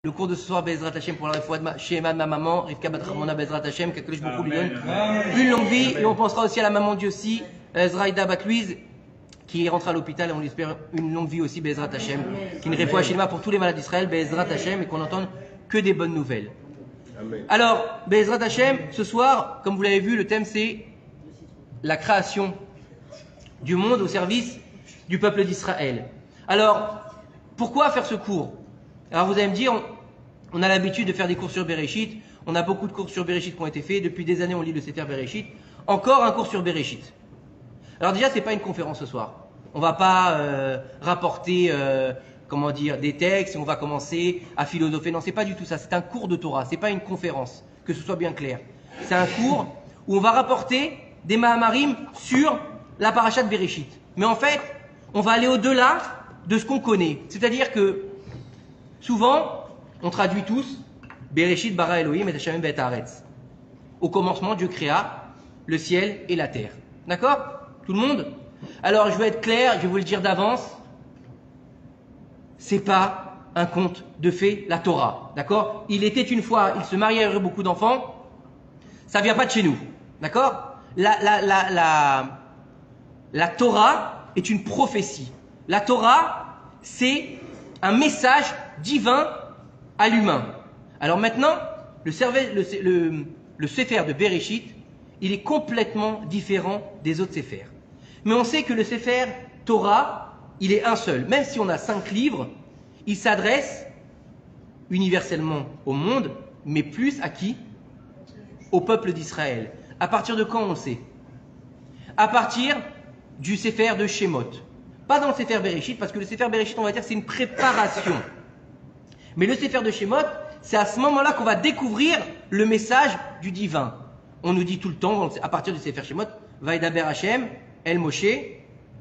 Le cours de ce soir, Bezrat Hashem, pour la réfoua de Shema de ma maman, Rivka Bat Ramona Bezrat Hashem, qu'Akadosh Baruch Hu lui donne une longue vie. Et on pensera aussi à la maman d'Yossi, Zraïda Bat Louise, qui rentre à l'hôpital et on lui espère une longue vie aussi, Bezrat Hashem. Qui ne réfoua Shema pour tous les malades d'Israël, Bezrat Hashem, et qu'on n'entende que des bonnes nouvelles. Amen. Alors, Bezrat Hashem, ce soir, comme vous l'avez vu, le thème c'est la création du monde au service du peuple d'Israël. Alors, pourquoi faire ce cours? Alors vous allez me dire, on a l'habitude de faire des cours sur Bereshit, on a beaucoup de cours sur Bereshit qui ont été faits, depuis des années on lit le Sefer Bereshit, encore un cours sur Bereshit. Alors déjà c'est pas une conférence ce soir, on va pas rapporter des textes, on va commencer à philosopher, non c'est pas du tout ça, c'est un cours de Torah, c'est pas une conférence, que ce soit bien clair. C'est un cours où on va rapporter des Mahamarim sur la paracha de Bereshit. Mais en fait, on va aller au-delà de ce qu'on connaît, c'est-à-dire que souvent, on traduit tous Bereshit bara Elohim et Hashem bet haaretz. Au commencement, Dieu créa le ciel et la terre. D'accord? Tout le monde? Alors, je vais être clair, je vais vous le dire d'avance. C'est pas un conte de fées, la Torah. D'accord? Il était une fois, il se mariait avec beaucoup d'enfants. Ça vient pas de chez nous. D'accord? La Torah est une prophétie. La Torah, c'est un message divin à l'humain. Alors maintenant, le Sefer de Bereshit, il est complètement différent des autres Sefers. Mais on sait que le Sefer Torah, il est un seul. Même si on a 5 livres, il s'adresse universellement au monde, mais plus à qui? Au peuple d'Israël. À partir de quand on le sait? À partir du Sefer de Shemot. Pas dans le Sefer Bereshit, parce que le Sefer Bereshit, on va dire, c'est une préparation. Mais le Sefer de Shemot, c'est à ce moment-là qu'on va découvrir le message du divin. On nous dit tout le temps, à partir du Sefer Shemot, Vaïdaber Hashem, El Moshe,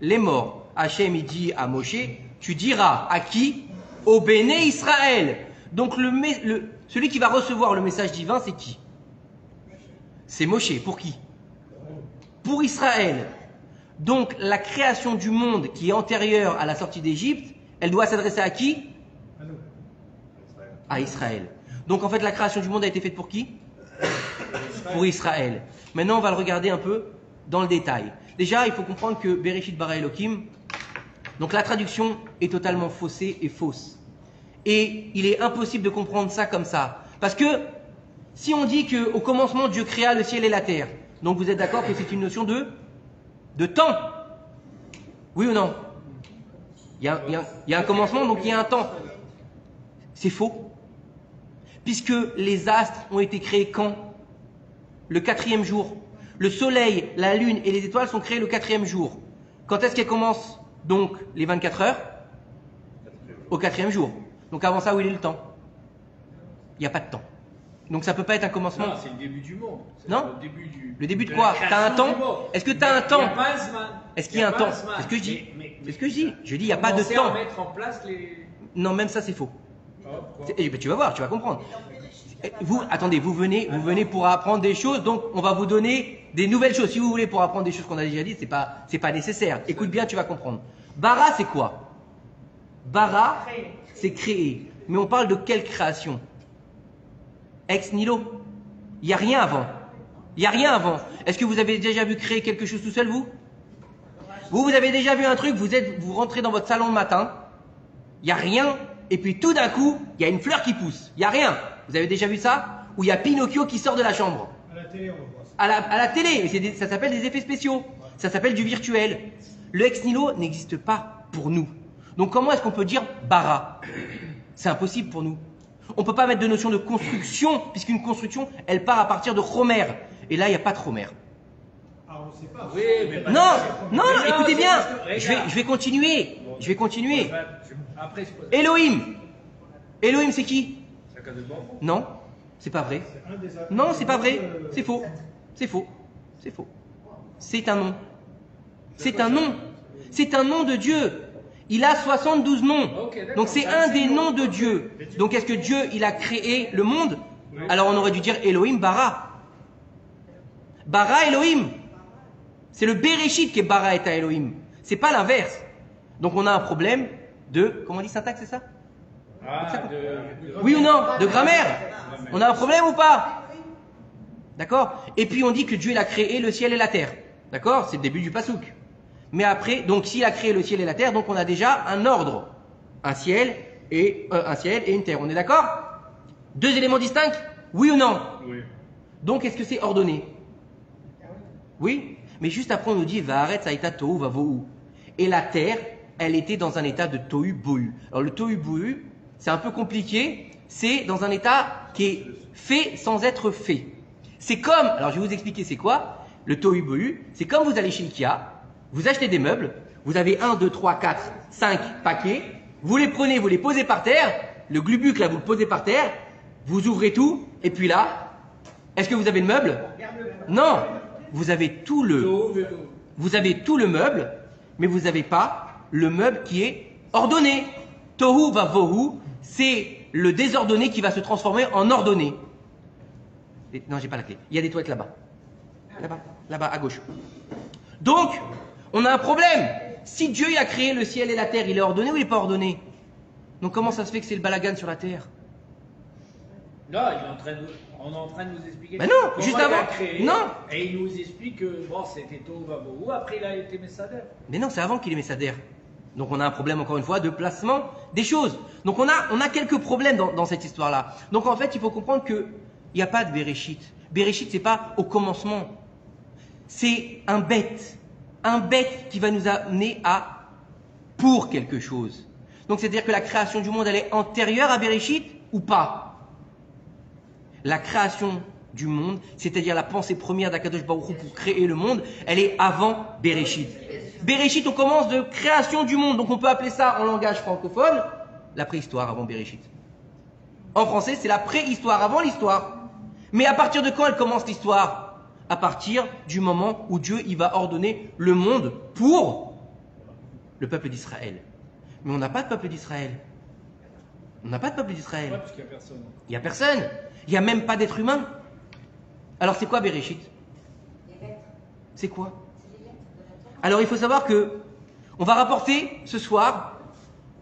les morts. Hashem, il dit à Moshe, tu diras à qui? Au Béné Israël. Donc celui qui va recevoir le message divin, c'est qui? C'est Moshe. Pour qui? Pour Israël. Donc la création du monde qui est antérieure à la sortie d'Égypte, elle doit s'adresser à qui? À Israël. Donc en fait la création du monde a été faite pour qui? Pour Israël. Maintenant on va le regarder un peu dans le détail. Déjà il faut comprendre que Bereshit bara Elohim, donc la traduction est totalement faussée et fausse. Et il est impossible de comprendre ça comme ça. Parce que si on dit qu'au commencement Dieu créa le ciel et la terre, donc vous êtes d'accord que c'est une notion de temps? Oui ou non? Il y a un commencement, donc il y a un temps. C'est faux. Puisque les astres ont été créés quand? Le 4e jour. Le soleil, la lune et les étoiles sont créés le 4e jour. Quand est-ce qu'elles commencent donc les 24 heures? Au 4e jour. Donc avant ça, où il est le temps? Il n'y a pas de temps. Donc ça peut pas être un commencement. Non, c'est le début du monde. Non? Le début de quoi? T'as un temps? Est-ce que t'as un temps? Est-ce qu'il y a un temps? C'est ce que je dis. C'est ce que je dis. Je dis il n'y a pas de temps. À mettre en place les... Non, même ça c'est faux. Tu vas voir, tu vas comprendre. Vous, attendez, vous venez pour apprendre des choses, donc on va vous donner des nouvelles choses. Si vous voulez pour apprendre des choses qu'on a déjà dites, c'est pas nécessaire. Écoute bien, tu vas comprendre. Bara, c'est quoi? Bara, c'est créer. Mais on parle de quelle création? Ex nihilo. Il n'y a rien avant. Il n'y a rien avant. Est-ce que vous avez déjà vu créer quelque chose tout seul, vous? Vous avez déjà vu un truc, vous rentrez dans votre salon le matin, il n'y a rien, et puis tout d'un coup, il y a une fleur qui pousse. Il n'y a rien. Vous avez déjà vu ça? Ou il y a Pinocchio qui sort de la chambre. À la télé, on voit ça. À la télé, ça s'appelle des effets spéciaux. Ça s'appelle du virtuel. Le ex nihilo n'existe pas pour nous. Donc comment est-ce qu'on peut dire bara? C'est impossible pour nous. On ne peut pas mettre de notion de construction, puisqu'une construction, elle part à partir de Homer. Et là, il n'y a pas de Homer. Ah, on ne sait pas. Oui, mais pas Non, écoutez bien. que, Je vais continuer. Je vais continuer. Après, Elohim. Elohim, c'est qui? c'est un cas de bon. Non, c'est pas vrai. C'est un des actes. Non, c'est pas vrai. C'est faux. C'est faux. C'est faux. C'est un nom. C'est un nom. C'est un nom de Dieu. Il a 72 noms. Donc c'est un des noms de Dieu. Donc est-ce que Dieu, il a créé le monde? Alors on aurait dû dire Elohim bara. Bara Elohim. C'est le Bereshit qui est bara et Elohim. C'est pas l'inverse. Donc on a un problème de, comment on dit syntaxe, c'est ça? Ah, Oui ou non? De grammaire? On a un problème ou pas? D'accord? Et puis on dit que Dieu il a créé le ciel et la terre. D'accord? C'est le début du pasouk. Mais après, donc s'il a créé le ciel et la terre, donc on a déjà un ordre. Un ciel et une terre. On est d'accord? Deux éléments distincts? Oui ou non? Oui. Donc est-ce que c'est ordonné? Oui. Mais juste après on nous dit Va'aretz haïta tohu vavohu. Et la terre, elle était dans un état de tohu bohu. Alors le tohu bohu, c'est un peu compliqué. C'est dans un état qui est fait sans être fait. C'est comme, alors je vais vous expliquer c'est quoi le tohu bohu. C'est comme vous allez chez Ikea, vous achetez des meubles, vous avez 1, 2, 3, 4, 5 paquets, vous les prenez, vous les posez par terre, le glubuc là vous le posez par terre, vous ouvrez tout, et puis là, est-ce que vous avez le meuble? Non, vous avez tout le meuble, mais vous n'avez pas le meuble qui est ordonné. Tohu va vohu, c'est le désordonné qui va se transformer en ordonné. Non, j'ai pas la clé. Il y a des toilettes là-bas. Là-bas, à gauche. Donc, on a un problème. Si Dieu il a créé le ciel et la terre, il est ordonné ou il n'est pas ordonné? Donc comment ça se fait que c'est le balagan sur la terre? Non, on est en train de nous expliquer. Ben non, comment juste il a avant. créé, Non. Et il nous explique que bon, c'était Tohu Vavohu, après il a été Messader. Mais non, c'est avant qu'il ait mis sa terre. Donc on a un problème encore une fois de placement des choses. Donc on a quelques problèmes dans cette histoire-là. Donc en fait, il faut comprendre que il n'y a pas de Bereshit. Bereshit, c'est pas au commencement. C'est un bête qui va nous amener à pour quelque chose. Donc c'est-à-dire que la création du monde, elle est antérieure à Bereshit ou pas? La création du monde, c'est-à-dire la pensée première d'Akadosh Baruch Hu pour créer le monde, elle est avant Bereshit. Bereshit, on commence de création du monde, donc on peut appeler ça en langage francophone la préhistoire avant Bereshit. En français, c'est la préhistoire avant l'histoire. Mais à partir de quand elle commence l'histoire? À partir du moment où Dieu il va ordonner le monde pour le peuple d'Israël. Mais on n'a pas de peuple d'Israël. On n'a pas de peuple d'Israël. Ouais, parce qu'il n'y a personne. Il n'y a personne. Il n'y a même pas d'être humain. Alors c'est quoi Bereshit? C'est quoi? Alors il faut savoir que on va rapporter ce soir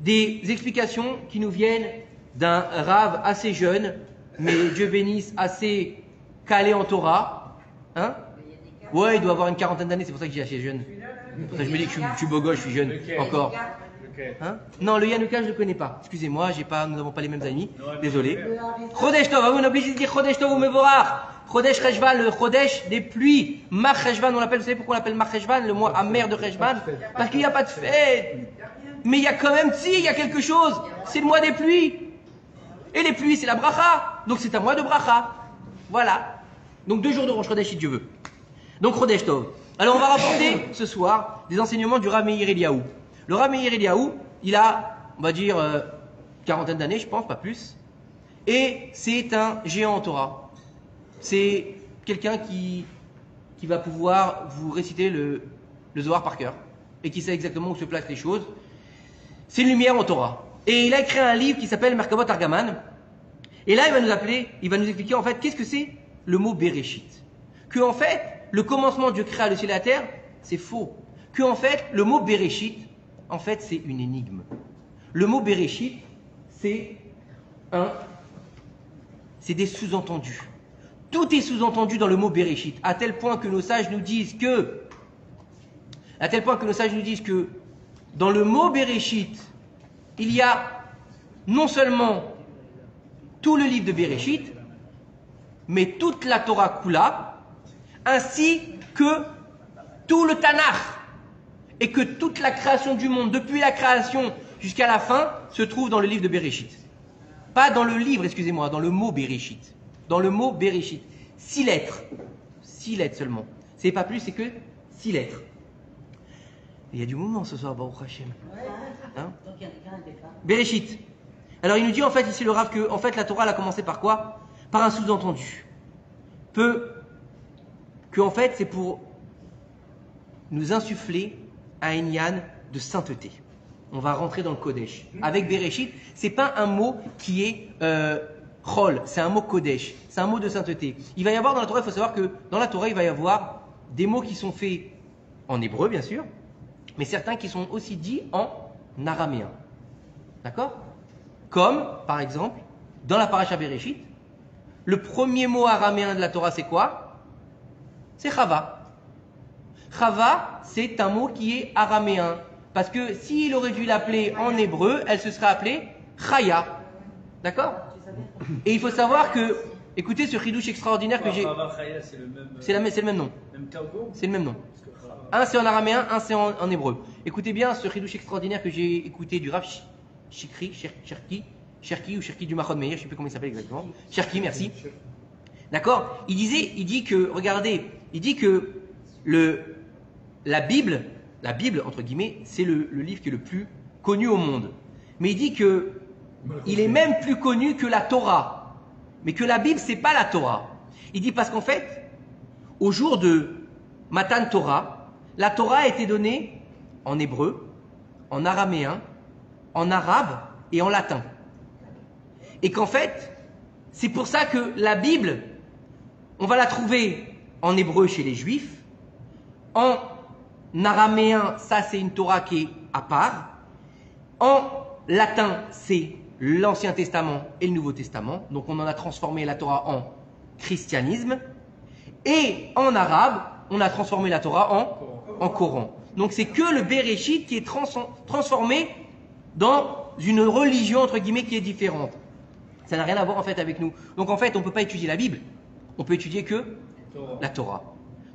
des explications qui nous viennent d'un rave assez jeune, mais Dieu bénisse, assez calé en Torah. Hein? Ouais, il doit avoir une quarantaine d'années, c'est pour ça que je dis assez jeune. C'est pour ça que je me dis que je suis beau gosse, je suis jeune encore. Hein? Non, le Yanouka, je ne le connais pas. Excusez-moi, nous n'avons pas les mêmes amis. Désolé. Chodesh Tov, on est obligé de dire Chodesh Tov ou Mevorach. Chodesh Reshvan, le Chodesh des pluies. Mar Reshvan, on l'appelle, vous savez pourquoi on l'appelle Mar Reshvan, le mois amer de Reshvan? Parce qu'il n'y a pas de fête. Mais il y a quand même, si, il y a quelque chose. C'est le mois des pluies. Et les pluies, c'est la bracha. Donc c'est un mois de bracha. Voilà. Donc 2 jours de Rosh Chodesh si Dieu veut. Donc Chodesh Tov. Alors on va rapporter ce soir des enseignements du Rav Meir Eliyahu. Le Rav Meir Eliyahu, il a, on va dire, quarantaine d'années, je pense, pas plus. Et c'est un géant en Torah. C'est quelqu'un qui va pouvoir vous réciter le Zohar par cœur. Et qui sait exactement où se placent les choses. C'est une lumière en Torah. Et il a écrit un livre qui s'appelle Merkavot Argaman. Et là, il va nous expliquer en fait qu'est-ce que c'est le mot Bereshit. Que en fait, le commencement Dieu créa le ciel et la terre, c'est faux. Que en fait, le mot Bereshit, en fait, c'est une énigme. Le mot Bereshit, c'est des sous-entendus. Tout est sous-entendu dans le mot Bereshit, à tel point que nos sages nous disent que dans le mot Bereshit, il y a non seulement tout le livre de Bereshit, mais toute la Torah Kula, ainsi que tout le Tanakh, et que toute la création du monde, depuis la création jusqu'à la fin, se trouve dans le livre de Bereshit. Pas dans le livre, excusez-moi, dans le mot Bereshit. Dans le mot Bereshit. 6 lettres. 6 lettres seulement. C'est pas plus, c'est que 6 lettres. Il y a du mouvement ce soir, Baruch Hashem. Hein? Bereshit. Alors il nous dit en fait ici le Rav que en fait la Torah elle a commencé par quoi? Par un sous-entendu. Que en fait c'est pour nous insuffler un inyan de sainteté. On va rentrer dans le Kodesh. Avec Bereshit, c'est pas un mot qui est Chol, c'est un mot Kodesh, c'est un mot de sainteté. Il va y avoir dans la Torah, il faut savoir que dans la Torah, il va y avoir des mots qui sont faits en hébreu, bien sûr, mais certains qui sont aussi dits en araméen. D'accord? Comme, par exemple, dans la paracha Bereshit, le premier mot araméen de la Torah, c'est quoi? C'est Chava. Chava, c'est un mot qui est araméen. Parce que s'il aurait dû l'appeler en hébreu, elle se serait appelée Chaya. D'accord? Et il faut savoir que, écoutez ce chidouche extraordinaire que j'ai. C'est le même nom. C'est le même nom. Un c'est en araméen, un c'est en hébreu. Écoutez bien ce chidouche extraordinaire que j'ai écouté du Rav Cherki ou Cherki du Mahon Meir, je ne sais plus comment il s'appelle exactement. Cherki, merci. D'accord? Il dit que, regardez, il dit que la Bible, entre guillemets, c'est le livre qui est le plus connu au monde. Mais il dit que il est même plus connu que la Torah. Mais que la Bible, c'est pas la Torah. Il dit parce qu'en fait, au jour de Matan Torah, la Torah a été donnée en hébreu, en araméen, en arabe et en latin. Et qu'en fait, c'est pour ça que la Bible, on va la trouver en hébreu chez les Juifs, en araméen, ça c'est une Torah qui est à part, en latin, c'est l'Ancien Testament et le Nouveau Testament, donc on en a transformé la Torah en christianisme, et en arabe, on a transformé la Torah en Coran. Donc c'est que le Bereshit qui est transformé dans une religion, entre guillemets, qui est différente. Ça n'a rien à voir en fait avec nous. Donc en fait, on ne peut pas étudier la Bible, on peut étudier que la Torah.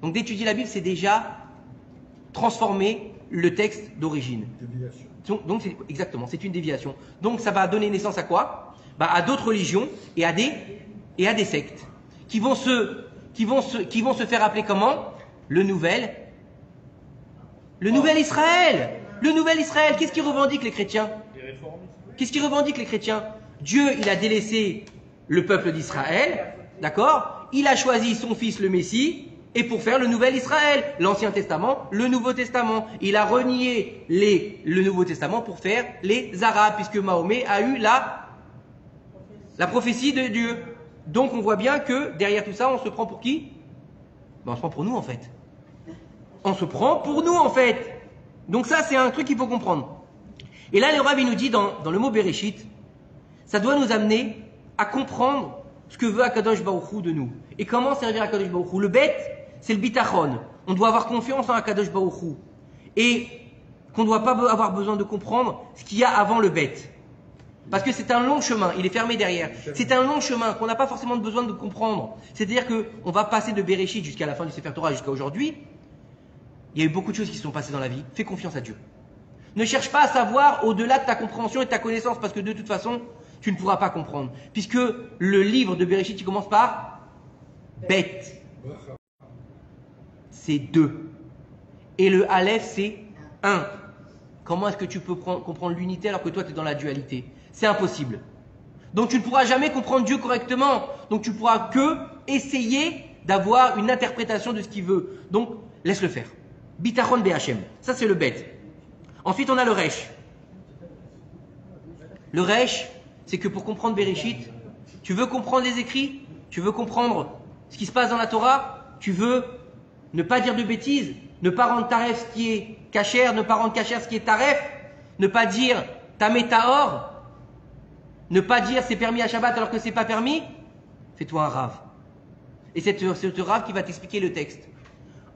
Donc d'étudier la Bible, c'est déjà transformer le texte d'origine. Donc exactement, c'est une déviation. Donc ça va donner naissance à quoi? À d'autres religions et à des sectes qui vont se faire appeler comment? Le nouvel Israël. Le nouvel Israël. Qu'est-ce qu'ils revendiquent les chrétiens? Qu'est-ce qu'ils revendiquent les chrétiens? Dieu, il a délaissé le peuple d'Israël, d'accord? Il a choisi son fils le Messie, et pour faire le nouvel Israël, l'Ancien Testament, le Nouveau Testament. Il a renié le Nouveau Testament pour faire les Arabes, puisque Mahomet a eu la prophétie de Dieu. Donc on voit bien que derrière tout ça, on se prend pour qui? On se prend pour nous en fait. On se prend pour nous en fait. Donc ça, c'est un truc qu'il faut comprendre. Et là, le Rav, il nous dit dans le mot Bereshit, ça doit nous amener à comprendre ce que veut Akadosh Baruch Hu de nous. Et comment servir Akadosh Baruch Hu. Le bet, c'est le bitachon. On doit avoir confiance en Akadosh Baruch Hu. Et qu'on ne doit pas avoir besoin de comprendre ce qu'il y a avant le bet. Parce que c'est un long chemin, il est fermé derrière. C'est un long chemin qu'on n'a pas forcément besoin de comprendre. C'est-à-dire qu'on va passer de Bereshit jusqu'à la fin du Sefer Torah, jusqu'à aujourd'hui. Il y a eu beaucoup de choses qui se sont passées dans la vie. Fais confiance à Dieu. Ne cherche pas à savoir au-delà de ta compréhension et de ta connaissance, parce que de toute façon, tu ne pourras pas comprendre. Puisque le livre de Bereshit, il commence par Bet. C'est 2. Et le Aleph, c'est 1. Comment est-ce que tu peux comprendre l'unité alors que toi, tu es dans la dualité? C'est impossible. Donc tu ne pourras jamais comprendre Dieu correctement. Donc tu ne pourras que essayer d'avoir une interprétation de ce qu'il veut. Donc laisse-le faire. Bitachon BHM. Ça, c'est le Bet. Ensuite, on a le Resh. Le Resh, c'est que pour comprendre Bereshit, tu veux comprendre les écrits, tu veux comprendre ce qui se passe dans la Torah, tu veux ne pas dire de bêtises, ne pas rendre taref ce qui est kasher, ne pas rendre kasher ce qui est taref, ne pas dire tamé tahor, ne pas dire c'est permis à Shabbat alors que c'est pas permis, fais-toi un rave. Et c'est ce rave qui va t'expliquer le texte.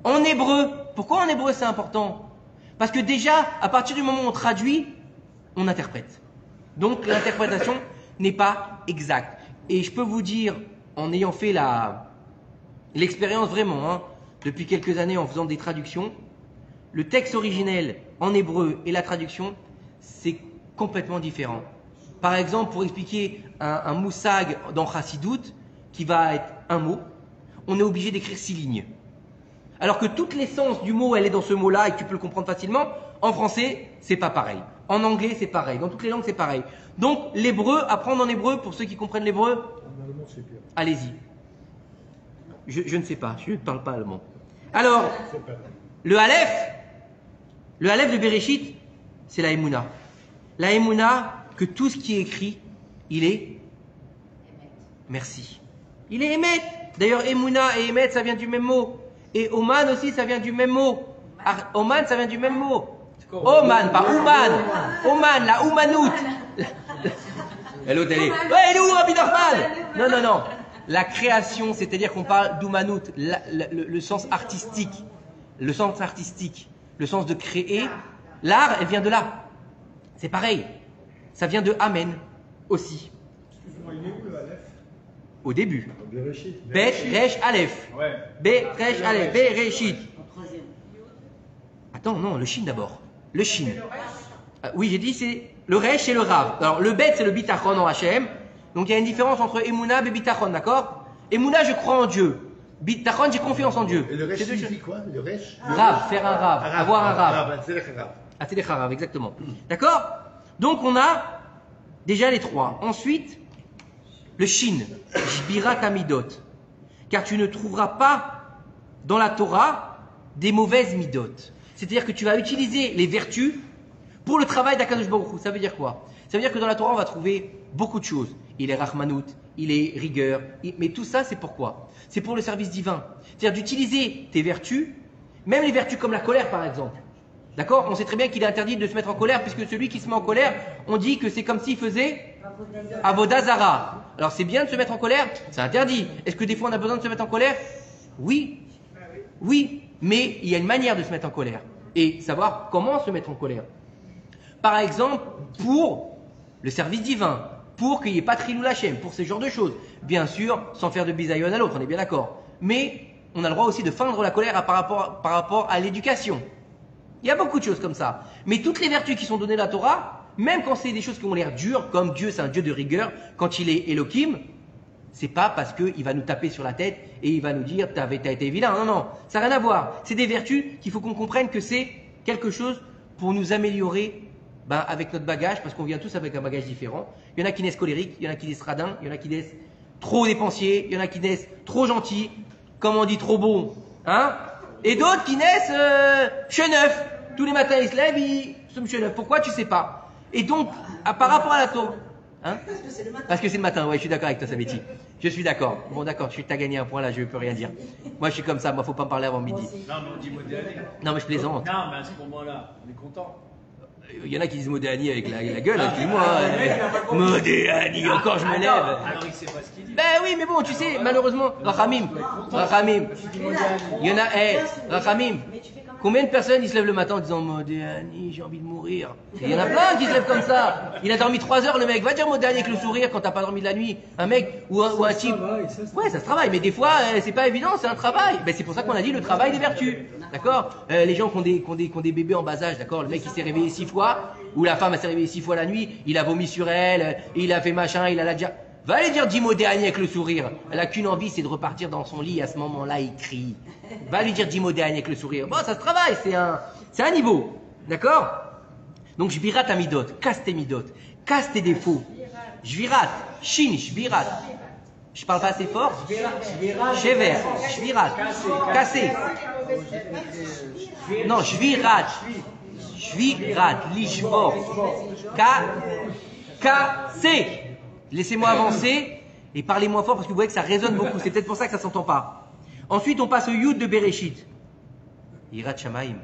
En hébreu, pourquoi en hébreu c'est important? Parce que déjà, à partir du moment où on traduit, on interprète. Donc l'interprétation n'est pas exacte. Et je peux vous dire, en ayant fait l'expérience vraiment, depuis quelques années en faisant des traductions, le texte originel en hébreu et la traduction, c'est complètement différent. Par exemple, pour expliquer un moussag dans Chassidut, qui va être un mot, on est obligé d'écrire 6 lignes. Alors que toute l'essence du mot, elle est dans ce mot-là et que tu peux le comprendre facilement. En français, c'est pas pareil. En anglais, c'est pareil. Dans toutes les langues, c'est pareil. Donc, l'hébreu, apprendre en hébreu, pour ceux qui comprennent l'hébreu, allez-y. Je ne sais pas, je ne parle pas allemand. Alors, le Aleph de Bereshit, c'est la Emouna. La Emouna, que tout ce qui est écrit, il est merci. Il est Emet. D'ailleurs, Emouna et Emet, ça vient du même mot. Et Oman aussi, ça vient du même mot. Oman, ça vient du même mot. Oman, pas Ouman. Oman, la Oumanout. Et l'autre, elle est, ouais, il est où Rabbi Nachman? Non. La création, c'est-à-dire qu'on parle d'Umanut, le sens artistique, le sens de créer. L'art, elle vient de là. C'est pareil. Ça vient de Amen aussi. Excuse-moi, il est où le Aleph? Au début. Bereshit. Bet, Resh, Aleph. Ouais. Bet, Resh, Aleph. Bereshit. Attends, non, le Shin d'abord. Le Shin. Oui, j'ai dit c'est le Resh et le Rav. Alors, le Bet, c'est le Bitachon en Hachem. Donc, il y a une différence entre Emouna et Bitachon, d'accord? Emouna, je crois en Dieu. Bitachon, j'ai confiance en Dieu. Et le Resh C'est deux signifie choses. quoi? Le Resh? Rav, faire un Rav. Avoir un Rav. Rav, c'est le Rav. Atélé Harav, exactement. D'accord? Donc on a déjà les trois. Ensuite, le Shin, Jbirat Amidot. Car tu ne trouveras pas dans la Torah des mauvaises midot. C'est-à-dire que tu vas utiliser les vertus pour le travail d'Akadosh Baruch Hu. Ça veut dire quoi? Ça veut dire que dans la Torah, on va trouver beaucoup de choses. Il est Rahmanout, il est rigueur. Mais tout ça, c'est pourquoi? C'est pour le service divin. C'est-à-dire d'utiliser tes vertus, même les vertus comme la colère par exemple. D'accord? On sait très bien qu'il est interdit de se mettre en colère, puisque celui qui se met en colère, on dit que c'est comme s'il faisait Avodah Zara. Alors c'est bien de se mettre en colère, c'est interdit. Est-ce que des fois on a besoin de se mettre en colère? Oui. Oui, mais il y a une manière de se mettre en colère. Et savoir comment se mettre en colère. Par exemple, pour le service divin, pour qu'il n'y ait pas de Trilou Lachem, pour ce genre de choses. Bien sûr, sans faire de bisaïon à l'autre, on est bien d'accord. Mais on a le droit aussi de feindre la colère par rapport à l'éducation. Il y a beaucoup de choses comme ça. Mais toutes les vertus qui sont données dans la Torah, même quand c'est des choses qui ont l'air dures, comme Dieu, c'est un Dieu de rigueur, quand il est Elohim, c'est pas parce qu'il va nous taper sur la tête et il va nous dire t'as été vilain. Non, ça n'a rien à voir. C'est des vertus qu'il faut qu'on comprenne que c'est quelque chose pour nous améliorer avec notre bagage, parce qu'on vient tous avec un bagage différent. Il y en a qui naissent colériques, il y en a qui naissent radins, il y en a qui naissent trop dépensiers, il y en a qui naissent trop gentils, comme on dit trop bons, hein, et d'autres qui naissent chenefs. Tous les matins ils se lèvent, ils sont chenefs. Pourquoi tu sais pas? Et donc, par rapport à la Torah, hein? Parce que c'est le matin, ouais, je suis d'accord avec toi, Samiti. Je suis d'accord. Bon, d'accord, tu as gagné un point là, je ne peux rien dire. Moi, je suis comme ça, moi, faut pas me parler avant midi. Non, mais on dit Modéani. Non, mais je plaisante. Non, mais à ce moment-là, on est content. Il y en a qui disent Modéani avec la gueule, excuse-moi. Modéani, encore je me lève. Alors il sait pas ce qu'il dit. Ben oui, mais bon, tu sais, malheureusement, Rachamim, il y en a, Rachamim, combien de personnes ils se lèvent le matin en disant Modéani, j'ai envie de mourir? Et il y en a plein qui se lèvent comme ça. Il a dormi 3 heures, le mec. Va dire Modéani avec le sourire quand t'as pas dormi de la nuit. Un mec ou un type. Ouais, ça se travaille, mais des fois, c'est pas évident, c'est un travail. Ben, c'est pour ça qu'on a dit le travail des vertus. D'accord? Les gens qui ont des bébés en bas âge, d'accord? Le mec il s'est réveillé 6 fois, ou la femme s'est réveillée 6 fois la nuit, il a vomi sur elle, il a fait machin, il a la déjà. Va aller dire dis Modéani avec le sourire. Elle a qu'une envie, c'est de repartir dans son lit. À ce moment-là, il crie. Va lui dire dis Modéani avec le sourire. Bon, ça se travaille, c'est un niveau. D'accord? Donc, Jbirat Amidot, casse tes midot, casse tes défauts. Jvirat, Shin, Jvirat. Je parle pas assez fort? Shever, Jvirat, casser. Non, Jvirat. Jvirat, Lishbor. Casser. Laissez-moi avancer et parlez moins fort parce que vous voyez que ça résonne beaucoup. C'est peut-être pour ça que ça ne s'entend pas. Ensuite, on passe au Yud de Bereshit. Yirat Shamaim.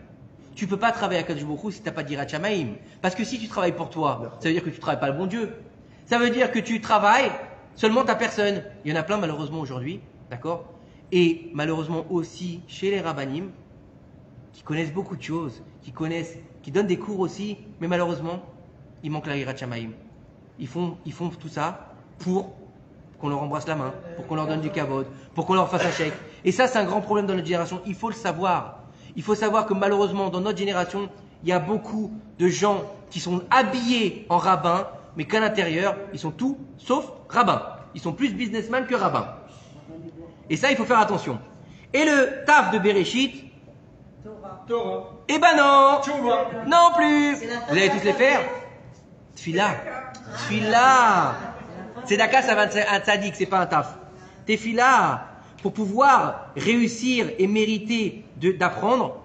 Tu ne peux pas travailler à Kadosh Baruch Hu si tu n'as pas d'Yirat Shamaim. Parce que si tu travailles pour toi, ça veut dire que tu ne travailles pas le bon Dieu. Ça veut dire que tu travailles seulement ta personne. Il y en a plein malheureusement aujourd'hui, d'accord? Et malheureusement aussi chez les rabbanim, qui connaissent beaucoup de choses, qui donnent des cours aussi, mais malheureusement, il manque la Yirat Shamaim. Ils font tout ça pour qu'on leur embrasse la main, pour qu'on leur donne du kavod, pour qu'on leur fasse un chèque. Et ça, c'est un grand problème dans notre génération. Il faut le savoir. Il faut savoir que malheureusement, dans notre génération, il y a beaucoup de gens qui sont habillés en rabbin, mais qu'à l'intérieur, ils sont tout sauf rabbins. Ils sont plus businessmen que rabbins. Et ça, il faut faire attention. Et le taf de Bereshit, Torah. eh ben non, Tchouva. non plus. Vous allez tous les faire? Tfila. C'est Daka, ça va un tzaddik, c'est pas un taf. Tefila, pour pouvoir réussir et mériter d'apprendre,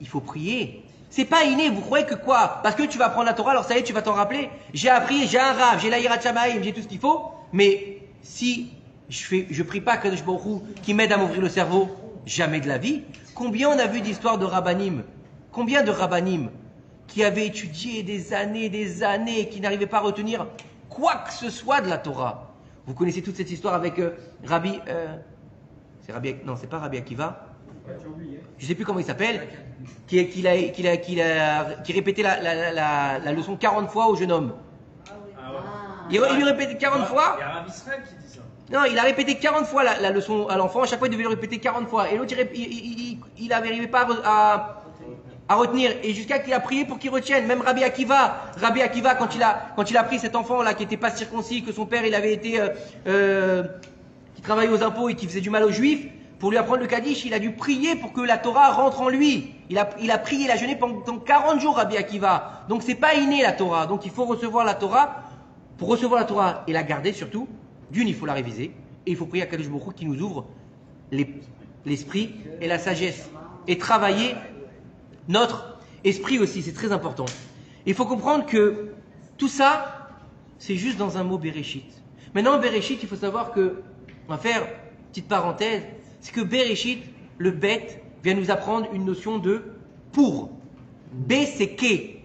il faut prier. C'est pas inné, vous croyez que quoi? Parce que tu vas apprendre la Torah, alors ça y est, tu vas t'en rappeler. J'ai appris, j'ai un rave, j'ai la Yirat Shamaim, j'ai tout ce qu'il faut. Mais si je prie pas Kadosh Baruch Hu qui m'aide à m'ouvrir le cerveau, jamais de la vie. Combien on a vu d'histoires de rabbanim? Combien de rabbanim qui avaient étudié des années, qui n'arrivaient pas à retenir quoi que ce soit de la Torah. Vous connaissez toute cette histoire avec Rabbi... c'est Rabbi... Non, c'est pas Rabbi Akiva. Je ne sais plus comment il s'appelle. Qui répétait la leçon 40 fois au jeune homme. Il lui répétait 40 fois. Il y a Rabbi Israël qui dit ça. Non, il a répété 40 fois la leçon à l'enfant. À chaque fois, il devait le répéter 40 fois. Et l'autre, il n'arrivait pas à retenir. Et jusqu'à qu'il a prié pour qu'il retienne. Même Rabbi Akiva, quand il a pris cet enfant-là qui n'était pas circoncis, que son père, il avait été, qui travaillait aux impôts et qui faisait du mal aux Juifs, pour lui apprendre le Kaddish, il a dû prier pour que la Torah rentre en lui. Il a prié, il a jeûné pendant 40 jours, Rabbi Akiva. Donc, c'est pas inné, la Torah. Donc, il faut recevoir la Torah. Pour recevoir la Torah et la garder surtout, d'une, il faut la réviser, et il faut prier à Kadosh Baruch Hu qui nous ouvre l'esprit et la sagesse, et travailler notre esprit aussi, c'est très important. Il faut comprendre que tout ça, c'est juste dans un mot Bereshit. Maintenant, Bereshit, il faut savoir que, on va faire une petite parenthèse, c'est que Bereshit, le bet, vient nous apprendre une notion de pour. B, c'est ke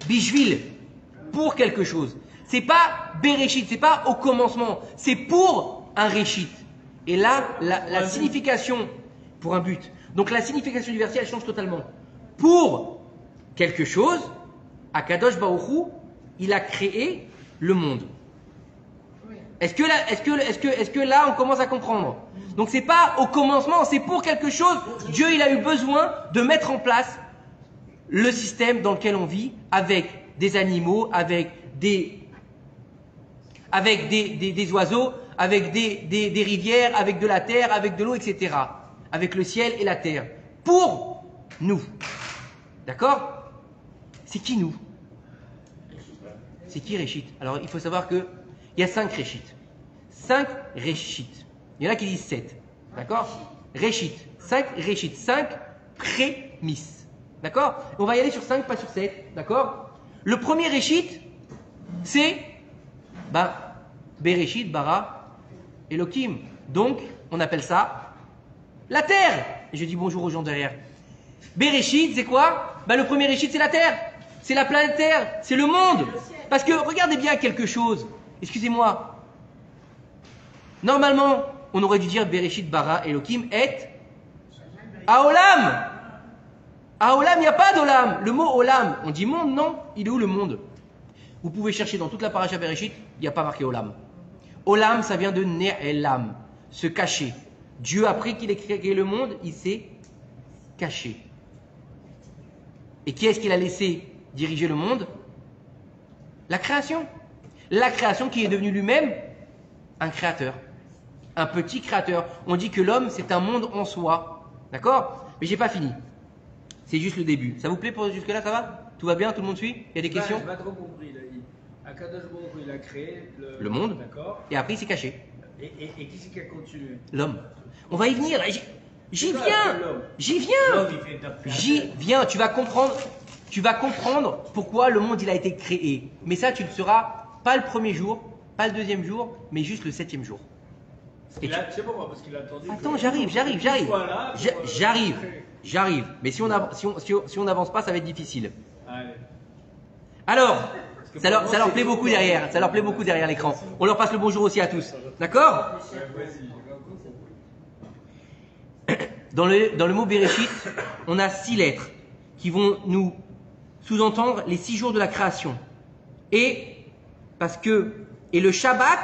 bishvil, pour quelque chose. C'est pas Bereshit, c'est pas au commencement, c'est pour un Réchit. Et là, la signification, pour un but. Donc la signification du verset, elle change totalement. Pour quelque chose, Akadosh Baruch Hu, il a créé le monde. Est-ce que là, on commence à comprendre? Donc c'est pas au commencement, c'est pour quelque chose. Dieu, il a eu besoin de mettre en place le système dans lequel on vit, avec des animaux, avec des oiseaux, avec des rivières, avec de la terre, avec de l'eau, etc. Avec le ciel et la terre. Pour nous. D'accord? C'est qui nous? C'est qui Réchit? Alors il faut savoir qu'il y a 5 Réchit. 5 Réchit. Il y en a qui disent 7. D'accord? Réchit. 5 Réchit. 5 prémices. D'accord? On va y aller sur 5, pas sur 7. D'accord? Le premier Réchit, c'est Bereshit, Bara, Elohim. Donc, on appelle ça la terre. Et je dis bonjour aux gens derrière. Bereshit, c'est quoi? Le premier Réchit, c'est la terre. C'est la planète Terre. C'est le monde. Parce que, regardez bien quelque chose. Excusez-moi. Normalement, on aurait dû dire Bereshit, Bara, Elohim, et Aolam. Aolam, il n'y a pas d'Olam. Le mot Olam, on dit monde, non? Il est où le monde? Vous pouvez chercher dans toute la paracha Bereshit, il n'y a pas marqué Olam. Olam, ça vient de Ne'elam, se cacher. Dieu, après qu'il ait créé le monde, il s'est caché. Et qui est-ce qu'il a laissé diriger le monde? La création. La création qui est devenue lui-même un créateur. Un petit créateur. On dit que l'homme, c'est un monde en soi. D'accord? Mais j'ai pas fini. C'est juste le début. Ça vous plaît pour jusque-là, ça va? Tout va bien? Tout le monde suit? Il y a des questions? Je n'ai pas trop compris. Akadosh Baruch Hu, il a créé le monde. D'accord. Et après, il s'est caché. Et qui c'est qui a continué? L'homme. On va y venir. J'y viens. J'y viens. L'homme, il fait tape. J'y viens. Tu vas comprendre pourquoi le monde il a été créé. Mais ça, tu ne le sauras pas le premier jour, pas le deuxième jour, mais juste le 7e jour. Je sais pas pourquoi, parce qu'il a attendu. Attends, j'arrive. Mais si on n'avance pas, ça va être difficile. Allez. Alors, ça leur plaît beaucoup derrière. Ça leur plaît beaucoup derrière l'écran. On leur passe le bonjour aussi à tous. D'accord? Dans le mot Bereshit, on a 6 lettres qui vont nous sous-entendre les 6 jours de la création. Et le Shabbat,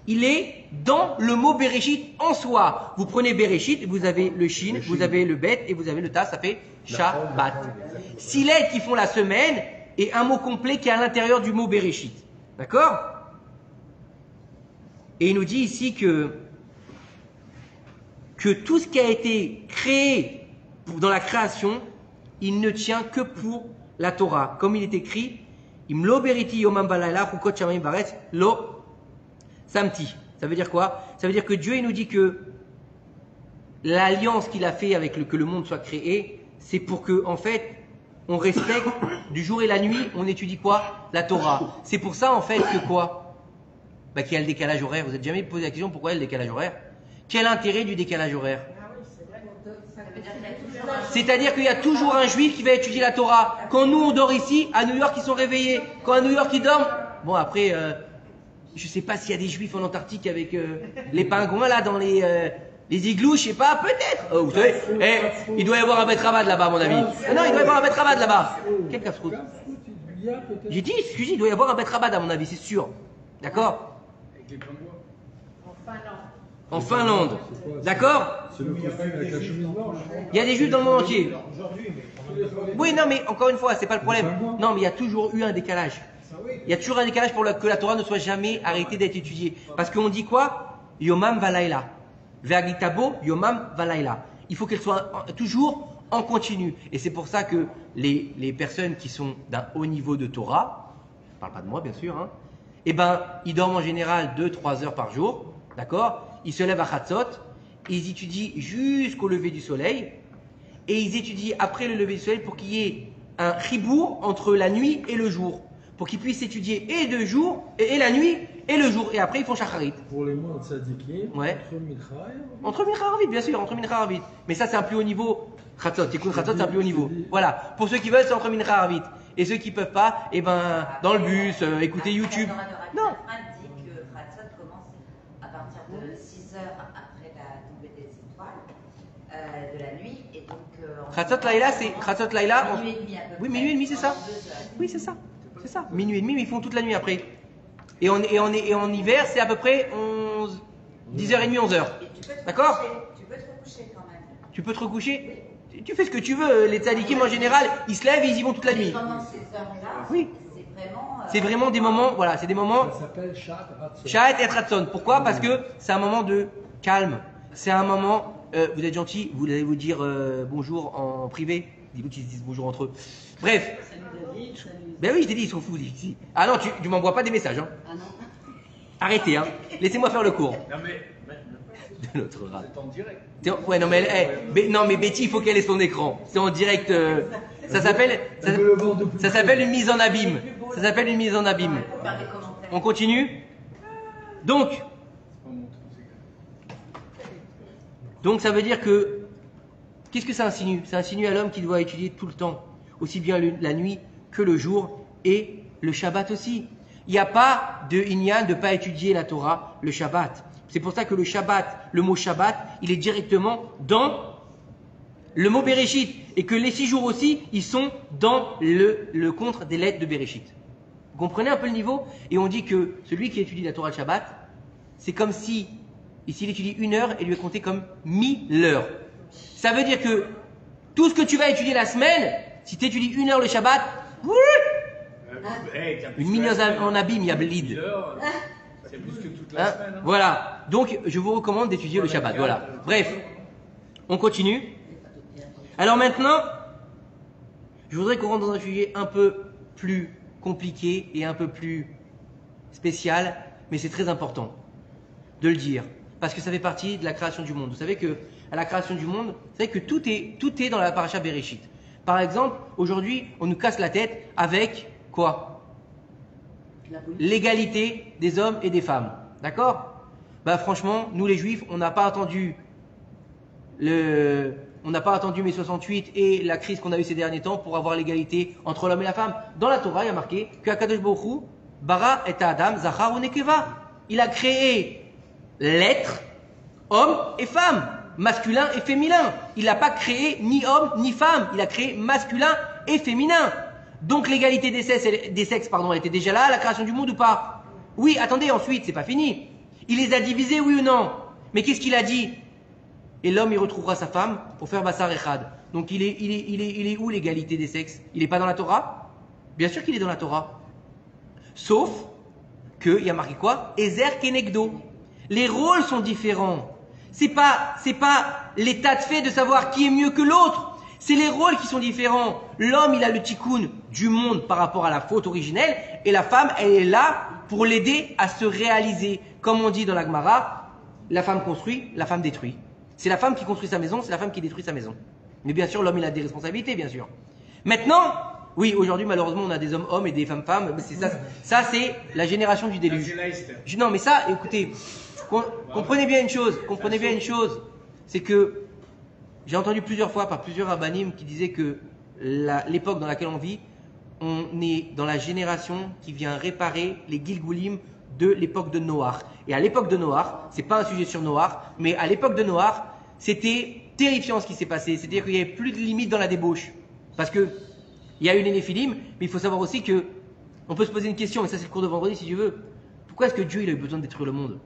il est dans le mot Bereshit en soi. Vous prenez Bereshit, vous avez le Shin, vous avez le Bet et vous avez le Ta, ça fait Shabbat. 6 lettres qui font la semaine et un mot complet qui est à l'intérieur du mot Bereshit. D'accord? Et il nous dit ici que tout ce qui a été créé dans la création, il ne tient que pour la Torah. Comme il est écrit, Imlo beriti yomam balayla chukot shamayim baretz lo samti. Ça veut dire quoi? Ça veut dire que Dieu il nous dit que l'alliance qu'il a fait avec que le monde soit créé, c'est pour que en fait on respecte du jour et la nuit, on étudie quoi? La Torah. C'est pour ça en fait que quoi? Qu'il y a le décalage horaire. Vous n'êtes jamais posé la question pourquoi il y a le décalage horaire? Quel intérêt du décalage horaire? C'est-à-dire qu'il y a toujours un juif qui va étudier la Torah. Quand nous on dort ici, à New York ils sont réveillés. Quand à New York ils dorment, Bon, après, je sais pas s'il y a des juifs en Antarctique avec les pingouins là dans les igloos, je sais pas, peut-être. Oh, vous savez, il doit y avoir un betravad là-bas, à mon avis. Ah non, il doit y avoir un betravad là-bas. Quel cafrout? J'ai dit, excusez, il doit y avoir un betravad à mon avis, c'est sûr. D'accord? Avec les pingouins. En Finlande. D'accord? C'est le costume avec la chemise blanche. Il y a des juifs dans le monde entier. Aujourd'hui, mais quand même. Oui, non, mais encore une fois, c'est pas le problème. Non, mais il y a toujours eu un décalage. Ça, oui. Il y a toujours un décalage pour que la Torah ne soit jamais arrêtée d'être étudiée. Parce qu'on dit quoi? Yomam valaila. Ve'agitabo yomam valaila. Il faut qu'elle soit toujours en continu. Et c'est pour ça que les personnes qui sont d'un haut niveau de Torah, je ne parle pas de moi bien sûr, hein, eh ben, ils dorment en général 2-3 heures par jour. D'accord? Ils se lèvent à Chatzot, ils étudient jusqu'au lever du soleil, et ils étudient après le lever du soleil pour qu'il y ait un chibour entre la nuit et le jour, pour qu'ils puissent étudier et de jour, et la nuit, et le jour, et après ils font shacharit. Pour les mois de tzadikim, Ouais. entre Mincha et Entre Mincha Arvit, bien sûr, entre Mincha Arvit. Mais ça, c'est un plus haut niveau. Chatzot, Tikkun Chatzot, c'est un plus haut niveau. Voilà. Pour ceux qui veulent, c'est entre Mincha Arvit. Et ceux qui peuvent pas, eh ben, dans le bus, écouter YouTube. Non. dit que Khatsot commence à partir de 6 heures après la tombée des étoiles de la nuit. Et donc, Chatzot Laïla, c'est Chatzot Laïla. minuit et demi à peu Oui, près, minuit et demi, c'est ça. pendant 2 heures. Oui, c'est ça. C'est ça. Minuit et demi, mais ils font toute la nuit après. Et en hiver, c'est à peu près 10h30, 11h. Et tu peux te D'accord? recoucher, tu peux te recoucher quand même. Tu peux te recoucher. Tu fais ce que tu veux. Les tzadikim, en général, ils se lèvent et ils y vont toute la Mais nuit. pendant ces heures-là, Oui. c'est vraiment. C'est vraiment des moments, voilà, c'est des moments. Ça s'appelle Shat Ratzon. Shahat et Ratson. Pourquoi? Parce que c'est un moment de calme. C'est un moment. Vous êtes gentil, vous allez vous dire bonjour en privé. Dis-vous qu'ils se disent bonjour entre eux. Bref. Ben oui, je t'ai dit, ils sont fous ici. Ah non, tu m'envoies pas des messages. Hein. Ah non. Arrêtez, hein. Laissez-moi faire le cours Non mais, de notre rat. c'est en direct. Ouais, non mais, non mais Betty, il faut qu'elle ait son écran. C'est en direct. Ça s'appelle une mise en abîme. Ça s'appelle une mise en abîme. Faut faire des commentaires. On continue. Donc, C'est pas mon truc, c'est Donc ça veut dire que, qu'est-ce que ça insinue? Ça insinue à l'homme qui doit étudier tout le temps, aussi bien la nuit que le jour, et le Shabbat aussi. Il n'y a pas de inyan de ne pas étudier la Torah le Shabbat. C'est pour ça que le Shabbat, le mot Shabbat, il est directement dans le mot Bereshit, et que les 6 jours aussi, ils sont dans le contre des lettres de Bereshit. Vous comprenez un peu le niveau? Et on dit que celui qui étudie la Torah le Shabbat, c'est comme si, ici il étudie 1 heure, et lui est compté comme 1000 heures. Ça veut dire que tout ce que tu vas étudier la semaine, si tu étudies 1 heure le Shabbat, une mine en abîme, il y a blid. C'est plus que toute la Hein? semaine. Hein. Voilà. Donc, je vous recommande d'étudier le Shabbat. Voilà. Bref, on continue. Alors maintenant, je voudrais qu'on rentre dans un sujet un peu plus compliqué et un peu plus spécial, mais c'est très important de le dire, parce que ça fait partie de la création du monde. Vous savez que à la création du monde, vous savez que tout est dans la paracha Bereshit. Par exemple, aujourd'hui, on nous casse la tête avec quoi? L'égalité des hommes et des femmes. D'accord? Bah franchement, nous les juifs, on n'a pas attendu mai 68 et la crise qu'on a eue ces derniers temps pour avoir l'égalité entre l'homme et la femme. Dans la Torah, il y a marqué que Akadosh Baruch Hu bara et Adam zachar ou nekeva. Il a créé l'être, homme et femme, masculin et féminin. Il n'a pas créé ni homme ni femme. Il a créé masculin et féminin. Donc l'égalité des sexes, elle était déjà là à la création du monde ou pas? Oui, attendez, ensuite, c'est pas fini. Il les a divisés, oui ou non? Mais qu'est-ce qu'il a dit? Et l'homme, il retrouvera sa femme pour faire Bassar Echad. Donc il est où l'égalité des sexes? Il n'est pas dans la Torah? Bien sûr qu'il est dans la Torah. Sauf qu'il y a marqué quoi? Ezer Kenegdo. Les rôles sont différents. C'est pas l'état de fait de savoir qui est mieux que l'autre. C'est les rôles qui sont différents. L'homme, il a le tikkun du monde par rapport à la faute originelle, et la femme, elle est là pour l'aider à se réaliser. Comme on dit dans la Gemara, la femme construit, la femme détruit. C'est la femme qui construit sa maison, c'est la femme qui détruit sa maison. Mais bien sûr, l'homme, il a des responsabilités, bien sûr. Maintenant, oui, aujourd'hui, malheureusement, on a des hommes et des femmes. Ça, c'est la génération du déluge. Non, mais ça, écoutez, comprenez bien une chose, c'est que j'ai entendu plusieurs fois par plusieurs rabbanim qui disaient que l'époque dans laquelle on vit, on est dans la génération qui vient réparer les Gilgulim de l'époque de Noach. Et à l'époque de Noach, c'est pas un sujet sur Noach, mais à l'époque de Noach, c'était terrifiant ce qui s'est passé. C'est-à-dire qu'il n'y avait plus de limite dans la débauche. Parce que il y a eu les Néphilim, mais il faut savoir aussi que on peut se poser une question, et ça c'est le cours de vendredi si tu veux. Pourquoi est-ce que Dieu il a eu besoin de détruire le monde?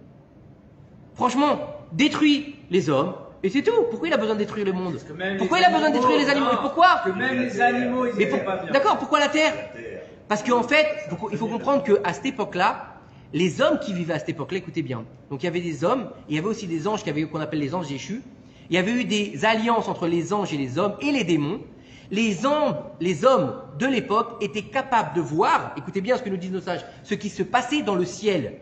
Franchement, détruit les hommes, et c'est tout. Pourquoi il a besoin de détruire le monde? Parce que même Pourquoi les il a besoin de détruire les animaux? Et pourquoi? Parce que même les animaux, ils Mais étaient pas bien. d'accord, pourquoi la terre? Parce qu'en fait, il faut comprendre qu'à cette époque-là, les hommes qui vivaient à cette époque-là, écoutez bien. Donc il y avait des hommes, il y avait aussi des anges qu'on appelle les anges déchus. Il y avait eu des alliances entre les anges et les hommes et les démons. Les hommes de l'époque étaient capables de voir, écoutez bien ce que nous disent nos sages, ce qui se passait dans le ciel.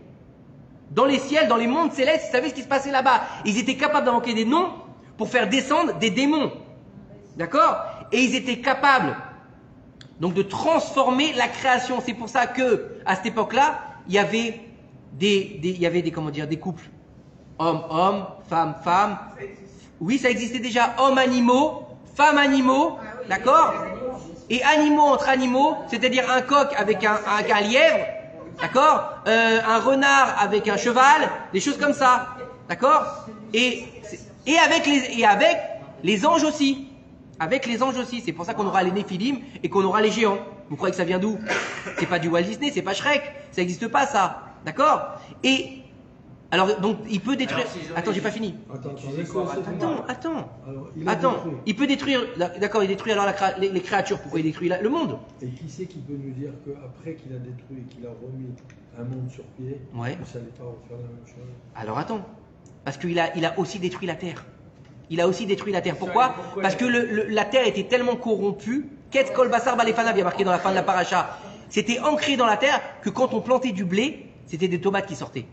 Dans les ciels, dans les mondes célestes, ils savaient ce qui se passait là-bas. Ils étaient capables d'invoquer des noms pour faire descendre des démons. D'accord? Et ils étaient capables donc de transformer la création. C'est pour ça que à cette époque-là, il y avait des couples homme-homme, femme-femme. Oui, ça existait déjà. Homme-animaux, femme-animaux, d'accord? Et animaux entre animaux, c'est-à-dire un coq avec un lièvre, d'accord? Un renard avec un cheval, des choses comme ça, d'accord? Et avec les anges aussi. Avec les anges aussi. C'est pour ça qu'on aura les Néphilim et qu'on aura les géants. Vous croyez que ça vient d'où? C'est pas du Walt Disney, c'est pas Shrek. Ça n'existe pas, ça. D'accord? Et alors, donc, il peut détruire. Attends, j'ai pas fini. Attends. Il peut détruire. D'accord, il détruit alors les créatures. Pourquoi il détruit le monde? Et qui c'est qui peut nous dire qu'après qu'il a détruit et qu'il a remis un monde sur pied, Ouais. que ça n'allait pas refaire la même chose? Alors attends. Parce qu'il a aussi détruit la terre. Il a aussi détruit la terre. Pourquoi? Parce que la terre était tellement corrompue. Qu'est-ce kol basar balefana, bien marqué dans la fin de la paracha. C'était ancré dans la terre que quand on plantait du blé, c'était des tomates qui sortaient.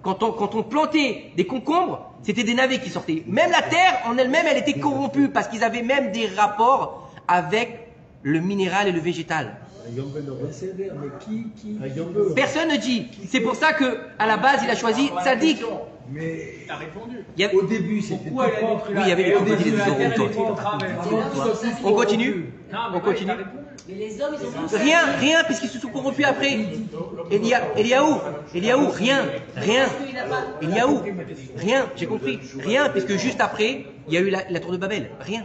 Quand on plantait des concombres, c'était des navets qui sortaient. Même la terre en elle-même, elle était corrompue parce qu'ils avaient même des rapports avec le minéral et le végétal. Personne ne dit. C'est pour ça que à la base, il a choisi tzaddik. Mais T'as répondu. au début, c'était Pourquoi il a détruit Oui, il y avait les terre? crocodiles La des terre, elle Toronto. était en travers. On continue? Non, mais On continue? t'as répondu. Mais les hommes, ils ont tous. Rien, puisqu'ils se sont corrompus après. Eliaou, rien. Eliaou, rien, j'ai compris. Rien, puisque juste après, il y a eu la tour de Babel. Rien.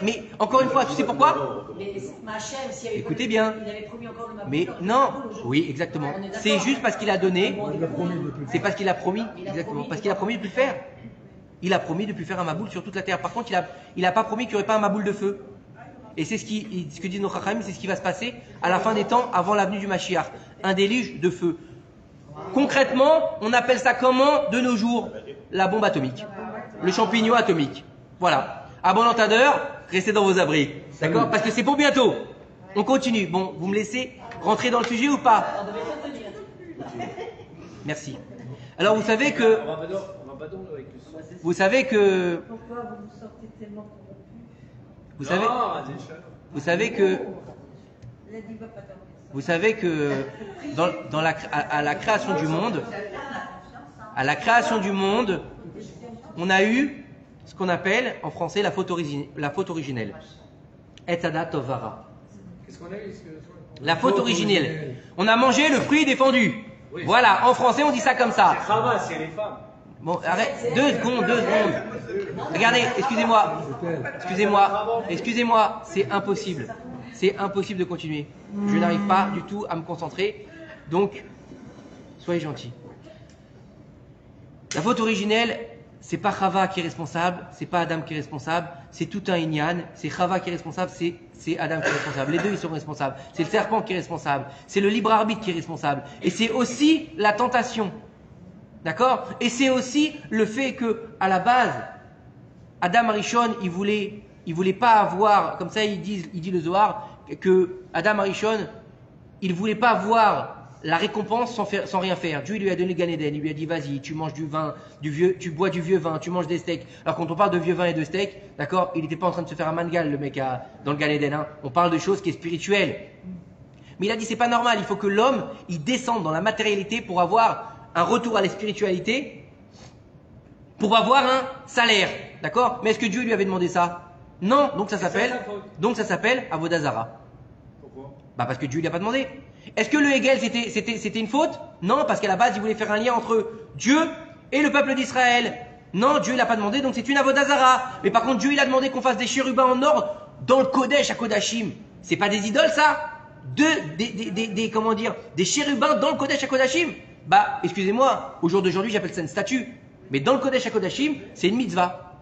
Mais encore une fois, tu sais pourquoi? Mais Machem, s'il y avait Écoutez bien. il avait promis encore le Maboul. Mais non, oui, exactement. On est d'accord. C'est juste parce qu'il a donné, il a promis de plus. c'est parce qu'il a promis, exactement. Parce qu'il a promis de plus faire. Il a promis de plus faire un maboul sur toute la terre. Par contre, il a pas promis qu'il n'y aurait pas un maboul de feu. Et c'est ce que disent nos chachamim, c'est ce qui va se passer à la fin des temps, avant l'avenue du Mashiach. Un déluge de feu. Concrètement, on appelle ça comment de nos jours? La bombe atomique. Le champignon atomique. Voilà. À bon entendeur, restez dans vos abris. D'accord? Parce que c'est pour bientôt. On continue. Bon, vous me laissez rentrer dans le sujet ou pas? Merci. Alors vous savez que... On va pas dans avec le son. Vous savez que... Pourquoi vous nous sortez tellement corrompus? Vous savez... Non, Adécha. Vous savez que... La diva pas dormir. Vous savez que à la création du monde, on a eu ce qu'on appelle en français la faute originelle. Etzada tovara. Qu'est-ce qu'on a eu? La faute originelle. On a mangé le fruit défendu. Voilà, en français on dit ça comme ça. C'est Rava, c'est les femmes. Bon, arrête, 2 secondes. Regardez, excusez-moi, c'est impossible. C'est impossible de continuer. Je n'arrive pas du tout à me concentrer. Donc, soyez gentils. La faute originelle, c'est pas Chava qui est responsable, c'est pas Adam qui est responsable, c'est tout un Inyan, c'est Chava qui est responsable, c'est Adam qui est responsable. Les deux, ils sont responsables. C'est le serpent qui est responsable, c'est le libre arbitre qui est responsable. Et c'est aussi la tentation. D'accord? Et c'est aussi le fait que, à la base, Adam Arishon, il voulait pas avoir, comme ça il dit le Zohar, que Adam Arishon, il voulait pas avoir la récompense sans rien faire. Dieu lui a donné le Gan Eden, il lui a dit vas-y, tu manges du vin, tu bois du vieux vin, tu manges des steaks. Alors quand on parle de vieux vin et de steaks, d'accord, il n'était pas en train de se faire un mangal le mec dans le Gan Eden. Hein. On parle de choses qui est spirituelles. Mais il a dit c'est pas normal, il faut que l'homme il descende dans la matérialité pour avoir un retour à la spiritualité, pour avoir un salaire, d'accord? Mais est-ce que Dieu lui avait demandé ça? Non, donc C'est ça s'appelle sa faute. Avodah Zara. Pourquoi? Bah parce que Dieu lui a pas demandé. Est-ce que le Hegel c'était une faute? Non, parce qu'à la base il voulait faire un lien entre Dieu et le peuple d'Israël. Non, Dieu il a pas demandé, donc c'est une Avodah Zara. Mais par contre Dieu il a demandé qu'on fasse des chérubins en or dans le Kodesh à Kodashim. C'est pas des idoles ça? Comment dire, des chérubins dans le Kodesh à Kodashim? Bah excusez-moi, au jour d'aujourd'hui j'appelle ça une statue. Mais dans le Kodesh à Kodashim c'est une mitzvah.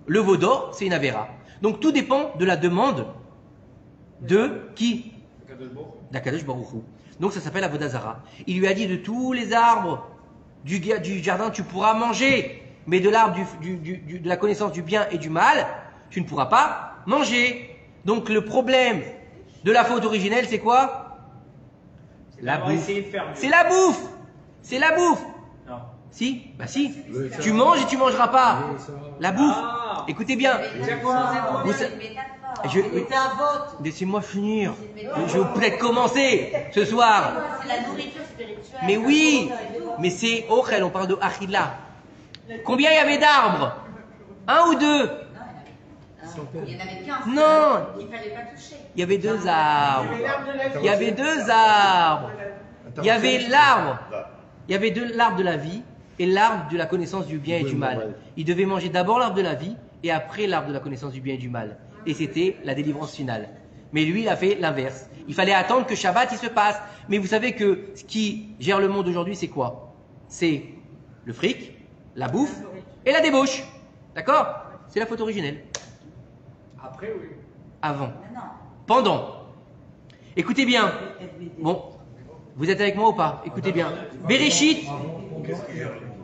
Le veau d'or c'est une avéra. Donc tout dépend de la demande de qui? D'Akadosh Baruch Hu. Donc ça s'appelle Avodah Zara. Il lui a dit de tous les arbres du jardin tu pourras manger, mais de l'arbre de la connaissance du bien et du mal, tu ne pourras pas manger. Donc le problème de la faute originelle c'est quoi? La d'avoir bouffe. essayé de faire mieux. C'est la bouffe. C'est la bouffe. Non. Si? Bah si. Oui, ça Tu va. manges et tu mangeras pas. Oui, ça va. La bouffe. Ah. Écoutez bien. Exactement, c'est toi. Vous C'est sa- une métaphore. Je- C'est un vote. Laissez-moi finir. C'est une métaphore. Je vais peut-être commencer ce soir. C'est la nourriture spirituelle. Mais oui, mais c'est Ochel, on parle de Achila. Combien il y avait d'arbres? Un ou deux? Il y en avait 15. Non. Il fallait pas toucher. Il y avait deux arbres. L'arbre de la vie. Il y avait deux arbres. Il y avait l'arbre. Il y avait l'arbre de la vie et l'arbre de la connaissance du bien et du mal. Il devait manger d'abord l'arbre de la vie et après l'arbre de la connaissance du bien et du mal. Et c'était la délivrance finale. Mais lui, il a fait l'inverse. Il fallait attendre que Shabbat il se passe. Mais vous savez que ce qui gère le monde aujourd'hui, c'est quoi? C'est le fric, la bouffe et la débauche. D'accord? C'est la faute originelle. Après, oui. Avant. Non, non. Pendant. Écoutez bien. Bon, vous êtes avec moi ou pas? Écoutez bien. Bereshit.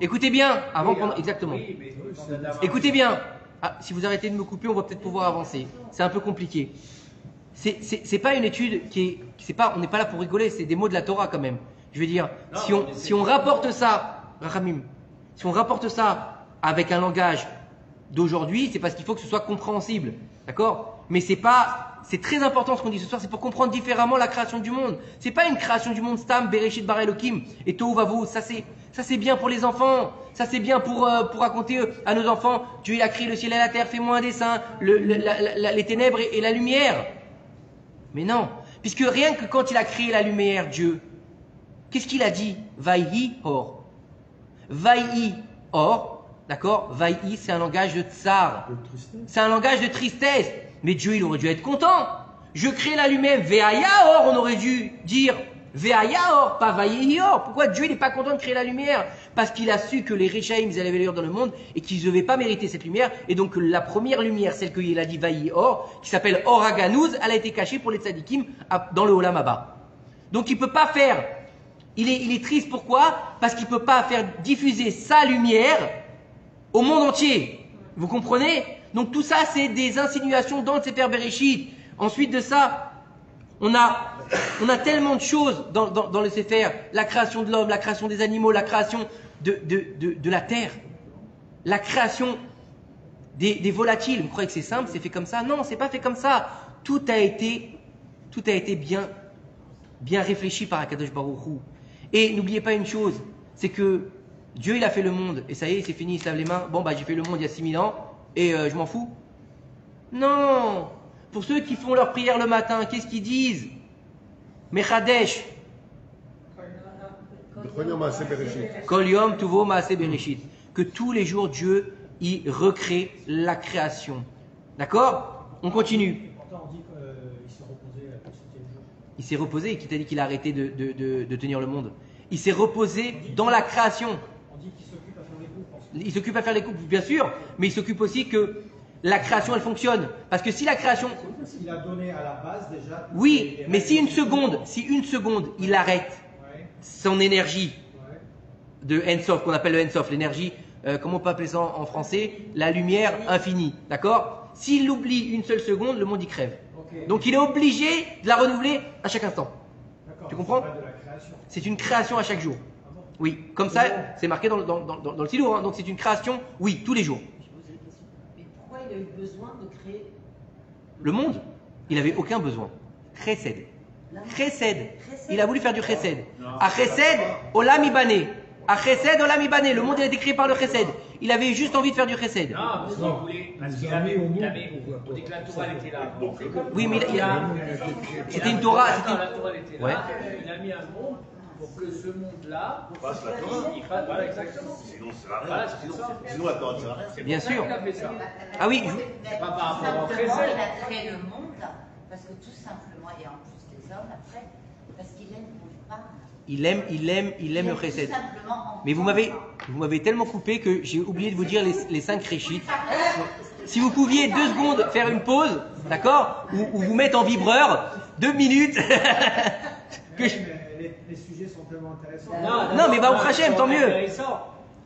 Écoutez bien. Avant, pendant. Exactement. Oui, mais on a d'abord- Écoutez bien. Ah, si vous arrêtez de me couper, on va peut-être pouvoir avancer. C'est un peu compliqué. C'est pas une étude qui est. C'est pas, on n'est pas là pour rigoler, c'est des mots de la Torah quand même. Je veux dire, Non, si on rapporte ça, Rahamim, si on rapporte ça avec un langage d'aujourd'hui, c'est parce qu'il faut que ce soit compréhensible. D'accord? Mais c'est très important ce qu'on dit ce soir, c'est pour comprendre différemment la création du monde. C'est pas une création du monde Stam, Bereshit, Bara Elohim et Tohu Vavu. Ça c'est bien pour les enfants. Ça c'est bien pour raconter à nos enfants, Dieu il a créé le ciel et la terre, fais-moi un dessin, les ténèbres et la lumière. Mais non, puisque rien que quand il a créé la lumière, Dieu, qu'est-ce qu'il a dit? Vaihi or. Vaihi or, d'accord? Vaihi c'est un langage de tsar. De tristesse. C'est un langage de tristesse. Mais Dieu, il aurait dû être content. Je crée la lumière. Veaya or, on aurait dû dire Veaya or, pas Vayehi or. Pourquoi Dieu, il n'est pas content de créer la lumière? Parce qu'il a su que les Réchaïm, ils allaient venir dans le monde et qu'ils ne devaient pas mériter cette lumière. Et donc, la première lumière, celle qu'il a dit Vayehi or, qui s'appelle Or Haganouz, elle a été cachée pour les tzadikim dans le Olam Haba. Donc, il ne peut pas faire. Il est triste, pourquoi? Parce qu'il ne peut pas faire diffuser sa lumière au monde entier. Vous comprenez? Donc tout ça, c'est des insinuations dans le Sefer Bereshit. Ensuite de ça, on a tellement de choses dans le Sefer. La création de l'homme, la création des animaux, la création de la terre, la création des volatiles. Vous croyez que c'est simple, c'est fait comme ça? Non, c'est pas fait comme ça. Tout a été bien réfléchi par Akadosh Baruch Hu. Et n'oubliez pas une chose, c'est que Dieu il a fait le monde et ça y est, c'est fini, il se lave les mains. Bon bah j'ai fait le monde il y a 6000 ans et je m'en fous. Non. Pour ceux qui font leur prière le matin, qu'est-ce qu'ils disent? Mechadesh. Kol yom tuvo maaseh bereshit. Que tous les jours Dieu y recrée la création. D'accord? On continue. Pourtant, on dit qu'il s'est reposé le 7e jour. Il s'est reposé et qui t'a dit qu'il a arrêté de tenir le monde? Il s'est reposé dans la création. On dit qu'il s'occupe à faire les groupes ensuite. Il s'occupe à faire les coupes, bien sûr, mais il s'occupe aussi que la création elle fonctionne. Parce que si la création, Parce qu'il a donné à la base déjà. oui, mais si une seconde, il arrête Ouais, son énergie ouais. de Ensof, qu'on appelle le Ensof, l'énergie, comment on peut appeler ça en français? La lumière infinie, d'accord? S'il l'oublie une seule seconde, le monde y crève. Ok. Donc il est obligé de la renouveler à chaque instant. D'accord, tu comprends? c'est pas de la création. C'est une création à chaque jour. Ah bon? Oui, comme ça, c'est marqué dans le silour, hein. Donc c'est une création, oui, tous les jours. Mais pourquoi il a eu besoin de créer Le monde, il n'avait aucun besoin. Chesed. Chesed. Il a voulu faire du chesed. À chesed, olam ibane. À Chesed Olam Ibané, le monde a été créé par le Chesed. Il avait juste envie de faire du Chesed. Non, parce qu'il voulait. Parce qu'il avait. On dit que la Torah elle était là. Oui, mais c'était une Torah. La Torah elle était là. Il a mis un monde pour que ce monde-là Fasse la Torah. il fasse. Voilà, exactement. Sinon, ça sert à Voilà, rien. c'est ça. Sinon, la Torah ne sert à rien. C'est Bien pour ça sûr. qu'il a fait ça. Ah oui, Mais pas par rapport au simplement, Chesed. il a créé le monde parce que tout simplement, et en plus les hommes après, parce qu'il aime qu'on lui parle. il aime le Chesed. Tout simplement Mais vous m'avez tellement coupé que j'ai oublié de vous dire les 5 réchits. Si vous pouviez 2 secondes faire une pause, d'accord, ou vous mettre en vibreur, 2 minutes. que je- Les sujets sont tellement intéressants. Non, mais Baruch Hashem, tant mieux.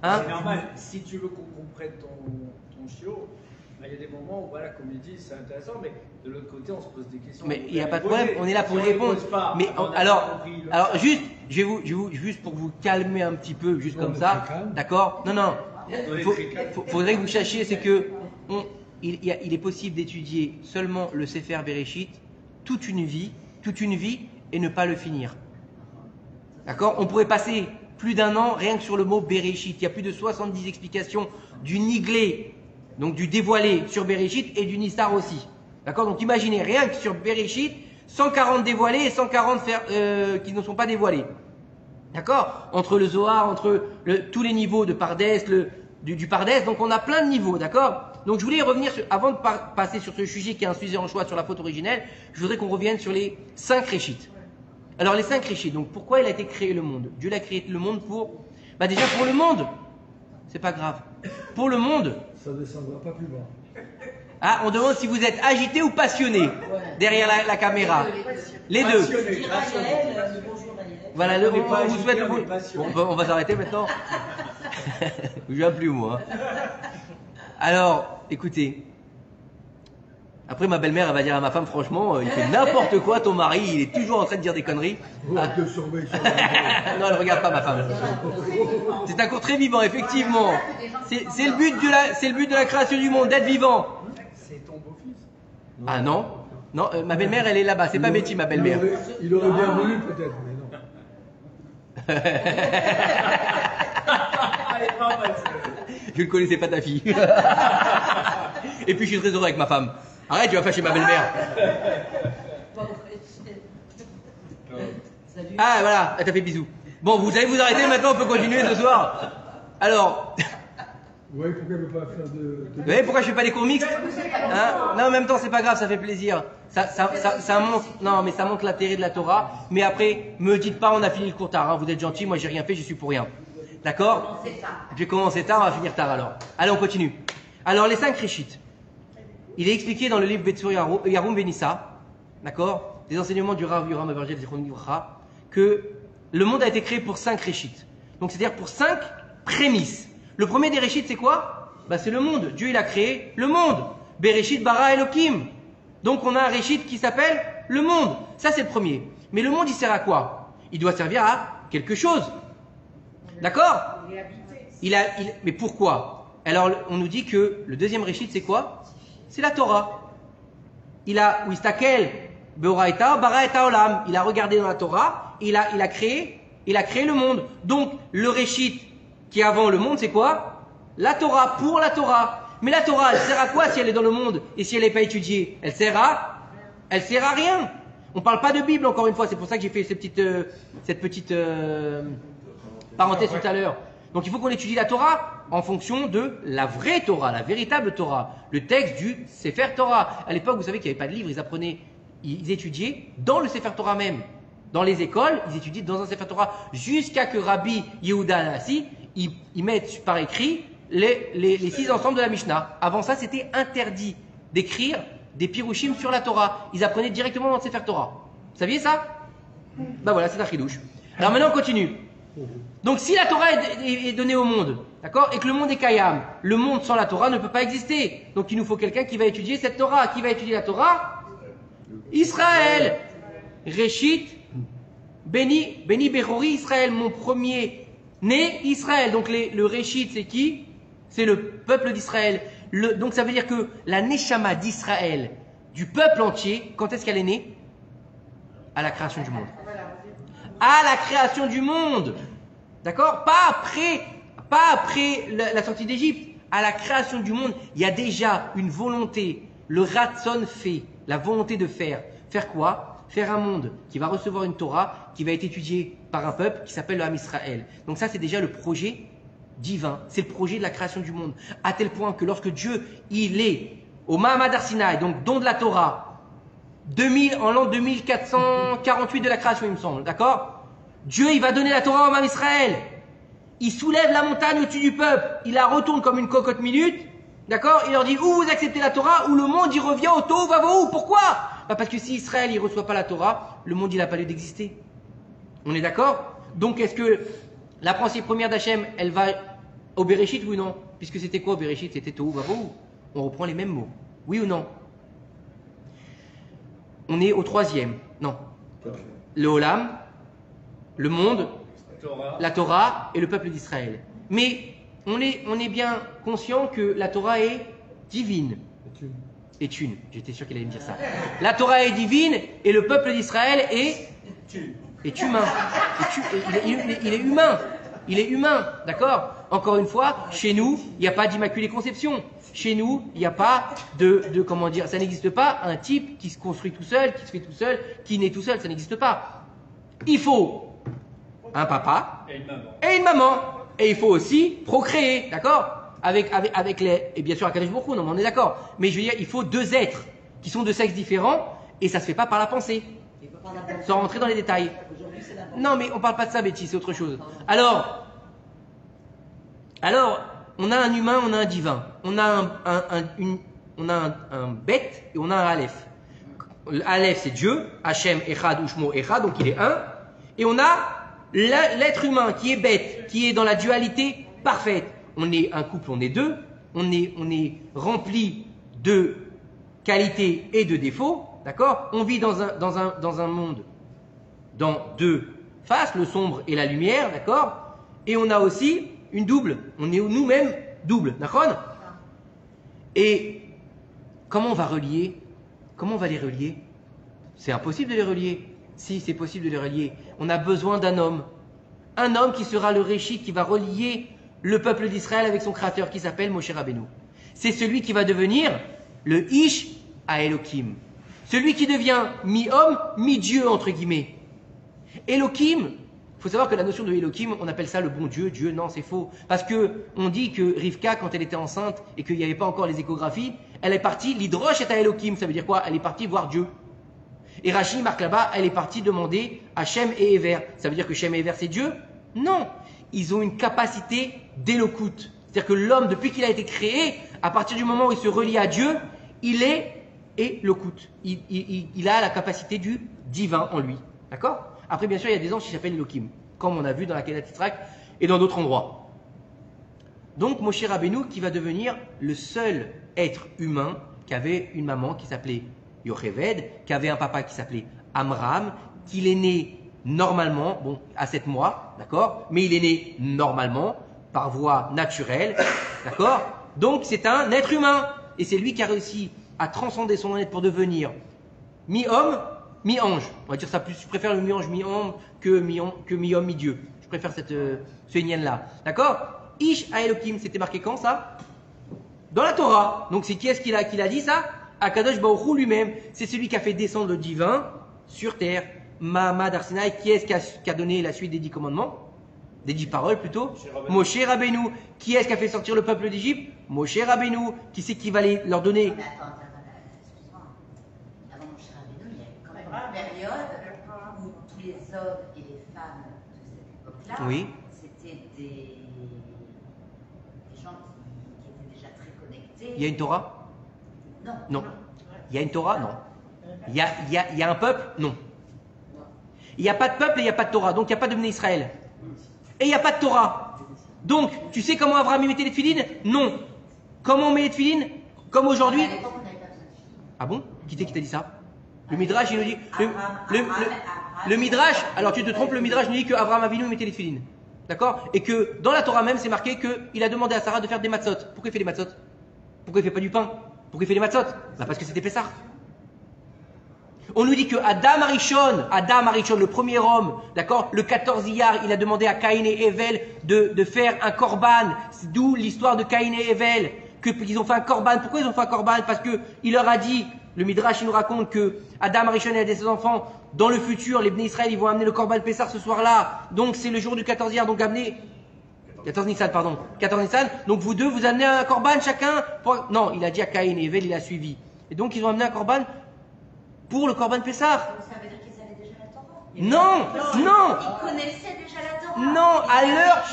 Hein? C'est normal. Si tu veux qu'on comprenne ton chiot, ben, il y a des moments où, voilà, comme il dit, c'est intéressant, mais de l'autre côté, on se pose des questions. Mais il n'y a pas de problème, on est là pour y répondre. Mais alors juste, juste pour vous calmer un petit peu, juste comme ça, d'accord? Non, faudrait que vous sachiez, c'est que il est possible d'étudier seulement le Sefer Bereshit toute une vie, et ne pas le finir. D'accord? On pourrait passer plus d'1 an rien que sur le mot Bereshit. Il y a plus de 70 explications du Niglé, donc du dévoilé sur Bereshit et du Nissar aussi. D'accord? Donc imaginez, rien que sur Bereshit, 140 dévoilés et 140 qui ne sont pas dévoilés. D'accord? Entre le Zohar, entre tous les niveaux de Pardès, du Pardès, donc on a plein de niveaux, d'accord? Donc je voulais revenir, avant de passer sur ce sujet qui est un sujet en choix sur la faute originelle, je voudrais qu'on revienne sur les 5 réchites. Alors les 5 réchites, donc pourquoi il a été créé le monde? Dieu l'a créé le monde pour... Bah déjà pour le monde, c'est pas grave. Pour le monde, Ça descendra pas plus bas. ah, on demande si vous êtes agité ou passionné derrière la caméra. Les deux. Dire à Yael, bonjour à Yael. Voilà, On n'est pas on vous souhaite le agité, bon. on est passionné. Bon, on va s'arrêter maintenant. Je viens plus moi. Alors, écoutez. Après, ma belle-mère, elle va dire à ma femme, franchement, il fait n'importe quoi, ton mari, il est toujours en train de dire des conneries. Oh, Ah. te surveille sur la Non, elle regarde pas ma femme. C'est un cours très vivant, effectivement. C'est le but de la création du monde, d'être vivant. C'est ton beau-fils. Ah non, non, ma belle-mère, elle est là-bas. C'est pas Betty, ma belle-mère. Il aurait bien voulu peut-être, mais non. Elle est pas mal, celle-là. Je ne connaissais pas ta fille. Et puis je suis très heureux avec ma femme. Arrête, tu vas fâcher ma belle-mère. Salut. Ah voilà, elle t'a fait bisous. Bon, vous allez vous arrêter maintenant, on peut continuer ce soir. Alors, Vous voyez pourquoi il ne veut pas faire vous voyez pourquoi je fais pas des cours mixtes, hein? Non, en même temps, c'est pas grave, ça fait plaisir. Ça montre, non, mais ça montre l'intérêt de la Torah. Mais après, me dites pas, on a fini le cours tard, hein. Vous êtes gentils, moi j'ai rien fait, je suis pour rien. D'accord? C'est ça. J'ai commencé tard, on va finir tard alors. Allez, on continue. Alors, les 5 réchites. Il est expliqué dans le livre Betsur Yarum Benissa, d'accord, des enseignements du Rav Yoram Avergel Zichron Livracha, que le monde a été créé pour 5 réchites. Donc, c'est-à-dire pour 5 prémices. Le premier des réchites, c'est quoi? Bah, c'est le monde. Dieu, il a créé le monde. Bereshit bara Elohim. Donc, on a un réchite qui s'appelle le monde. Ça, c'est le premier. Mais le monde, il sert à quoi? Il doit servir à quelque chose. D'accord? Mais pourquoi? Alors, on nous dit que le deuxième réchite, c'est quoi? C'est la Torah. Wistakel, Beoraita, Baraeta Olam. Il a regardé dans la Torah, il a créé le monde. Donc, le réchite qui est avant le monde, c'est quoi? La Torah, pour la Torah. Mais la Torah, elle sert à quoi si elle est dans le monde et si elle n'est pas étudiée? Elle sert à rien. On parle pas de Bible, encore une fois. C'est pour ça que j'ai fait cette petite parenthèse tout à l'heure. Donc il faut qu'on étudie la Torah en fonction de la vraie Torah, la véritable Torah, le texte du Sefer Torah. À l'époque, vous savez qu'il n'y avait pas de livre, ils étudiaient dans le Sefer Torah même. Dans les écoles, ils étudiaient dans un Sefer Torah jusqu'à que Rabbi Yehuda Hanassi, ils mettent par écrit les 6 ensembles de la Mishnah. Avant ça, c'était interdit d'écrire des pirouchim sur la Torah. Ils apprenaient directement dans le Sefer Torah. Vous saviez ça? Ben voilà, c'est un chidouche. Alors maintenant, on continue. Donc si la Torah est donnée au monde, d'accord, et que le monde est Kayam, le monde sans la Torah ne peut pas exister. Donc il nous faut quelqu'un qui va étudier cette Torah. Qui va étudier la Torah? Israël. Réchit, Béni Berori, Israël, mon premier né, Israël. Donc le Réchit, c'est qui? C'est le peuple d'Israël. Donc ça veut dire que la Neshama d'Israël, du peuple entier, quand est-ce qu'elle est née? À la création du monde. À la création du monde. D'accord? Pas après la sortie d'Égypte. À la création du monde, il y a déjà une volonté. Le Ratson fait, la volonté de faire. Faire quoi? Faire un monde qui va recevoir une Torah, qui va être étudiée par un peuple qui s'appelle le Ham Israël. Donc ça, c'est déjà le projet divin. C'est le projet de la création du monde. À tel point que lorsque Dieu, il est au Mahamad Arsinaï, donc don de la Torah, en l'an 2448 de la création, il me semble, d'accord? Dieu, il va donner la Torah au Ham Israël. Il soulève la montagne au-dessus du peuple. Il la retourne comme une cocotte minute. D'accord? Il leur dit, ou vous acceptez la Torah, ou le monde, il revient au tohu vavohu. Pourquoi? Parce que si Israël, il ne reçoit pas la Torah, le monde, il n'a pas lieu d'exister. On est d'accord? Donc, est-ce que la pensée première d'Hachem, elle va au Bereshit, oui ou non? Puisque c'était quoi au Bereshit? C'était tohu vavohu. On reprend les mêmes mots. Oui ou non? On est au troisième. Non. Le Olam, le monde, la Torah et le peuple d'Israël. Mais on est bien conscient que la Torah est divine. Est une. J'étais sûr qu'il allait me dire ça. La Torah est divine et le peuple d'Israël est humain. Il est humain. Il est humain. D'accord? Encore une fois, chez nous, il n'y a pas d'immaculée conception. Chez nous, il n'y a pas comment dire, ça n'existe pas un type qui se construit tout seul, qui se fait tout seul, qui naît tout seul. Ça n'existe pas. Il faut un papa et une maman. Et il faut aussi procréer, d'accord? Avec les... Et bien sûr, à Kadosh Baruch Hu, non, mais on est d'accord. Mais je veux dire, il faut deux êtres qui sont de sexes différents et ça se fait pas par la pensée. Sans rentrer dans les détails. Non, mais on parle pas de ça, Betty, c'est autre chose. Alors, on a un humain, on a un divin. On a un bête et on a un aleph. Aleph, c'est Dieu. Hachem, Echad, Ushmo, Echad, donc il est un. Et on a l'être humain qui est bête, qui est dans la dualité parfaite. On est un couple, on est deux. On est rempli de qualités et de défauts. D'accord? On vit dans un monde dans deux faces, le sombre et la lumière. D'accord? Et on a aussi une double. On est nous-mêmes double. D'accord? Et comment on va relier? Comment on va les relier? C'est impossible de les relier. Si, c'est possible de les relier. On a besoin d'un homme. Un homme qui sera le Réchit, qui va relier le peuple d'Israël avec son créateur, qui s'appelle Moshe Rabbeinu. C'est celui qui va devenir le Ish à Elohim. Celui qui devient mi-homme, mi-dieu, entre guillemets. Elohim, il faut savoir que la notion de Elohim, on appelle ça le bon Dieu. Dieu, non, c'est faux. Parce que on dit que Rivka, quand elle était enceinte et qu'il n'y avait pas encore les échographies, elle est partie, l'hydroche est à Elohim. Ça veut dire quoi? Elle est partie voir Dieu. Et Rashi marque là-bas, elle est partie demander à Shem et Ever. Ça veut dire que Shem et Ever, c'est Dieu? Non. Ils ont une capacité d'éloquoute. C'est-à-dire que l'homme, depuis qu'il a été créé, à partir du moment où il se relie à Dieu, il est éloquoute. Il a la capacité du divin en lui. D'accord? Après, bien sûr, il y a des anges qui s'appellent Elohim, comme on a vu dans la Kedat Yitzhak et dans d'autres endroits. Donc, Moshe Rabbeinu qui va devenir le seul être humain qui avait une maman qui s'appelait Yocheved, qui avait un papa qui s'appelait Amram, qu'il est né normalement, bon, à 7 mois, d'accord, mais il est né normalement, par voie naturelle, d'accord. Donc c'est un être humain, et c'est lui qui a réussi à transcender son être pour devenir mi-homme, mi-ange. On va dire ça plus, je préfère le mi-ange, mi-homme que mi-homme, mi-dieu. Je préfère ce yin-là, d'accord. Ish à Elohim, c'était marqué quand ça? Dans la Torah. Donc c'est qui est-ce qui l'a dit ça? Akadosh Baruch Hu lui-même, c'est celui qui a fait descendre le divin sur terre. Mahamad Arsinaï, qui est-ce qui a donné la suite des 10 commandements? Des 10 paroles plutôt? Moshe Rabbeinu. Qui est-ce qui a fait sortir le peuple d'Égypte? Moshe Rabbeinu. Qui c'est qui va leur donner? Mais attends, excuse-moi. Avant Moshe Rabbeinu, il y a quand même une période où tous les hommes et les femmes de cette époque-là, Oui. c'était des gens qui étaient déjà très connectés. Il y a une Torah? Non. Non. Il y a une Torah? Non. Il y a un peuple? Non. Il n'y a pas de peuple et il n'y a pas de Torah, donc il n'y a pas de Bnei Israël. Et il n'y a pas de Torah. Donc, tu sais comment Abraham mettait les tefilines? Non. Comment on met les tefilines? Comme aujourd'hui? À l'époque, on n'avait pas besoin de filles. Ah bon? Qui t'a dit ça? Le Midrash, il nous dit... Abraham, Le Midrash, alors tu te trompes, le Midrash nous dit qu'Abraham Avinu mettait les tefilines. D'accord? Et que dans la Torah même, c'est marqué qu'il a demandé à Sarah de faire des matzot. Pourquoi il fait des matzot? Pourquoi il fait pas du pain? Pourquoi il fait des matzot? Bah parce que c'était Pessah. On nous dit que Adam Arishon, le premier homme, d'accord, le 14 Iyar, il a demandé à Caïn et Evel de faire un korban. D'où l'histoire de Caïn et Evel, qu'ils ont fait un korban. Pourquoi ils ont fait un korban? Parce que il leur a dit, le Midrash il nous raconte que Adam Arishon et ses enfants, dans le futur, les Bnei Israël, ils vont amener le korban Pessah ce soir-là. Donc c'est le jour du 14 Iyar, donc amenez 14 Nissan, pardon. 14 Nissan. Donc vous deux, vous amenez un korban chacun. Non, il a dit à Caïn et Evel, il a suivi. Et donc ils ont amené un korban pour le korban Pessah. Donc ça veut dire qu'ils avaient déjà la Torah. Non, non, Ils connaissaient déjà la Torah. non, à l'heure.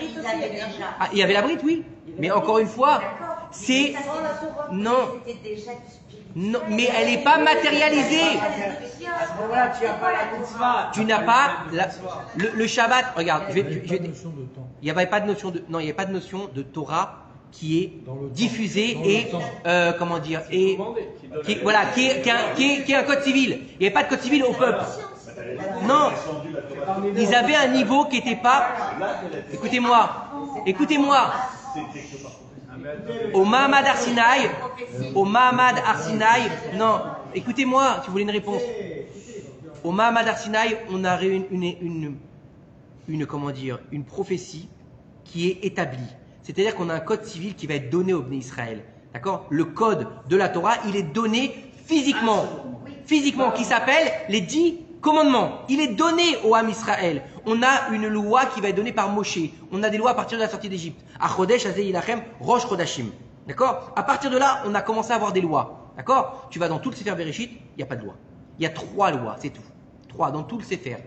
Ils avaient déjà. Ah, il y avait la brite, oui. Mais encore une fois, D'accord. c'est. Mais ça, c'est la Torah. Non. C'était déjà du spirituel. Non, mais elle n'est pas matérialisée. À ce moment-là, tu n'as pas la mitzvah. Tu n'as pas le Shabbat. Regarde, Il n'y a pas de notion de temps. il n'y avait pas de notion de. Non, il n'y avait pas de notion de Torah qui est Dans le temps. diffusée Dans et le temps. comment dire et Commandé, qui donne qui, la- voilà, qui est un code civil. Il n'y avait pas de code civil au peuple. Non, ils avaient un niveau qui n'était pas. Écoutez-moi, écoutez-moi. Au Mahamad Arsinaï, non, écoutez-moi, si vous voulez une réponse. Au Mahamad Arsinaï, on a comment dire, une prophétie qui est établie. C'est-à-dire qu'on a un code civil qui va être donné au Bnei Israël. D'accord? Le code de la Torah, il est donné physiquement. Physiquement, qui s'appelle les 10 commandements. Il est donné au Ham Israël. On a une loi qui va être donnée par Moshe. On a des lois à partir de la sortie d'Égypte. Achodesh, Azeh, Ilachem, Rosh Chodashim. D'accord? À partir de là, on a commencé à avoir des lois. D'accord? Tu vas dans tout le Sefer Bereshit, il n'y a pas de loi. Il y a 3 lois, c'est tout. 3 dans tout le Sefer.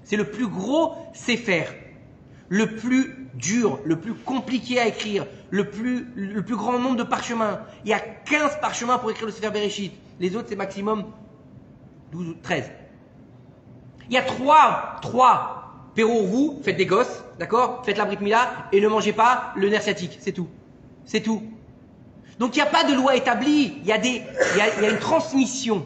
C'est le plus gros Sefer. Le plus dur, le plus compliqué à écrire, le plus grand nombre de parchemins. Il y a 15 parchemins pour écrire le Sefer Bereshit. Les autres, c'est maximum 12 ou 13. Il y a 3 Pérourou, faites des gosses, d'accord? Faites la Brit Mila et ne mangez pas le nerf sciatique, c'est tout. C'est tout. Donc il n'y a pas de loi établie, il y a une transmission,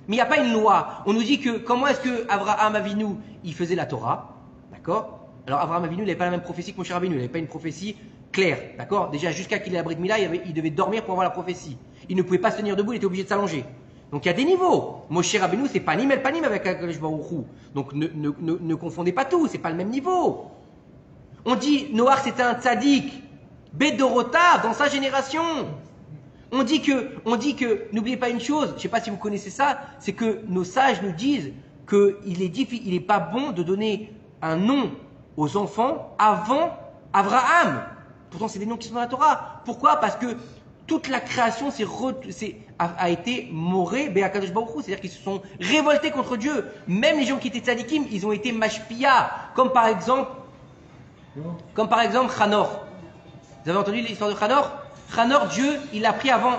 mais il n'y a pas une loi. On nous dit que comment est-ce que Abraham Avinu, il faisait la Torah, d'accord? Alors Abraham Avinu, il n'avait pas la même prophétie que Moshe Rabbeinu, il n'avait pas une prophétie claire, d'accord? Déjà jusqu'à qu'il ait la Brit Mila, il devait dormir pour avoir la prophétie. Il ne pouvait pas se tenir debout, il était obligé de s'allonger. Donc il y a des niveaux. Moshe Rabbeinu, c'est pas panim avec HaKadosh Baruch Hu. Donc ne confondez pas tout, c'est pas le même niveau. On dit Noach c'était un tzaddik, Bédorota dans sa génération. On dit que n'oubliez pas une chose, je ne sais pas si vous connaissez ça, c'est que nos sages nous disent qu'il n'est pas bon de donner un nom aux enfants avant Abraham. Pourtant c'est des noms qui sont dans la Torah. Pourquoi? Parce que toute la création a été morée Be'akadosh Baruch Hu, c'est-à-dire qu'ils se sont révoltés contre Dieu. Même les gens qui étaient tzadikim, ils ont été mashpia, comme par exemple Hanor. Vous avez entendu l'histoire de Hanor? Hanor, Dieu, il l'a pris avant,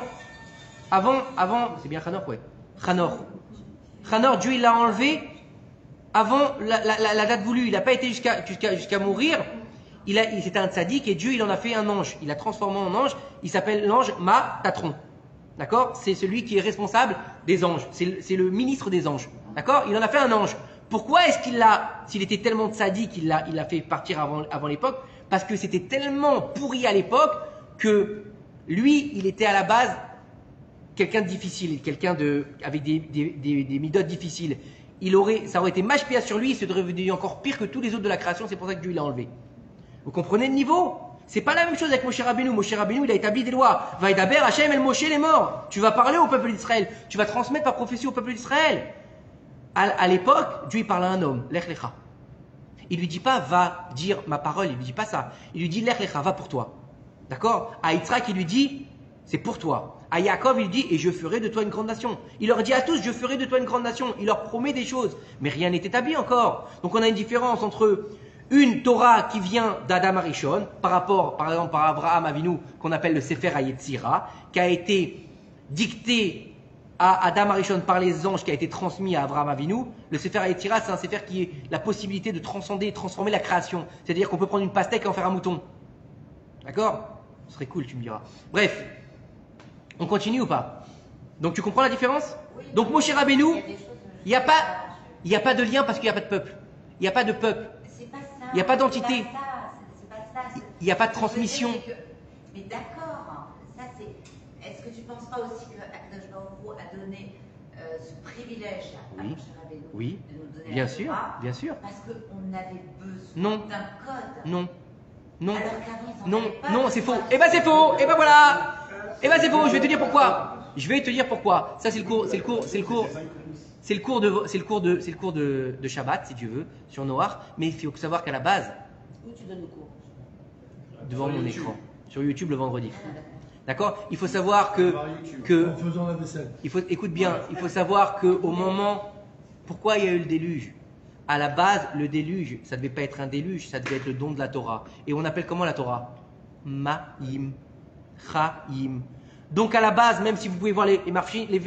c'est bien Hanor, ouais. Hanor, Dieu, il l'a enlevé avant la date voulue. Il n'a pas été jusqu'à mourir. C'était un tzaddik et Dieu, il en a fait un ange. Il l'a transformé en ange. Il s'appelle l'ange Matatron. D'accord? C'est celui qui est responsable des anges. C'est le ministre des anges. D'accord? Il en a fait un ange. Pourquoi est-ce s'il était tellement tzaddik, il l'a fait partir avant l'époque? Parce que c'était tellement pourri à l'époque que lui, il était à la base quelqu'un de difficile, avec des midotes difficiles. Ça aurait été mashpia sur lui, il serait devenu encore pire que tous les autres de la création, c'est pour ça que Dieu l'a enlevé. Vous comprenez le niveau? C'est pas la même chose avec Moshe Rabbeinu. Moshe Rabbeinu, il a établi des lois. Vaïdaber, Hachem, El Moshe, les morts. Tu vas parler au peuple d'Israël. Tu vas transmettre ta prophétie au peuple d'Israël. À l'époque, Dieu il parle à un homme, Lech Lecha. Il lui dit pas, va dire ma parole, il lui dit pas ça. Il lui dit, Lech Lecha, va pour toi. D'accord? À Yitzhak, il lui dit, c'est pour toi. À Yaakov, il dit, et je ferai de toi une grande nation. Il leur dit à tous, je ferai de toi une grande nation. Il leur promet des choses. Mais rien n'est établi encore. Donc on a une différence entre une Torah qui vient d'Adam Arishon, par exemple, par Abraham Avinu, qu'on appelle le Sefer HaYetzira, qui a été dicté à Adam Arishon par les anges, qui a été transmis à Abraham Avinu. Le Sefer HaYetzira, c'est un Sefer qui est la possibilité de transcender et transformer la création. C'est-à-dire qu'on peut prendre une pastèque et en faire un mouton. D'accord? Ce serait cool, tu me diras. Bref, on continue ou pas? Donc tu comprends la différence? Oui. Donc Moshe Rabbeinu, il n'y a pas pas de lien parce qu'il n'y a pas de peuple. Il n'y a pas de peuple. C'est pas ça. Il n'y a pas d'entité. C'est pas ça. Il n'y a pas de Ce que je veux transmission. dire, c'est que- Mais d'accord, ça c'est. Est-ce que tu ne penses pas aussi que Akadosh Baruch Hu a donné ce privilège à Oui. Moshe Rabbeinu Oui. de nous donner Bien la sûr, Torah bien sûr. parce qu'on avait besoin Non. d'un code. Non. Non. Alors qu'avant, ils en Non, avaient pas non, c'est faux. besoin. Eh ben c'est faux. Eh ben voilà. Eh ben c'est faux. Je vais te dire pourquoi. Je vais te dire pourquoi. Ça c'est le cours de Shabbat si tu veux sur Noach. Mais il faut savoir qu'à la base, Où tu donnes le cours? devant Sur mon YouTube. écran, sur YouTube le vendredi. D'accord. Il faut savoir que En faisant la vaisselle. écoute bien. Il faut savoir que au moment, pourquoi il y a eu le déluge. À la base, le déluge, ça devait pas être un déluge, ça devait être le don de la Torah. Et on appelle comment la Torah? Ma'im, Chaim. Donc à la base, même si vous pouvez voir les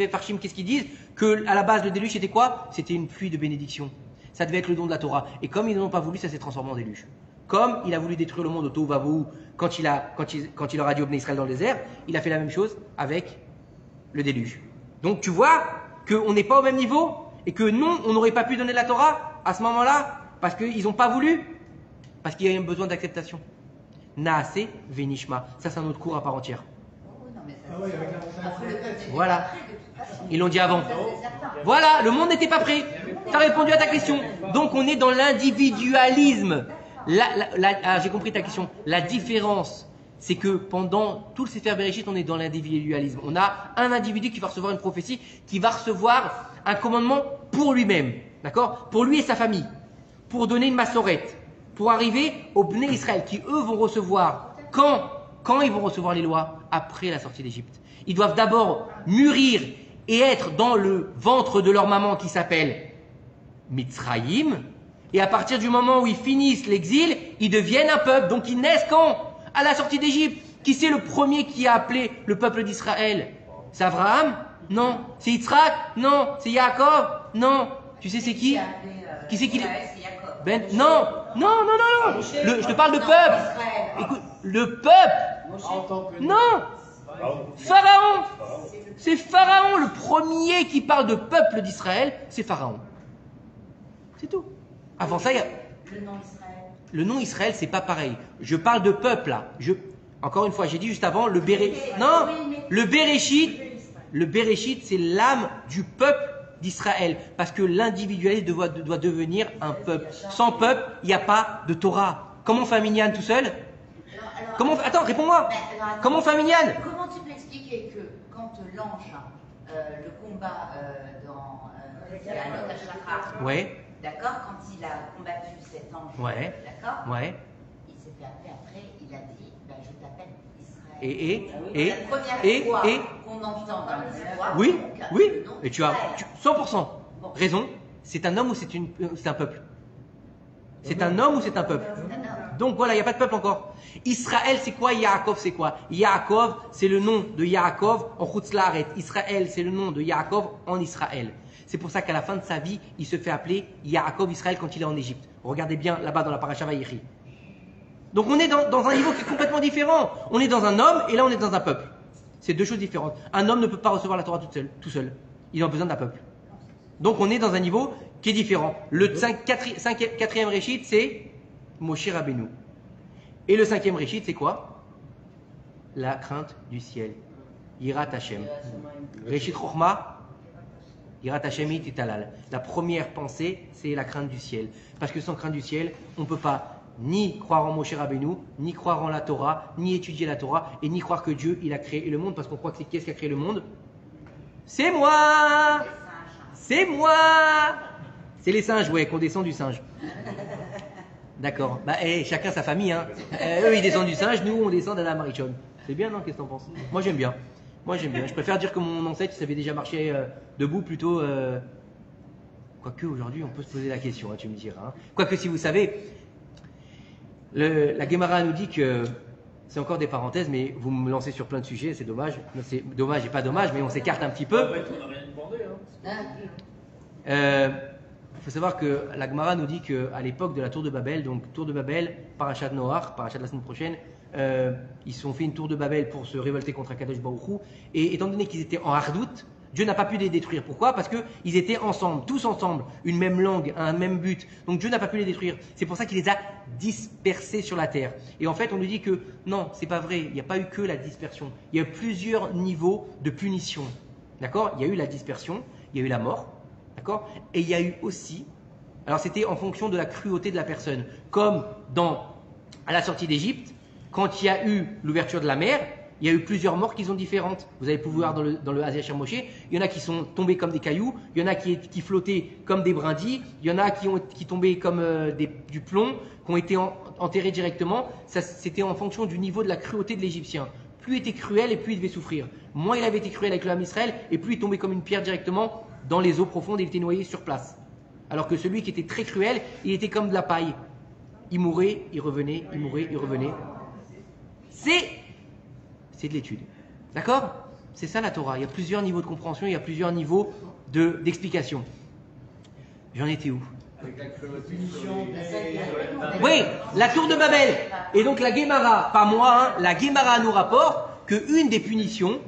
Farshim, qu'est-ce qu'ils disent? Que à la base, le déluge c'était quoi? C'était une pluie de bénédiction. Ça devait être le don de la Torah. Et comme ils n'ont pas voulu, ça s'est transformé en déluge. Comme il a voulu détruire le monde au Tohu Vavohu quand il leur a dit au Bnei Israël dans le désert, il a fait la même chose avec le déluge. Donc tu vois qu'on n'est pas au même niveau et que non, on n'aurait pas pu donner la Torah à ce moment-là parce qu'ils n'ont pas voulu, parce qu'il y a un besoin d'acceptation. Naase Venishma. Ça, c'est un autre cours à part entière. Oh, non, mais ça, Ah oui, avec la montagne. après, le peuple n'était Voilà. pas prêt, de toute façon. Ils l'ont dit avant. Ça, c'est certain. Voilà, le monde n'était pas prêt. Tu as répondu à ta question. Donc on est dans l'individualisme. J'ai compris ta question. La différence, c'est que pendant tout le Sefer Bereshit, on est dans l'individualisme. On a un individu qui va recevoir une prophétie, qui va recevoir un commandement pour lui-même. D'accord? Pour lui et sa famille. Pour donner une massorette. Pour arriver aux Bnei Israël, qui eux vont recevoir. Quand ils vont recevoir les lois? Après la sortie d'Égypte. Ils doivent d'abord mûrir et être dans le ventre de leur maman qui s'appelle Mitzrayim. Et à partir du moment où ils finissent l'exil, ils deviennent un peuple. Donc ils naissent quand? À la sortie d'Égypte. Qui c'est le premier qui a appelé le peuple d'Israël? C'est Abraham? Non. C'est Yitzhak? Non. C'est Yaakov? Non. Tu sais c'est qui? Qui c'est qui? C'est Jacob. Ben non. Non. Je te parle de Non, peuple. Israël. Écoute, le peuple. En tant que Non. Bravo. Pharaon. C'est Pharaon le premier qui parle de peuple d'Israël. C'est Pharaon. C'est tout. Avant ça, il y a... Le nom Israël. Le nom Israël, c'est pas pareil. Je parle de peuple là. Encore une fois, j'ai dit juste avant le Bereshit. Non, le Bereshit, c'est l'âme du peuple d'Israël, parce que l'individualisme doit devenir un peuple. Sans peuple, il n'y a pas de Torah. Comment on fait un minyan tout seul? Attends, réponds-moi. Comment on fait un minyan? Comment tu peux expliquer que quand l'ange, le combat dans Anot HaShachar, Ouais, d'accord, quand il a combattu cet ange, Ouais. d'accord, ouais. il s'est fait appeler après, il a dit, ben, je t'appelle Israël. Et la première fois et qu'on entend dans l'histoire, oui, donc, oui. le nom Et tu as Israël. 100% raison. C'est un homme ou c'est un peuple? C'est un homme ou c'est un peuple? C'est un homme. Donc voilà, il n'y a pas de peuple encore. Israël, c'est quoi? Yaakov, c'est quoi? Yaakov, c'est le nom de Yaakov en Chutz La'aretz. Israël, c'est le nom de Yaakov en Israël. C'est pour ça qu'à la fin de sa vie, il se fait appeler Yaakov Israël quand il est en Égypte. Regardez bien là-bas dans la Parasha Vayechi. Donc on est dans un niveau qui est complètement différent. On est dans un homme et là on est dans un peuple. C'est deux choses différentes. Un homme ne peut pas recevoir la Torah tout seul. Il a besoin d'un peuple. Donc on est dans un niveau qui est différent. Le quatrième Réchit, c'est Moshe Rabbeinu. Et le cinquième Réchit, c'est quoi? La crainte du ciel. Yirat Hashem. Réchit Chochma, Yirat Hashem Italal. La première pensée, c'est la crainte du ciel. Parce que sans crainte du ciel, on ne peut pas ni croire en Moshe Rabbeinu, ni croire en la Torah, ni étudier la Torah, et ni croire que Dieu, il a créé le monde, parce qu'on croit que c'est qui est-ce qui a créé le monde? C'est moi! C'est moi! C'est les singes, ouais, qu'on descend du singe. D'accord. Bah, chacun sa famille, hein. Eux, ils descendent du singe, nous, on descend d'Adam Marichon. C'est bien, non? Qu'est-ce que t'en penses? Moi, j'aime bien. Je préfère dire que mon ancêtre, il savait déjà marcher debout plutôt. Quoique, aujourd'hui, on peut se poser la question, hein, tu me diras. Hein. Quoique, si vous savez, la Gemara nous dit que. C'est encore des parenthèses, mais vous me lancez sur plein de sujets, c'est dommage. C'est dommage et pas dommage, mais on s'écarte un petit peu. En fait, on n'a rien demandé. Il faut savoir que la Gemara nous dit qu'à l'époque de la tour de Babel, donc tour de Babel, parachat de Noach, parachat de la semaine prochaine, ils se sont fait une tour de Babel pour se révolter contre Akadosh Baruch Hu. Et étant donné qu'ils étaient en hardoute, Dieu n'a pas pu les détruire. Pourquoi? Parce qu'ils étaient ensemble, tous ensemble, une même langue, un même but. Donc Dieu n'a pas pu les détruire. C'est pour ça qu'il les a dispersés sur la terre. Et en fait, on nous dit que non, c'est pas vrai. Il n'y a pas eu que la dispersion. Il y a eu plusieurs niveaux de punition. D'accord? Il y a eu la dispersion, il y a eu la mort, D'accord? Et il y a eu aussi, alors c'était en fonction de la cruauté de la personne, comme à la sortie d'Égypte, quand il y a eu l'ouverture de la mer, il y a eu plusieurs morts qui sont différentes. Vous avez pu voir dans le Hazia Moshe, il y en a qui sont tombés comme des cailloux, il y en a qui flottaient comme des brindilles, il y en a qui tombaient comme du plomb, qui ont été enterrés directement. Ça, c'était en fonction du niveau de la cruauté de l'Égyptien. Plus il était cruel et plus il devait souffrir. Moins il avait été cruel avec le Ham Israël et plus il tombait comme une pierre directement dans les eaux profondes et il était noyé sur place. Alors que celui qui était très cruel, il était comme de la paille. Il mourait, il revenait, il mourait, il revenait. C'est de l'étude. D'accord? C'est ça la Torah. Il y a plusieurs niveaux de compréhension, il y a plusieurs niveaux d'explication. J'en étais où? Avec la cruauté. Oui, la tour de Babel. Et donc la Guémara, pas moi, hein, la Guémara nous rapporte qu'une des punitions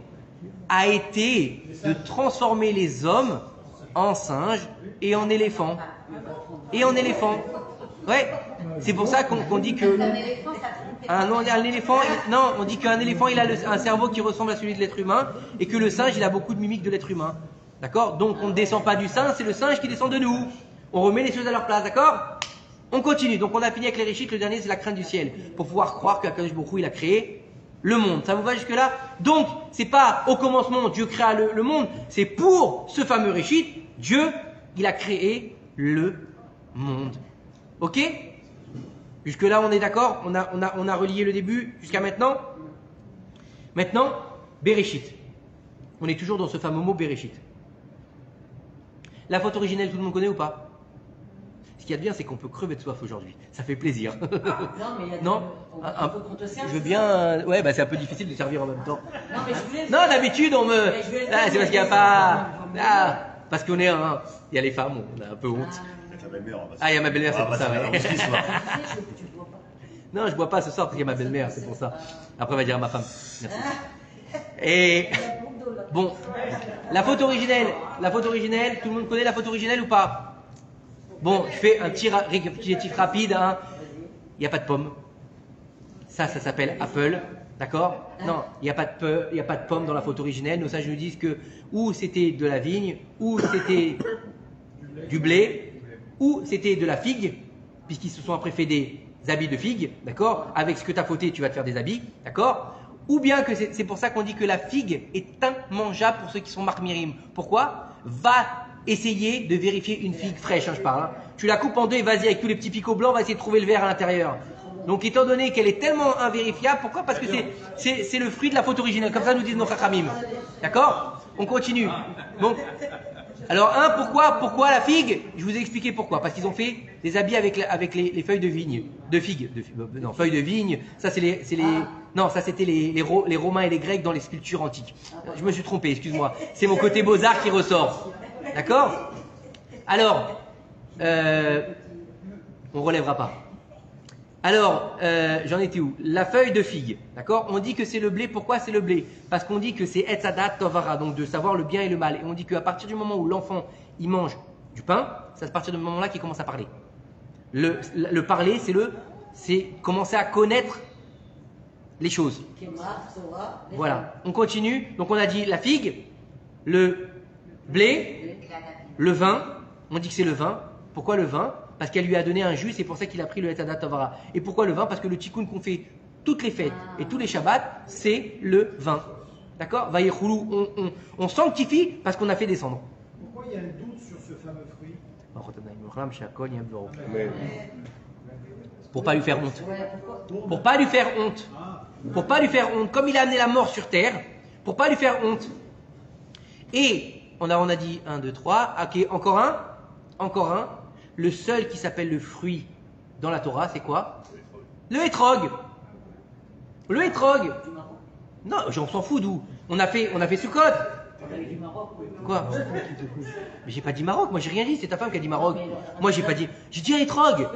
a été de transformer les hommes en singes et en éléphants. Et en éléphants. Ouais, c'est pour ça qu'on dit que... Un éléphant, ça fait un éléphant, non, on dit qu'un éléphant il a un cerveau qui ressemble à celui de l'être humain et que le singe il a beaucoup de mimiques de l'être humain. D'accord? Donc on ne descend pas du singe, c'est le singe qui descend de nous. On remet les choses à leur place, d'accord? On continue. Donc on a fini avec les Réchit, le dernier c'est la crainte du ciel. Pour pouvoir croire qu'Akadosh Baruch Hu, il a créé le monde. Ça vous va jusque là? Donc c'est pas au commencement Dieu créa le monde, c'est pour ce fameux Réchit, Dieu il a créé le monde. Ok? Jusque là on est d'accord? On a relié le début jusqu'à maintenant? Maintenant, Bereshit. On est toujours dans ce fameux mot Bereshit. La faute originelle, tout le monde connaît ou pas? Ce qu'il y a de bien, c'est qu'on peut crever de soif aujourd'hui. Ça fait plaisir. Non, mais il y a Non, qu'on te serve. je veux bien. Ouais, bah c'est un peu difficile de servir en même temps. Non, mais je voulais. Non, d'habitude, on me. Mais je vais le Ah, faire, c'est parce qu'il n'y a mais pas. c'est Ah, parce qu'on est un. Il y a les femmes, on a un peu honte. Avec la belle-mère, on va se- Ah, il y a ma belle-mère, c'est Ah, pour bah, ça. va Ouais. aussi, ce soir. Tu bois pas. Non, je bois pas ce soir parce qu'il y a ma belle-mère, c'est pour ça. Après, on va dire à ma femme. Merci. Et. Bon, la faute originelle, tout le monde connaît la faute originelle ou pas? Bon, je fais un petit récapitulatif rapide. Hein. Il n'y a pas de pomme. Ça s'appelle Apple, d'accord? Non, il n'y a pas de pomme dans la faute originelle. Nos sages nous disent que ou c'était de la vigne, ou c'était du blé, ou c'était de la figue, puisqu'ils se sont après fait des habits de figue, d'accord? Avec ce que tu as fauté, tu vas te faire des habits, d'accord? Ou bien que c'est pour ça qu'on dit que la figue est immangeable pour ceux qui sont Marc Mirim. Pourquoi? Va essayer de vérifier une figue fraîche, hein, je parle. Hein. Tu la coupes en deux et vas-y, avec tous les petits picots blancs, va essayer de trouver le verre à l'intérieur. Donc étant donné qu'elle est tellement invérifiable, pourquoi? Parce que c'est le fruit de la faute originelle, comme ça nous disent nos chachamim. D'accord? On continue. Donc, alors pourquoi la figue? Je vous ai expliqué pourquoi. Parce qu'ils ont fait des habits avec les feuilles de vigne, non, feuilles de vigne. Ça non, ça c'était les Romains et les Grecs dans les sculptures antiques. Je me suis trompé, excuse-moi. C'est mon côté beaux-arts qui ressort. D'accord? Alors, on relèvera pas. Alors, j'en étais où? La feuille de figue, d'accord? On dit que c'est le blé. Pourquoi c'est le blé? Parce qu'on dit que c'est Etz Hadat Tovara, donc de savoir le bien et le mal. Et on dit qu'à partir du moment où l'enfant il mange du pain, c'est à partir du moment-là qu'il commence à parler. Le parler, c'est commencer à connaître les choses. Voilà. On continue. Donc on a dit la figue, le blé, le vin. On dit que c'est le vin. Pourquoi le vin? Parce qu'elle lui a donné un jus, c'est pour ça qu'il a pris le Etz Hadat Tovara. Et pourquoi le vin? Parce que le tikkun qu'on fait toutes les fêtes et tous les shabbats, c'est le vin. D'accord? Vayechoulou, on sanctifie parce qu'on a fait descendre. Pourquoi il y a un doute sur ce fameux fruit? Pour pas lui faire honte. Pour pas lui faire honte. Pour pas lui faire honte. Comme il a amené la mort sur terre, pour pas lui faire honte. Et on a dit 1, 2, 3. Ok, encore un. Le seul qui s'appelle le fruit dans la Torah, c'est quoi? Le hétrog. Le hétrog. Non, j'en s'en fous d'où. On a fait Sukkot. Quoi? Mais j'ai pas dit Maroc, moi j'ai rien dit, c'est ta femme qui a dit Maroc. Moi j'ai pas dit. J'ai dit un hétrog.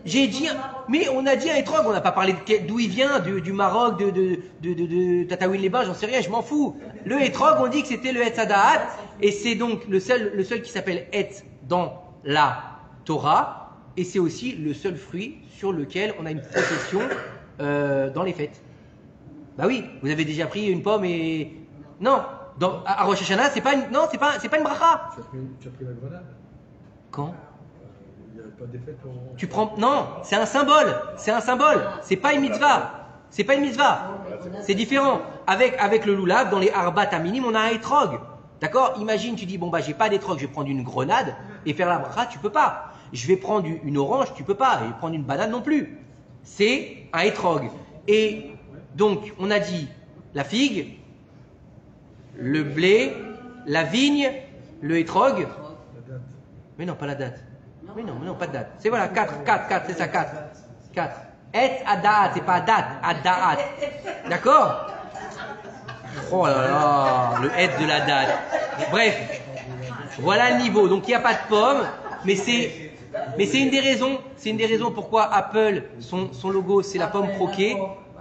J'ai dit. Mais on a dit un hétrog, on n'a pas parlé d'où il vient, du Maroc, de Tataouine-les-Bains, j'en sais rien, je m'en fous. Le hétrog, on dit que c'était le Etz Hadat, et c'est donc le seul qui s'appelle Etz dans la Torah, et c'est aussi le seul fruit sur lequel on a une procession dans les fêtes. Bah oui, vous avez déjà pris une pomme et... Non, à Rosh Hashanah, c'est pas une, non, c'est pas une bracha. Tu as pris la grenade. Quand? Il n'y a pas d'effet pour. Tu prends, non, c'est un symbole. C'est un symbole. C'est pas une mitzvah. C'est pas une mitzvah. C'est différent. Avec le loulav, dans les Arbat Aminim, on a un étrog. D'accord? Imagine, tu dis, bon, bah, j'ai pas d'étrog, je vais prendre une grenade et faire la bracha, tu peux pas. Je vais prendre une orange, tu peux pas. Et prendre une banane non plus. C'est un étrog. Et donc, on a dit la figue, le blé, la vigne, le étrog. La date. Mais non, pas la date. Mais non, pas de date. C'est voilà, 4, c'est ça, 4. Et adat, c'est pas date, adat. D'accord? Oh là là, le et de la date. Bref, voilà le niveau. Donc il n'y a pas de pomme, mais c'est une des raisons pourquoi Apple, son logo, c'est la pomme croquée.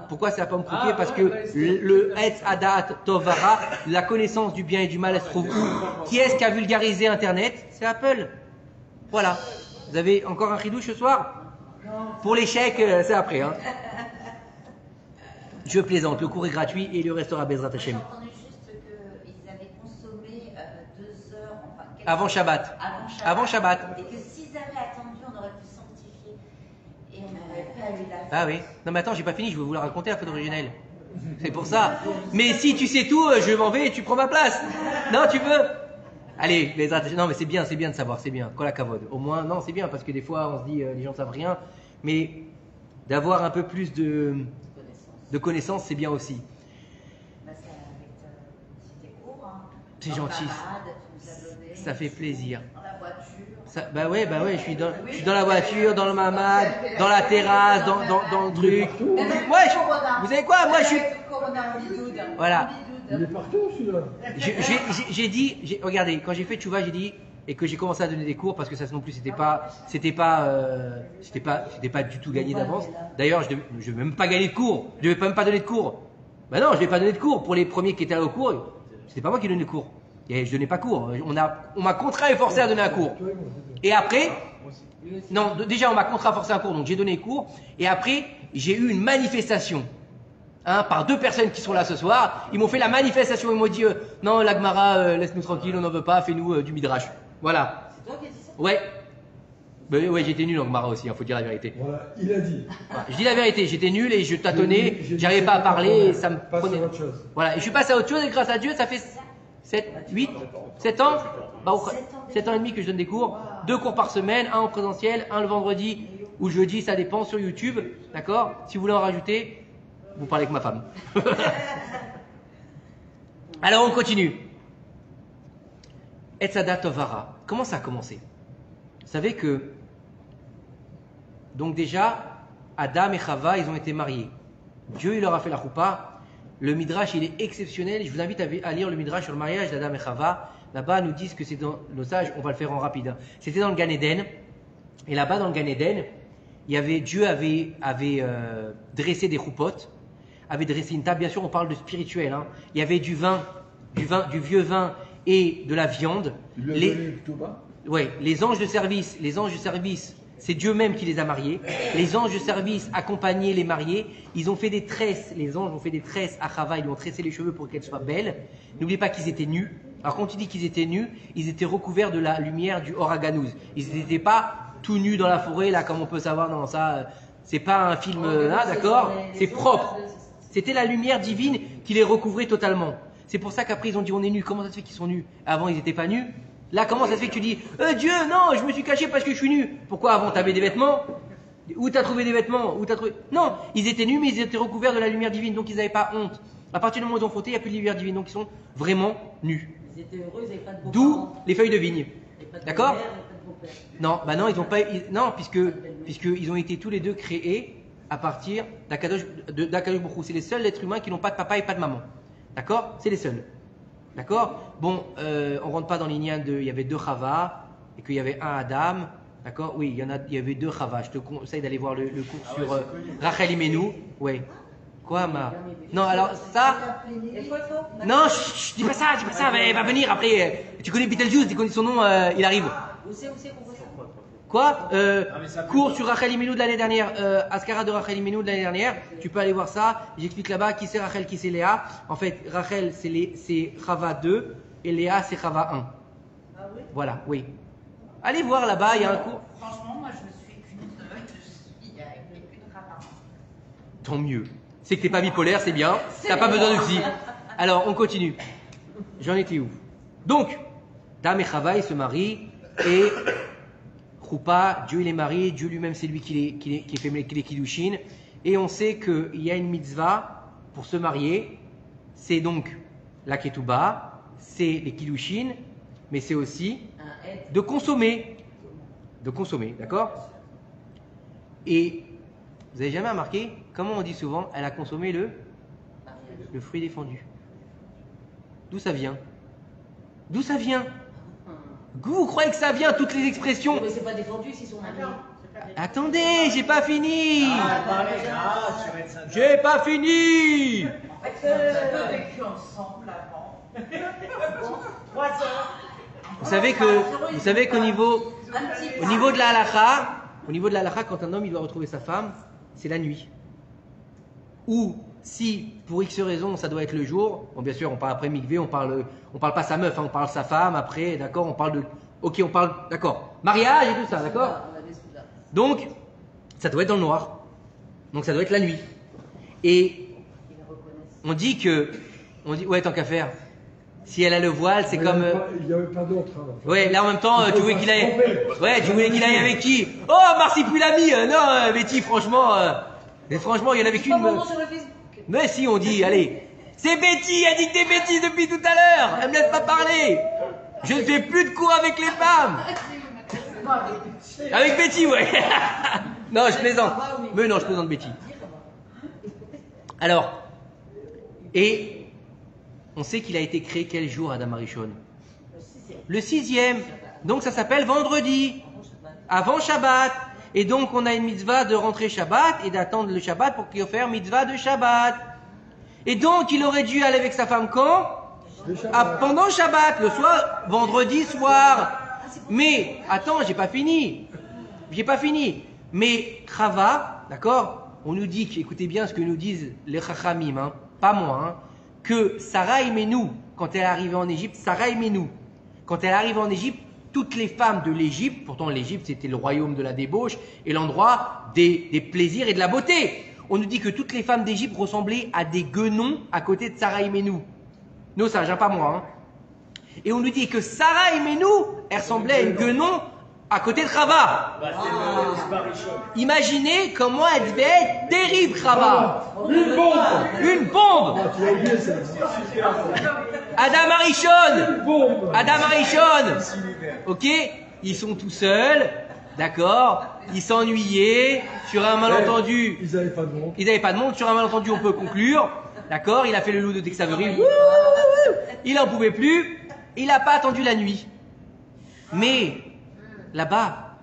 Pourquoi c'est la pomme croquée? Parce que le et adat tovara, la connaissance du bien et du mal, elle se trouve où? Qui est-ce qui a vulgarisé Internet? C'est Apple. Voilà. Vous avez encore un ridouche ce soir? Pour l'échec, c'est après. Hein. Je plaisante, le cours est gratuit et il restera Bezrat Hashem. J'ai entendu juste qu'ils avaient consommé 2 heures, enfin, Avant Shabbat. Avant Shabbat. Et que s'ils avaient attendu, on aurait pu sanctifier. Et on n'aurait pas eu la Ah oui. Non mais attends, j'ai pas fini, je vais vous la raconter un peu d'originel. C'est pour ça. Mais si tu sais tout, je m'en vais et tu prends ma place. Non, tu veux? Allez, non mais c'est bien de savoir, c'est bien. Kol hakavod. Au moins, non, c'est bien parce que des fois on se dit les gens savent rien, mais d'avoir un peu plus de connaissances, c'est bien aussi. Bah, c'est avec tes cours, hein. C'est Dans gentil. ta rade, tu nous as donné. Ça fait plaisir. Dans la voiture. Bah ouais, je suis dans la voiture, dans le mamad, dans la terrasse, dans le truc. Ouais, vous savez quoi? Moi je suis. Voilà. Il est partout celui-là. J'ai dit, regardez, quand j'ai fait Tchouva, j'ai dit, et que j'ai commencé à donner des cours, parce que ça non plus, c'était pas du tout gagné d'avance. D'ailleurs, je devais même pas gagner de cours. Je devais même pas donner de cours. Ben non, je devais pas donner de cours. Pour les premiers qui étaient là au cours, c'était pas moi qui donnais cours. Et je donnais pas cours. On m'a contraint et forcé à donner un cours. Et après, non, déjà on m'a contraint à forcer un cours, donc j'ai donné cours. Et après, j'ai eu une manifestation. Par 2 personnes qui sont là ce soir, ils m'ont fait la manifestation, ils m'ont dit non, la Gemara, laisse-nous tranquille, on n'en veut pas, fais-nous du midrash. Voilà. C'est toi qui as dit ça? Ouais. Ben, ouais, j'étais nul en Gemara aussi, faut dire la vérité. Voilà, il a dit. Voilà, je dis la vérité, j'étais nul et je tâtonnais, j'arrivais pas à parler, et ça me Passe prenait. à autre chose. Voilà, et je suis passé à autre chose et grâce à Dieu, ça fait 7 ans, bah, 7 ans et demi que je donne des cours, 2 cours par semaine, un en présentiel, un le vendredi ou jeudi, ça dépend, sur YouTube, d'accord? Si vous voulez en rajouter, vous parlez avec ma femme. Alors on continue. Etzada Tovara. Comment ça a commencé? Vous savez que, donc déjà, Adam et Chava, ils ont été mariés. Dieu, il leur a fait la choupa. Le Midrash, il est exceptionnel. Je vous invite à lire le Midrash sur le mariage d'Adam et Chava. Là-bas, nous disent que c'est dans nos sages, on va le faire en rapide. Hein. C'était dans le Gan Eden. Et là-bas, dans le Gan Eden, Dieu avait dressé des choupotes, avait dressé une table. Bien sûr, on parle de spirituel. Hein. Il y avait du vieux vin et de la viande. Il lui a donné le Ktoba. Ouais, les anges de service, c'est Dieu même qui les a mariés. Les anges de service accompagnaient les mariés. Ils ont fait des tresses, les anges ont fait des tresses à Chava, ils lui ont tressé les cheveux pour qu'elle soit belle. N'oubliez pas qu'ils étaient nus. Alors quand tu dis qu'ils étaient nus, ils étaient recouverts de la lumière du Oraganouz. Ils n'étaient pas tout nus dans la forêt, là, comme on peut savoir. Non, ça, c'est pas un film, là, d'accord? C'est propre. C'était la lumière divine qui les recouvrait totalement. C'est pour ça qu'après ils ont dit on est nus. Comment ça se fait qu'ils sont nus? Avant ils n'étaient pas nus. Là, comment ça se fait que tu dis Dieu, non, je me suis caché parce que je suis nu. Pourquoi avant t'avais des vêtements? Où t'as trouvé des vêtements? Non, ils étaient nus, mais ils étaient recouverts de la lumière divine, donc ils n'avaient pas honte. À partir du moment où ils ont frotté, il n'y a plus de lumière divine, donc ils sont vraiment nus. Ils étaient heureux, ils n'avaient pas de beaux D'où les feuilles de vigne. D'accord? Non. Non, bah non, ils ont pas. Non, puisque ils ont été tous les deux créés à partir d'Akadosh Baruch Hu. C'est les seuls êtres humains qui n'ont pas de papa et pas de maman. D'accord? C'est les seuls. D'accord? Bon, on rentre pas dans l'ignan de. Il y avait 2 Chava et qu'il y avait un Adam. D'accord? Oui, il y avait 2 Chava. Je te conseille d'aller voir le cours sur Rachel Imenu. Ouais. Quoi, ma? Non, alors ça. Non, dis pas ça, elle va venir après. Tu connais Beetlejuice, tu connais son nom, il arrive. Où c'est qu'on voit ça? Quoi mais ça peut Cours pas. sur Rachel Imenu de l'année dernière, Ascara de Rachel Imenu de l'année dernière. Tu peux aller voir ça. J'explique là-bas qui c'est Rachel, qui c'est Léa. En fait, Rachel c'est Chava 2 et Léa c'est Chava 1. Ah oui. Voilà, oui. Allez voir là-bas, il y a un cours. Franchement, moi, je ne suis qu'une rabbin. Tant mieux. C'est que t'es pas bipolaire, c'est bien. T'as pas besoin de psy. Alors, on continue. J'en étais où? Donc, Dame et Chava, ils se marient et Choupa, Dieu il est marié, Dieu lui-même c'est lui qui fait les Kiddushin. Et on sait qu'il y a une mitzvah pour se marier. C'est donc la Ketouba, c'est les Kiddushin, mais c'est aussi Un aide. de consommer. De consommer, d'accord? Et vous avez jamais remarqué comment on dit souvent elle a consommé le fruit défendu. D'où ça vient? D'où ça vient? Vous croyez que ça vient, toutes les expressions? Mais c'est pas défendu s'ils sont mariés. Attendez, j'ai pas fini! sur être sympa. J'ai pas fini! En fait, ils ont un peu vécu ensemble avant. 3 heures. Vous savez qu'au niveau, Un petit au niveau de la halakha, quand un homme il doit retrouver sa femme, c'est la nuit. Ou si pour X raison ça doit être le jour, bon bien sûr on parle après mikvé, on parle pas sa meuf, hein, on parle sa femme après, d'accord, on parle de, ok on parle, d'accord, mariage et tout ça, d'accord. On a des soudas. Donc ça doit être dans le noir, donc ça doit être la nuit. Et Ils le reconnaissent. on dit ouais tant qu'à faire. Si elle a le voile, c'est comme. Il n'y avait pas d'autre. Ouais, là en même temps, tu voulais qu'il aille. Ouais, tu voulais qu'il aille avec qui? Oh, Marsipulami! Non, Betty, franchement. Mais franchement, il y en avait C'est pas qu'une. mon nom sur le Facebook. Mais si, on dit, allez. C'est Betty, elle dit que t'es Betty depuis tout à l'heure! Elle me laisse pas parler! Je ne fais plus de cours avec les femmes! Avec Betty, ouais! Non, je plaisante. Mais non, je plaisante Betty. Alors, et on sait qu'il a été créé quel jour, Adam Arishon? Le 6e. Donc ça s'appelle vendredi, avant Shabbat. Et donc on a une mitzvah de rentrer Shabbat et d'attendre le Shabbat pour qu'il fasse mitzvah de Shabbat. Et donc il aurait dû aller avec sa femme quand? Pendant Shabbat, le soir, vendredi soir. Mais, attends, j'ai pas fini. Mais Chava, d'accord? On nous dit, écoutez bien ce que nous disent les Chachamim, hein, pas moi, hein, que Sarah Imenou, quand elle est arrivée en Égypte, quand elle arrive en Égypte, toutes les femmes de l'Égypte, pourtant l'Égypte c'était le royaume de la débauche et l'endroit des plaisirs et de la beauté. On nous dit que toutes les femmes d'Égypte ressemblaient à des guenons à côté de Sarah Imenou. Nos sages, hein, pas moi. Hein. Et on nous dit que Sarah Imenou, elle ressemblait à une guenon à côté de Chava. Bah, c'est le Sparishon. Imaginez comment elle devait être terrible, Chava. Une bombe. Une bombe. Ah, tu as oublié ça. Adam Arishon. Bombe. Adam Arishon. Ok, ils sont tout seuls, d'accord. Ils s'ennuyaient sur un malentendu. Ils n'avaient pas de bombe. Ils n'avaient pas de monde. Sur un malentendu, on peut conclure, d'accord. Il a fait le loup de Texavery. Il en pouvait plus. Il n'a pas attendu la nuit. Mais là-bas,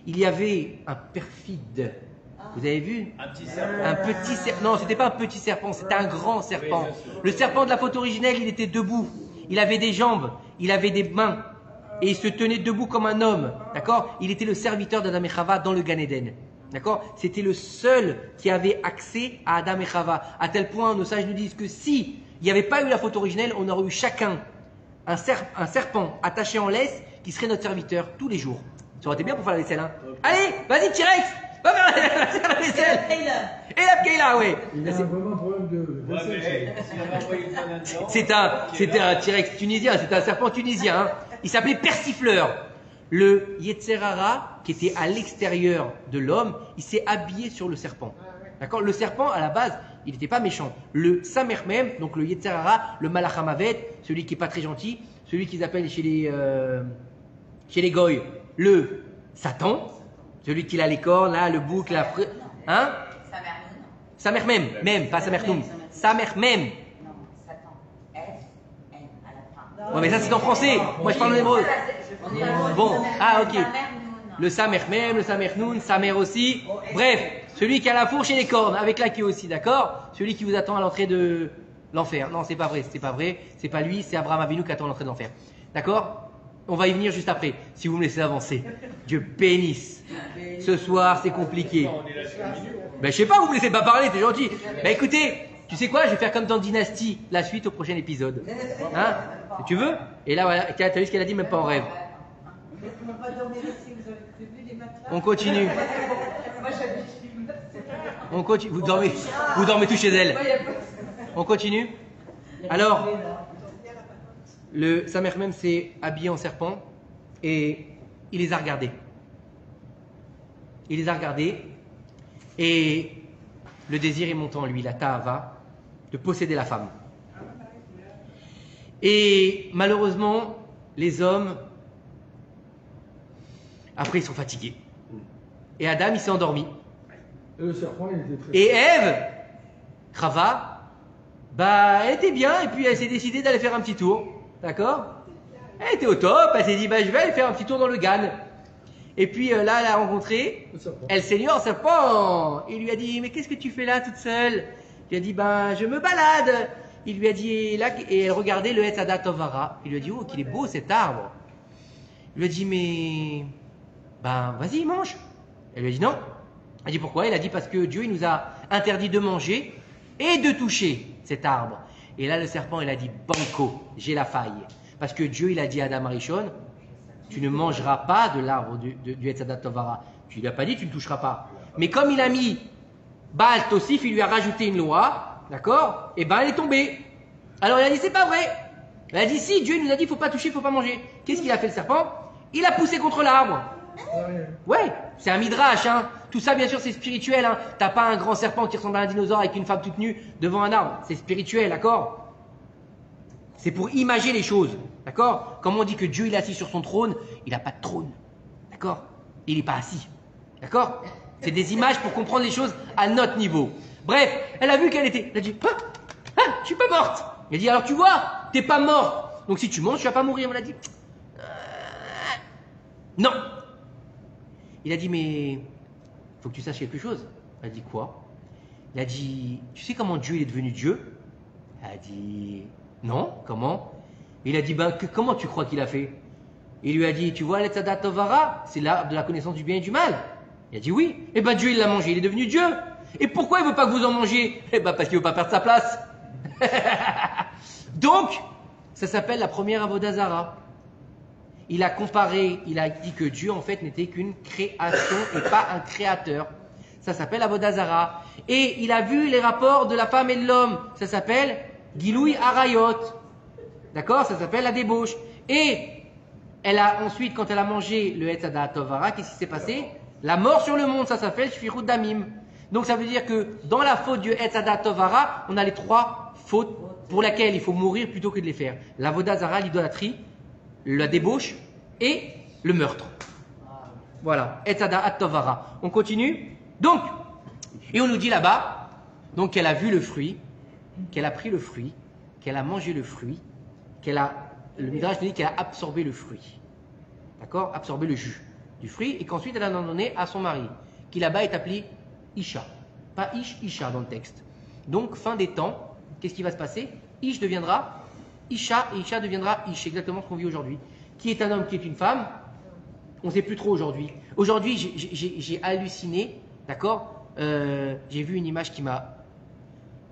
il y avait un perfide. Vous avez vu? Un petit serpent. Un petit serpent. Non, c'était pas un petit serpent, c'était un grand serpent. Le serpent de la photo originelle, il était debout. Il avait des jambes, il avait des mains. Et il se tenait debout comme un homme. D'accord? Il était le serviteur d'Adam et Chava dans le Gan Eden. D'accord? C'était le seul qui avait accès à Adam et Chava. À tel point, nos sages nous disent que si il n'y avait pas eu la photo originelle, on aurait eu chacun un serpent attaché en laisse qui serait notre serviteur tous les jours. Ça aurait été bien pour faire la vaisselle, hein? Allez, vas-y, T-Rex! Va faire la vaisselle! Et la Kayla, ouais! Il a vraiment un problème de Ouais, vaisselle. mais s'il avait envoyé une banane dedans, C'était un T-Rex tunisien, c'était un serpent tunisien. Hein. Il s'appelait Persifleur. Le Yetzerara, qui était à l'extérieur de l'homme, il s'est habillé sur le serpent. D'accord? Le serpent, à la base, il n'était pas méchant. Le Samermem, donc le Yetzerara, le Malachamavet, celui qui est pas très gentil, celui qu'ils appellent chez les Goy, le Satan, celui qui a les cornes, là, le bouc, la... Hein? Samermem, même, pas Samernoum. Samermem. Non, Satan. S-N à la fin. Ouais, mais ça c'est en français. Moi je parle en hébreu. Bon, ah ok. Le Le Samermem, le Samernoun, Samer aussi. Bref, celui qui a la fourche et les cornes, avec la queue aussi, d'accord? Celui qui vous attend à l'entrée de l'enfer. Non, c'est pas vrai, c'est pas vrai. C'est pas lui, c'est Abraham Avinu qui attend à l'entrée de l'enfer. D'accord? On va y venir juste après, si vous me laissez avancer. Dieu bénisse. Ce soir, c'est compliqué. On est là sur le milieu. Ben, je sais pas, vous me laissez pas parler, t'es gentil. Ben, écoutez, tu sais quoi, je vais faire comme dans Dynasty, la suite au prochain épisode. Hein? Si tu veux? Et là, voilà, t'as vu ce qu'elle a dit, même pas en rêve. On va dormir ici, vous avez prévu les matelas? On continue. Moi j'habite chez moi. On continue. Vous dormez tous chez elle. On continue. Alors, sa mère même s'est habillée en serpent et il les a regardés. Il les a regardés et le désir est monté en lui, la ta'ava, de posséder la femme. Et malheureusement, les hommes, après, ils sont fatigués. Et Adam, il s'est endormi. Et le serpent, il était très. Et Ève, Chava, bah, elle était bien, et puis elle s'est décidée d'aller faire un petit tour. D'accord? Elle était au top, elle s'est dit, bah, je vais aller faire un petit tour dans le Gan. Et puis là, elle a rencontré Le serpent. El Seigneur Serpent. Il lui a dit, mais qu'est-ce que tu fais là toute seule? Il lui a dit, ben, je me balade. Il lui a dit, et là, et elle regardait le Etz Hadat Tovara. Il lui a dit, oh, qu'il est beau cet arbre. Il lui a dit, mais, ben, vas-y, mange. Elle lui a dit non. Elle a dit pourquoi? Il a dit parce que Dieu il nous a interdit de manger et de toucher cet arbre. Et là le serpent il a dit banco, j'ai la faille. Parce que Dieu il a dit à Adam Arishon, tu ne mangeras pas de l'arbre du Etz Hadat Tovara. Tu lui as pas dit tu ne toucheras pas. Mais comme il a mis Baal Tosif, il lui a rajouté une loi, d'accord? Et ben elle est tombée. Alors il a dit c'est pas vrai. Elle a dit si Dieu nous a dit il faut pas toucher, il faut pas manger. Qu'est-ce qu'il a fait le serpent? Il a poussé contre l'arbre. Ouais, c'est un midrash, hein. Tout ça, bien sûr, c'est spirituel, hein. T'as pas un grand serpent qui ressemble à un dinosaure avec une femme toute nue devant un arbre. C'est spirituel, d'accord? C'est pour imager les choses, d'accord? Comme on dit que Dieu, il est assis sur son trône, il n'a pas de trône, d'accord? Il n'est pas assis, d'accord? C'est des images pour comprendre les choses à notre niveau. Bref, elle a vu qu'elle était, elle a dit, je suis pas morte. Elle a dit, alors tu vois, t'es pas morte. Donc si tu manges, tu vas pas mourir. Elle a dit, non. Il a dit, mais faut que tu saches quelque chose. Elle a dit, quoi? Il a dit, tu sais comment Dieu il est devenu Dieu? Elle a dit, non, comment? Il a dit, ben, comment tu crois qu'il a fait? Il lui a dit, tu vois, l'Etz Hadat Tovara, c'est l'arbre de la connaissance du bien et du mal. Il a dit, oui. Eh ben, Dieu, il l'a mangé, il est devenu Dieu. Et pourquoi il veut pas que vous en mangiez? Eh ben, parce qu'il veut pas perdre sa place. Donc, ça s'appelle la première Avodah Zara. Il a comparé, il a dit que Dieu en fait n'était qu'une création et pas un créateur. Ça s'appelle Avodah Zara. Et il a vu les rapports de la femme et de l'homme. Ça s'appelle Giloui Arayot. D'accord? Ça s'appelle la débauche. Et elle a ensuite, quand elle a mangé le Etz Hadat Tovara, qu'est-ce qui s'est passé? La mort sur le monde, ça s'appelle Shfirut Damim. Donc ça veut dire que dans la faute du Etz Hadat Tovara, on a les trois fautes pour lesquelles il faut mourir plutôt que de les faire. L'Avodah Zara, l'idolâtrie, la débauche et le meurtre. Voilà, Etz Hadat Tovara. On continue. Donc, et on nous dit là-bas, donc qu'elle a vu le fruit, qu'elle a pris le fruit, qu'elle a mangé le fruit, le Midrash nous dit qu'elle a absorbé le fruit. D'accord? Absorbé le jus du fruit et qu'ensuite elle en a donné à son mari, qui là-bas est appelé Isha. Pas Ish, Isha dans le texte. Donc, fin des temps, qu'est-ce qui va se passer? Ish deviendra Isha et Isha deviendra Ish, exactement ce qu'on vit aujourd'hui. Qui est un homme, qui est une femme? On ne sait plus trop aujourd'hui. Aujourd'hui, j'ai halluciné, d'accord? J'ai vu une image qui m'a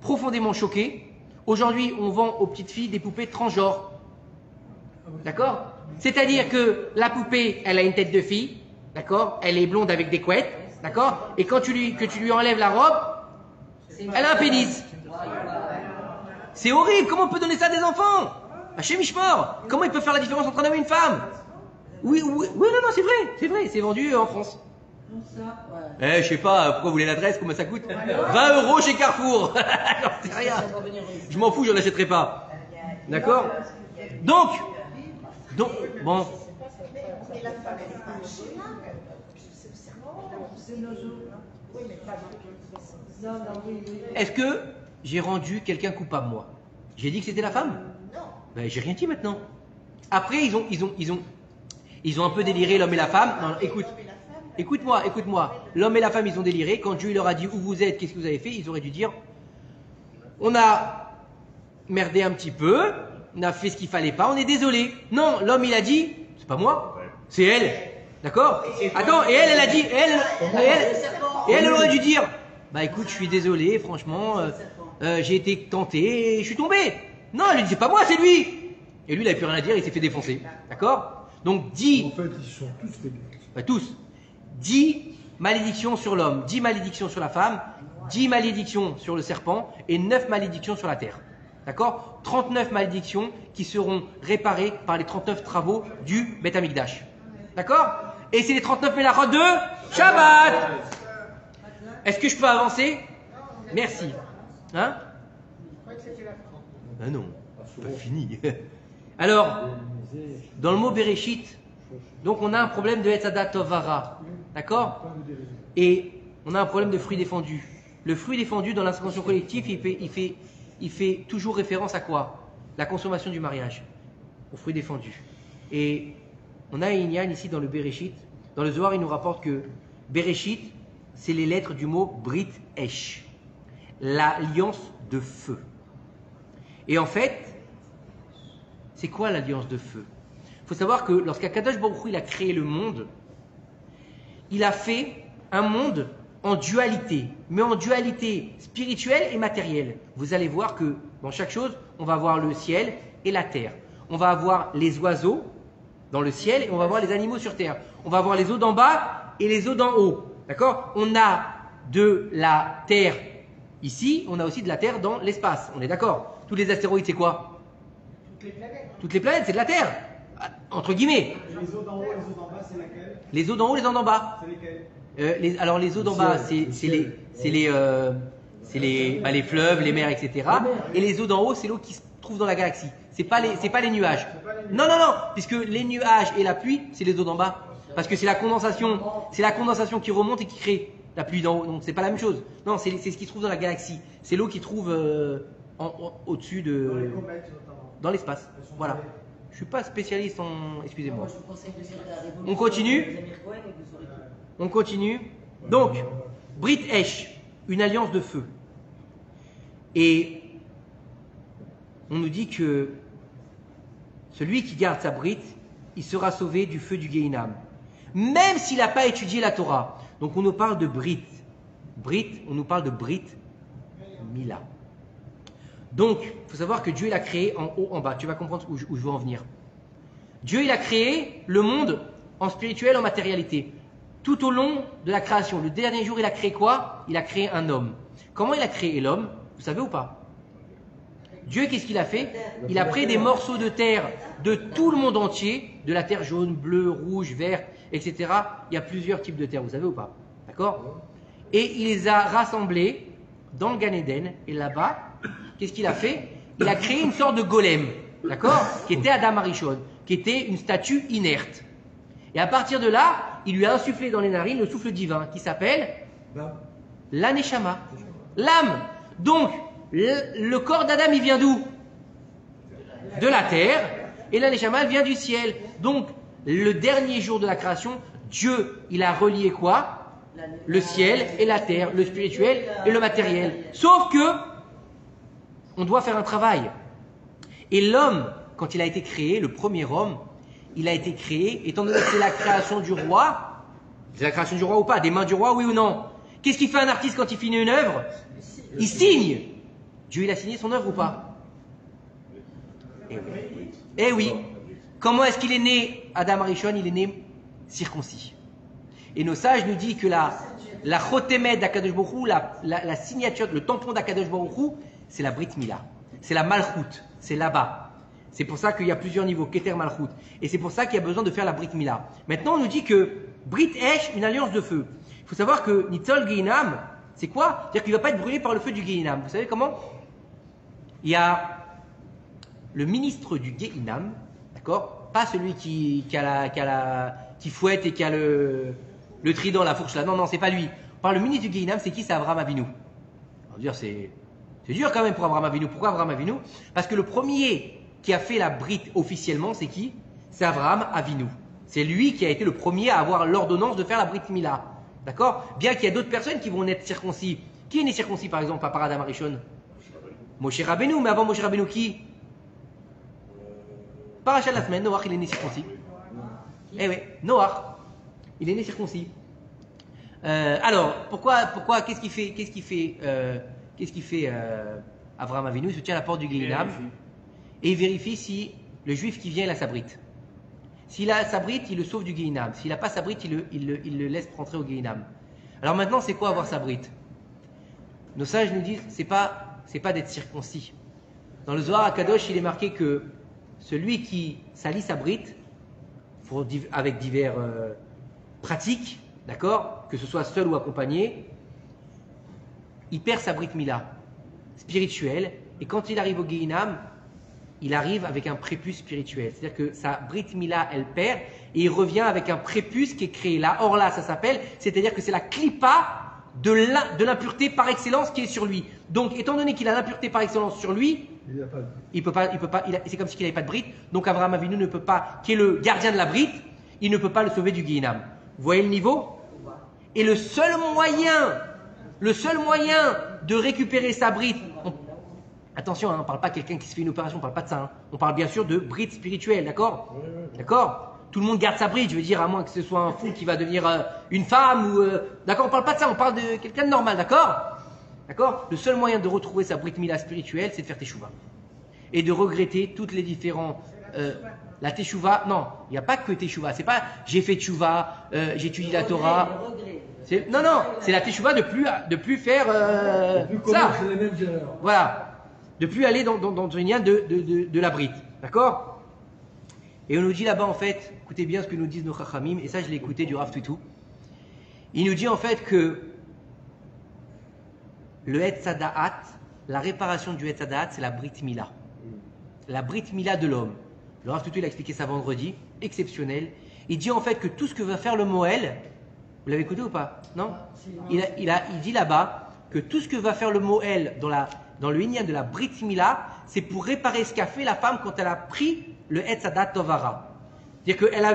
profondément choqué. Aujourd'hui, on vend aux petites filles des poupées transgenres. D'accord? C'est-à-dire que la poupée, elle a une tête de fille, d'accord? Elle est blonde avec des couettes, d'accord? Et quand tu lui enlèves la robe, elle a un pénis. C'est horrible, comment on peut donner ça à des enfants? Hachem Mishmor, comment il peut faire la différence entre un homme et une femme? Oui, non, c'est vrai, c'est vendu en France. Je sais pas, pourquoi vous voulez l'adresse, combien ça coûte? 20 € chez Carrefour. J'en sais rien. Je m'en fous, j'en achèterai pas. D'accord? Donc, bon. Est-ce que j'ai rendu quelqu'un coupable, moi? J'ai dit que c'était la femme? Ben, j'ai rien dit maintenant. Après, ils ont un peu déliré, l'homme et la femme. Non, écoute-moi. L'homme et la femme, ils ont déliré. Quand Dieu leur a dit où vous êtes, qu'est-ce que vous avez fait, ils auraient dû dire on a merdé un petit peu, on a fait ce qu'il fallait pas, on est désolé. Non, l'homme il a dit C'est pas moi, Ouais. c'est elle. D'accord? Attends, et elle a dit, elle aurait dû dire, bah écoute, je suis désolé, franchement, j'ai été tenté et je suis tombé. Non, elle lui dit, c'est pas moi, c'est lui. Et lui, il avait plus rien à dire, il s'est fait défoncer. D'accord? Donc, En fait, ils sont tous fait défoncer. pas tous, 10 malédictions sur l'homme, 10 malédictions sur la femme, 10 malédictions sur le serpent et 9 malédictions sur la terre. D'accord? 39 malédictions qui seront réparées par les 39 travaux du Beth Amikdash. D'accord? Et c'est les 39 mélachot de Shabbat. Est-ce que je peux avancer? Merci. Hein? Ah non, c'est pas fini. Alors, dans le mot Bereshit, donc on a un problème de Etzadat Tovara. D'accord? Et on a un problème de fruit défendu. Le fruit défendu dans l'inscription collective, il fait toujours référence à quoi? La consommation du mariage, au fruit défendu. Et on a un Inyan ici dans le Bereshit. Dans le Zohar, il nous rapporte que Bereshit, c'est les lettres du mot Brit Esh, l'alliance de feu. Et en fait, c'est quoi l'alliance de feu? Il faut savoir que lorsqu'Akadosh Baruch Hu, il a créé le monde, il a fait un monde en dualité, mais en dualité spirituelle et matérielle. Vous allez voir que dans chaque chose, on va avoir le ciel et la terre. On va avoir les oiseaux dans le ciel et on va avoir les animaux sur terre. On va avoir les eaux d'en bas et les eaux d'en haut. D'accord? On a de la terre ici, on a aussi de la terre dans l'espace. On est d'accord? Tous les astéroïdes, c'est quoi? Toutes les planètes, c'est de la terre. Entre guillemets. Les eaux d'en haut et les eaux d'en bas, c'est laquelle? Les eaux d'en haut, les eaux d'en bas. C'est lesquelles? Alors les eaux d'en bas, c'est les fleuves, les mers, etc. Et les eaux d'en haut, c'est l'eau qui se trouve dans la galaxie. C'est pas les nuages. Non, puisque les nuages et la pluie, c'est les eaux d'en bas. Parce que c'est la condensation qui remonte et qui crée la pluie d'en haut. Donc c'est pas la même chose. Non, c'est ce qui se trouve dans la galaxie. C'est l'eau qui trouve au-dessus Dans les de, comètes, notamment. dans l'espace. Elles sont Voilà. gelées. Je suis pas spécialiste en, excusez-moi. Moi, je vous conseille de lire la Révolution On continue de Zamir Cohen et vous aurez tout. On continue. Donc, Brit Esh, une alliance de feu. Et on nous dit que celui qui garde sa Brit, il sera sauvé du feu du Gehinam. Même s'il n'a pas étudié la Torah. Donc on nous parle de Brit. Brit, on nous parle de Brit Mila. Donc, il faut savoir que Dieu il a créé en haut, en bas. Tu vas comprendre où je veux en venir. Dieu il a créé le monde en spirituel, en matérialité. Tout au long de la création. Le dernier jour, il a créé quoi? Il a créé un homme. Comment il a créé l'homme? Vous savez ou pas? Dieu, qu'est-ce qu'il a fait? Il a pris des morceaux de terre de tout le monde entier, de la terre jaune, bleue, rouge, verte, etc. Il y a plusieurs types de terre, vous savez ou pas? D'accord? Et il les a rassemblés dans le Gan Eden. Et là-bas, qu'est-ce qu'il a fait? Il a créé une sorte de golem, d'accord? Qui était Adam Arishon, qui était une statue inerte. Et à partir de là, il lui a insufflé dans les narines le souffle divin qui s'appelle l'Aneshama, l'âme. Donc, le corps d'Adam, il vient d'où? De la terre. Et l'Aneshama, elle vient du ciel. Donc, le dernier jour de la création, Dieu, il a relié quoi? Le ciel et la terre, le spirituel et le matériel. Sauf que, on doit faire un travail. Et l'homme, quand il a été créé, le premier homme, il a été créé, étant donné que c'est la création du roi, c'est la création du roi ou pas, des mains du roi, oui ou non? Qu'est-ce qu'il fait un artiste quand il finit une œuvre? Il signe. Dieu, il a signé son œuvre ou pas? Eh oui. Eh oui. Comment est-ce qu'il est né, Adam Arishon? Il est né circoncis. Et nos sages nous disent que la chotémet d'Akadosh Baruch Hu, la signature, le tampon d'Akadosh Baruch Hu, c'est la Brit Mila. C'est la Malchut. C'est là-bas. C'est pour ça qu'il y a plusieurs niveaux, Keter Malchut. Et c'est pour ça qu'il y a besoin de faire la Brit Mila. Maintenant, on nous dit que Brit Esh, une alliance de feu. Il faut savoir que Nitzol Gehinam, c'est quoi? C'est-à-dire qu'il ne va pas être brûlé par le feu du Gehinam. Vous savez comment? Il y a le ministre du Gehinam, d'accord? Pas celui qui fouette et qui a le trident, la fourche là. Non, c'est pas lui. Par le ministre du Gehinam, c'est qui? C'est Abraham Avinu. On va dire, c'est dur quand même pour Abraham Avinu. Pourquoi Abraham Avinu? Parce que le premier qui a fait la Brit officiellement, c'est qui? C'est Abraham Avinu. C'est lui qui a été le premier à avoir l'ordonnance de faire la Brit Mila. D'accord? Bien qu'il y a d'autres personnes qui vont naître circoncis. Qui est né circoncis par exemple par Adam Arishon? Moshe Rabbeinu, mais avant Moshe Rabbeinu qui? Parachat de la semaine, Noach il est né circoncis. Eh oui, Noah. Il est né circoncis. Alors, qu'est-ce qu'il fait Abraham Avinu? Il se tient à la porte du Guéhinam et il vérifie si le juif qui vient, il a sa brite. S'il a sa brite, il le sauve du Guéhinam. S'il n'a pas sa brite, il le laisse rentrer au Guéhinam. Alors maintenant, c'est quoi avoir sa brite? Nos sages nous disent, c'est pas d'être circoncis. Dans le Zohar HaKadosh, il est marqué que celui qui salit sa brite, avec divers pratiques, d'accord, que ce soit seul ou accompagné, il perd sa Brit Mila spirituelle, et quand il arrive au Guéhinam, il arrive avec un prépuce spirituel. C'est-à-dire que sa Brit Mila, elle perd, et il revient avec un prépuce qui est créé. La Orla, ça s'appelle, c'est-à-dire que c'est la clipa de l'impureté par excellence qui est sur lui. Donc, étant donné qu'il a l'impureté par excellence sur lui, il peut pas, c'est comme s'il n'avait pas de brite. Donc Abraham Avinu ne peut pas, qui est le gardien de la brite, il ne peut pas le sauver du Guéhinam. Vous voyez le niveau? Et le seul moyen de récupérer sa brite, attention, on ne parle pas de quelqu'un qui se fait une opération, on ne parle pas de ça. Hein. On parle bien sûr de brite spirituelle, d'accord? D'accord? Tout le monde garde sa brite, je veux dire, à moins que ce soit un fou qui va devenir une femme ou. D'accord, on ne parle pas de ça, on parle de quelqu'un de normal, d'accord? D'accord? Le seul moyen de retrouver sa Brit Mila spirituelle, c'est de faire teshuva. Et de regretter toutes les différents. La teshuva, non, il n'y a pas que teshuva. C'est pas j'ai fait teshuva, j'ai étudié la Torah. Non, c'est la teshuva de plus faire ça. Les mêmes erreurs. Voilà. De plus aller dans une lien de la Brit. D'accord? Et on nous dit là-bas, en fait, écoutez bien ce que nous disent nos Chachamim, et ça je l'ai écouté du Rav Tutu. Il nous dit en fait que le Hetzadaat, la réparation du Hetzadaat, c'est la Brit Mila. La Brit Mila de l'homme. Le Rav Tutu, il a expliqué ça vendredi, exceptionnel. Il dit en fait que tout ce que va faire le Moël, vous l'avez écouté ou pas? Non? Il dit là-bas que tout ce que va faire le Moël dans le Inyan de la Brit Mila, c'est pour réparer ce qu'a fait la femme quand elle a pris le Hetzadat Tovara. C'est-à-dire qu'elle a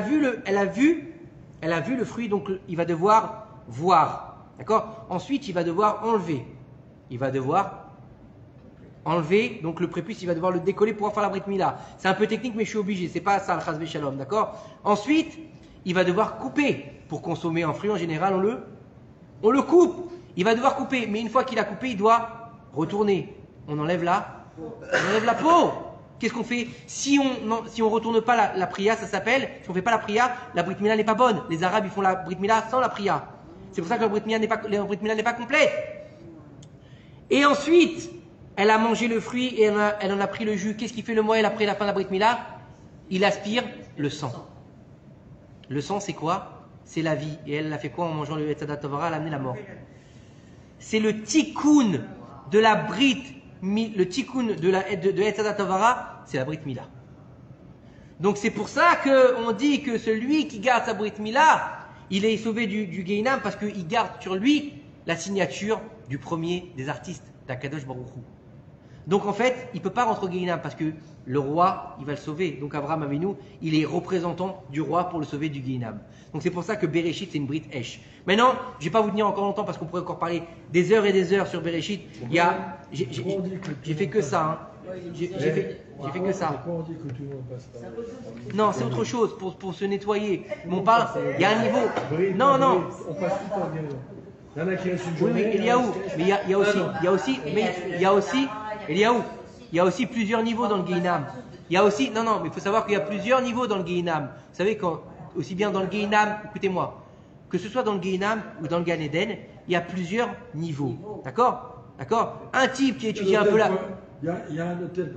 vu le fruit, donc il va devoir voir. D'accord? Ensuite, il va devoir enlever. Il va devoir enlever, donc le prépuce, il va devoir le décoller pour pouvoir faire la Brit Mila. C'est un peu technique, mais je suis obligé. C'est pas ça le Chas Shalom, d'accord? Ensuite, il va devoir couper. Pour consommer un fruit, en général, on le coupe. Il va devoir couper, mais une fois qu'il a coupé, il doit retourner. On enlève la peau. Qu'est-ce qu'on fait? Si on retourne pas la priya, ça s'appelle, si on fait pas la priya, la Brit Mila n'est pas bonne. Les Arabes, ils font la Brit Mila sans la priya. C'est pour ça que la Brit Mila n'est pas complète. Et ensuite, elle a mangé le fruit et elle en a pris le jus. Qu'est-ce qu'il fait le Moël après la fin de la Brit Mila? Il aspire le sang. Le sang, c'est quoi? C'est la vie. Et elle a fait quoi en mangeant le Hetzadat Tovara? Elle a amené la mort. C'est le tikkun de la Brit, le tikkun de Hetzadat Tovara, c'est la Brit Mila. Donc c'est pour ça qu'on dit que celui qui garde sa Brit Mila, il est sauvé du Guéhinam parce qu'il garde sur lui la signature du premier des artistes d'Akadosh Baruch Hu. Donc en fait, il ne peut pas rentrer au Guéhinam parce que le roi, il va le sauver. Donc Abraham Avinu, il est représentant du roi pour le sauver du Guéhinam. Donc c'est pour ça que Bereshit, c'est une Brit Esh. Maintenant, je ne vais pas vous tenir encore longtemps parce qu'on pourrait encore parler des heures et des heures sur Bereshit. J'ai fait que ça. Hein. J'ai fait que ça. Pourquoi on dit que tout le monde passe par là? Non, c'est autre chose pour se nettoyer. Mais on parle, il y a un niveau. Non. On passe tout par Guéhinam. Il y en a qui restent une Oui, journée. mais il y a aussi plusieurs niveaux dans le Guéhinam. Il y a aussi, mais il faut savoir qu'il y a plusieurs niveaux dans le Guéhinam. Vous savez, aussi bien dans le Guéhinam, écoutez-moi, que ce soit dans le Guéhinam ou dans le Gan Eden, il y a plusieurs niveaux. D'accord? Un type qui étudie un peu là. Il y a un hôtel,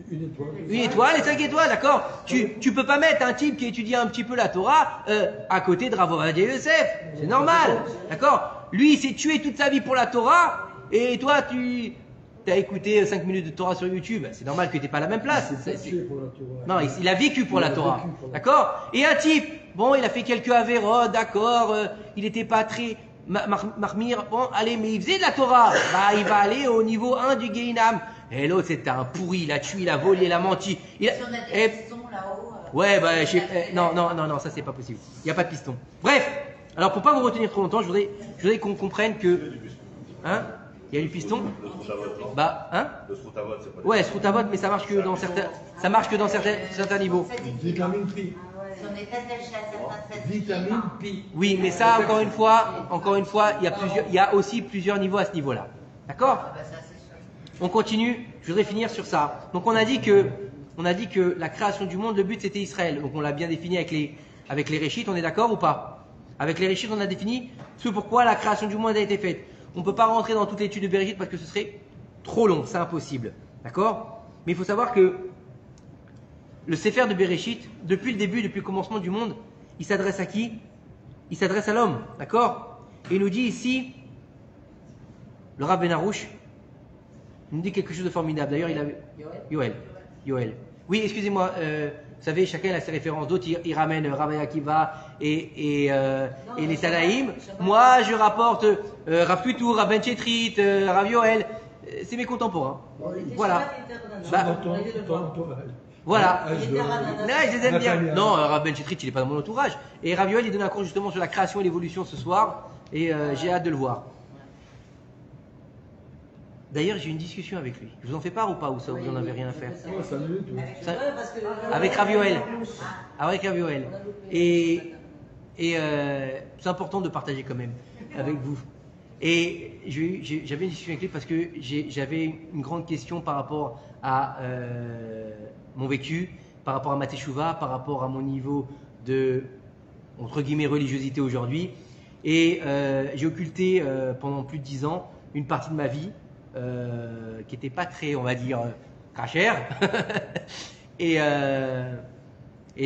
une étoile. Une étoile et 5 étoiles, d'accord? Tu peux pas mettre un type qui étudie un petit peu la Torah à côté de Rav Ovadia Yosef. C'est normal, d'accord? Lui, il s'est tué toute sa vie pour la Torah, et toi, tu as écouté 5 minutes de Torah sur YouTube. C'est normal que tu n'es pas à la même place. Non, il a vécu pour la Torah, d'accord? Et un type, bon, il a fait quelques avérotes, d'accord, il n'était pas très marmire, bon, allez, mais il faisait de la Torah. Bah, il va aller au niveau 1 du Guéhinam. Et l'autre, c'était un pourri, il a tué, il a volé, il a menti. Si on a des pistons là-haut. Ouais, bah, non, ça c'est pas possible. Il n'y a pas de piston. Bref, alors pour pas vous retenir trop longtemps, je voudrais qu'on comprenne que. Hein? Il y a du piston? Le Sroutavot. Bah, hein? Le Sroutavot, c'est pas. Ouais, Sroutavot, mais ça marche que dans certains niveaux. Vitamine 3. Si on est attaché à certains sentiments. Vitamine P. Oui, mais ça, encore une fois, il y a aussi plusieurs niveaux à ce niveau-là. D'accord? Ah bah ça c'est sûr. On continue, je voudrais finir sur ça. Donc on a dit que la création du monde, le but c'était Israël. Donc on l'a bien défini avec les Réchites, on est d'accord ou pas? Avec les Réchites, on a défini ce pourquoi la création du monde a été faite. On ne peut pas rentrer dans toute l'étude de Bereshit parce que ce serait trop long, c'est impossible. D'accord? Mais il faut savoir que le Sefer de Bereshit, depuis le début, depuis le commencement du monde, il s'adresse à qui? Il s'adresse à l'homme, d'accord? Et il nous dit ici, le Rav Ben Arouche, il nous dit quelque chose de formidable. D'ailleurs, il avait... Yoel. Oui, excusez-moi, vous savez, chacun a ses références. D'autres, ils ramènent Rabbi Akiva et les Tanaïm. Moi, je rapporte Rav Tutu, Rav Ben Chetrit, Rav Yoel. C'est mes contemporains. Voilà. Bah, voilà. Ah, je Là, je les aime bien. Nathalie, Non, Rav Ben Chetrit, il n'est pas dans mon entourage. Et Rav Yoel, il donne un cours justement sur la création et l'évolution ce soir. Et j'ai hâte de le voir. D'ailleurs, j'ai une discussion avec lui. Je vous en fais part ou pas? Ou ça, vous en avez rien à faire? Oh, salut, toi. Avec Rav Yoel. Avec Rav Yoel. Et c'est important de partager quand même avec vous. Et j'avais une discussion avec lui parce que j'avais une grande question par rapport à mon vécu, par rapport à ma teshuva, par rapport à mon niveau de, entre guillemets, religiosité aujourd'hui. Et j'ai occulté pendant plus de 10 ans une partie de ma vie qui n'était pas très, on va dire, crachère. et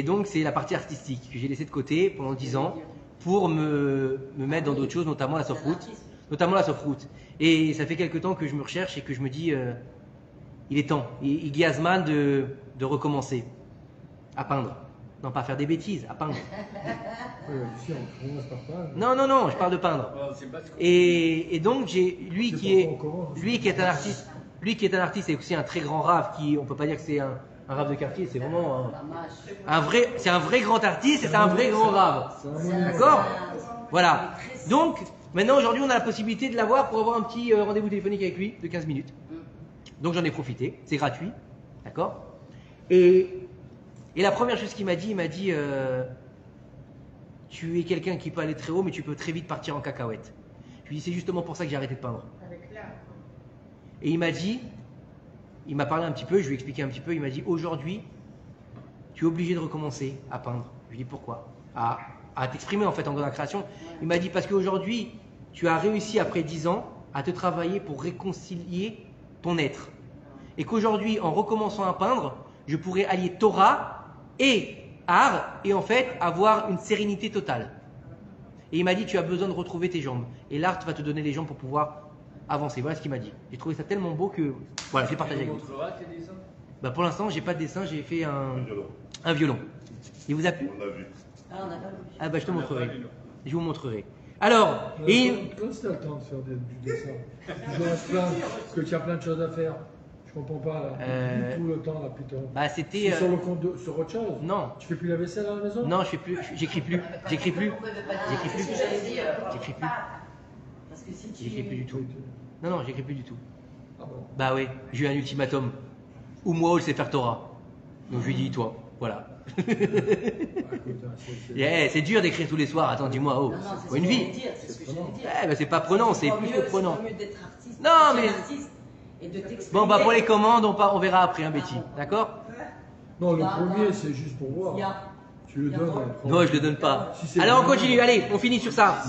donc, c'est la partie artistique que j'ai laissée de côté pendant 10 ans pour me mettre dans d'autres choses, notamment la soft-route. Et ça fait quelque temps que je me recherche et que je me dis, il est temps, il y a Zman de recommencer à peindre. Non, pas faire des bêtises, à peindre. Si on commence par pas. Non, je parle de peindre. Et donc, j'ai lui qui est un artiste et aussi un très grand rave, on peut pas dire que c'est un rave de quartier, c'est vraiment c'est un vrai grand artiste et c'est un vrai grand rave. D'accord? Voilà. Donc, maintenant, aujourd'hui, on a la possibilité de l'avoir pour avoir un petit rendez-vous téléphonique avec lui de 15 minutes. Donc, j'en ai profité. C'est gratuit. D'accord? Et la première chose qu'il m'a dit, tu es quelqu'un qui peut aller très haut, mais tu peux très vite partir en cacahuète. Je lui ai dit, c'est justement pour ça que j'ai arrêté de peindre. Et il m'a parlé un petit peu, je lui ai expliqué un petit peu, il m'a dit, aujourd'hui, tu es obligé de recommencer à peindre. Je lui ai dit, pourquoi? À t'exprimer en fait en la création. Il m'a dit, parce qu'aujourd'hui, tu as réussi après 10 ans à te travailler pour réconcilier ton être. Et qu'aujourd'hui, en recommençant à peindre, je pourrais allier Torah et art et en fait avoir une sérénité totale. Et il m'a dit, tu as besoin de retrouver tes jambes. Et l'art va te donner les jambes pour pouvoir avancer. Voilà ce qu'il m'a dit. J'ai trouvé ça tellement beau que voilà, je l'ai partagé avec vous. Bah pour l'instant, j'ai pas de dessin, j'ai fait un violon. Il vous a plu? On l'a vu. Ah bah je te montrerai. Je vous montrerai. Alors, Quand c'est le temps de faire du dessin? Tu dois te plaindre que tu as plein de choses à faire. Je comprends pas là. Tout le temps là, putain. bah c'était C'est sur le compte sur autre chose? non. Tu fais plus la vaisselle à la maison? Non, je fais plus, j'écris plus. J'écris plus. Parce que si tu. J'écris plus du tout. Non, j'écris plus du tout. Ah bon? Bah oui, j'ai eu un ultimatum. Ou moi, ou le Sefer Torah. Donc je lui dis, toi, voilà. Ah, écoute, hein, Yeah, c'est dur d'écrire tous les soirs, attends, dis-moi, oh, faut une vie. C'est ce que j'allais dire. Eh ben, c'est pas prenant, c'est plus que prenant. C'est mieux d'être artiste. Non, mais- artiste et de t'exprimer. Bon, bah pour les commandes, on verra après, hein, Betty. D'accord? Non, le premier, c'est juste pour voir. Il y a- Tu le donnes. Non, je le donne pas. Si c'est Alors on vraiment- continue, allez, on finit sur ça.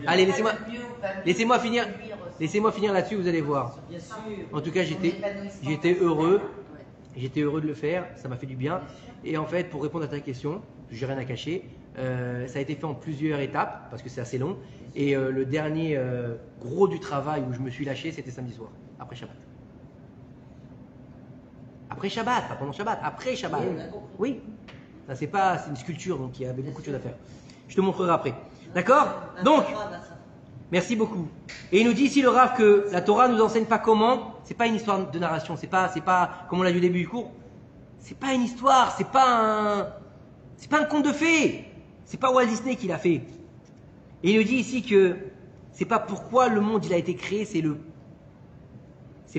Allez, Mieux ou pas mieux, laissez-moi finir. luire aussi. Laissez-moi finir là-dessus, vous allez voir. Bien sûr. En tout cas, j'étais heureux. J'étais heureux de le faire, ça m'a fait du bien. Et en fait, pour répondre à ta question, j'ai rien à cacher, ça a été fait en plusieurs étapes, parce que c'est assez long. Et le dernier gros du travail où je me suis lâché, c'était samedi soir, après Shabbat. Après Shabbat, pas pendant Shabbat, après Shabbat. Oui, ça c'est une sculpture, donc il y avait beaucoup de choses à faire. Je te montrerai après. D'accord? Donc, merci beaucoup. Et il nous dit ici le Rav que la Torah nous enseigne pas comment. C'est pas une histoire de narration. C'est pas comme on l'a dit au début du cours. C'est pas une histoire. C'est pas un conte de fées. C'est pas Walt Disney qui l'a fait. Et il nous dit ici que c'est pas pourquoi le monde il a été créé. C'est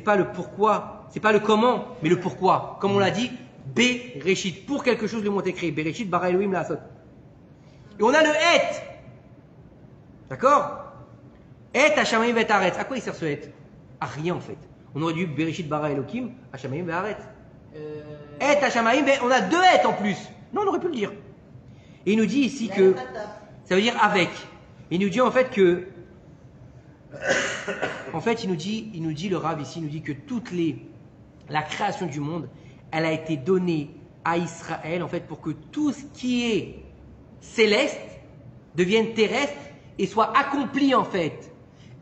pas le pourquoi. C'est pas le comment, mais le pourquoi. Comme on l'a dit, Bereshit. Pour quelque chose, le monde est créé. Bereshit, bara Elohim, la asot. Et on a le et. D'accord? Et Hashamayim vet haaretz. À quoi il sert ce et? À rien en fait. On aurait dû Bereshit bara Elohim, Hashamayim vet haaretz. Et Hashamayim, on a deux et en plus. Non, on aurait pu le dire. Et il nous dit ici que ça veut dire avec. Il nous dit en fait que il nous dit le Rav ici, il nous dit que la création du monde, elle a été donnée à Israël en fait pour que tout ce qui est céleste devienne terrestre et soit accompli en fait.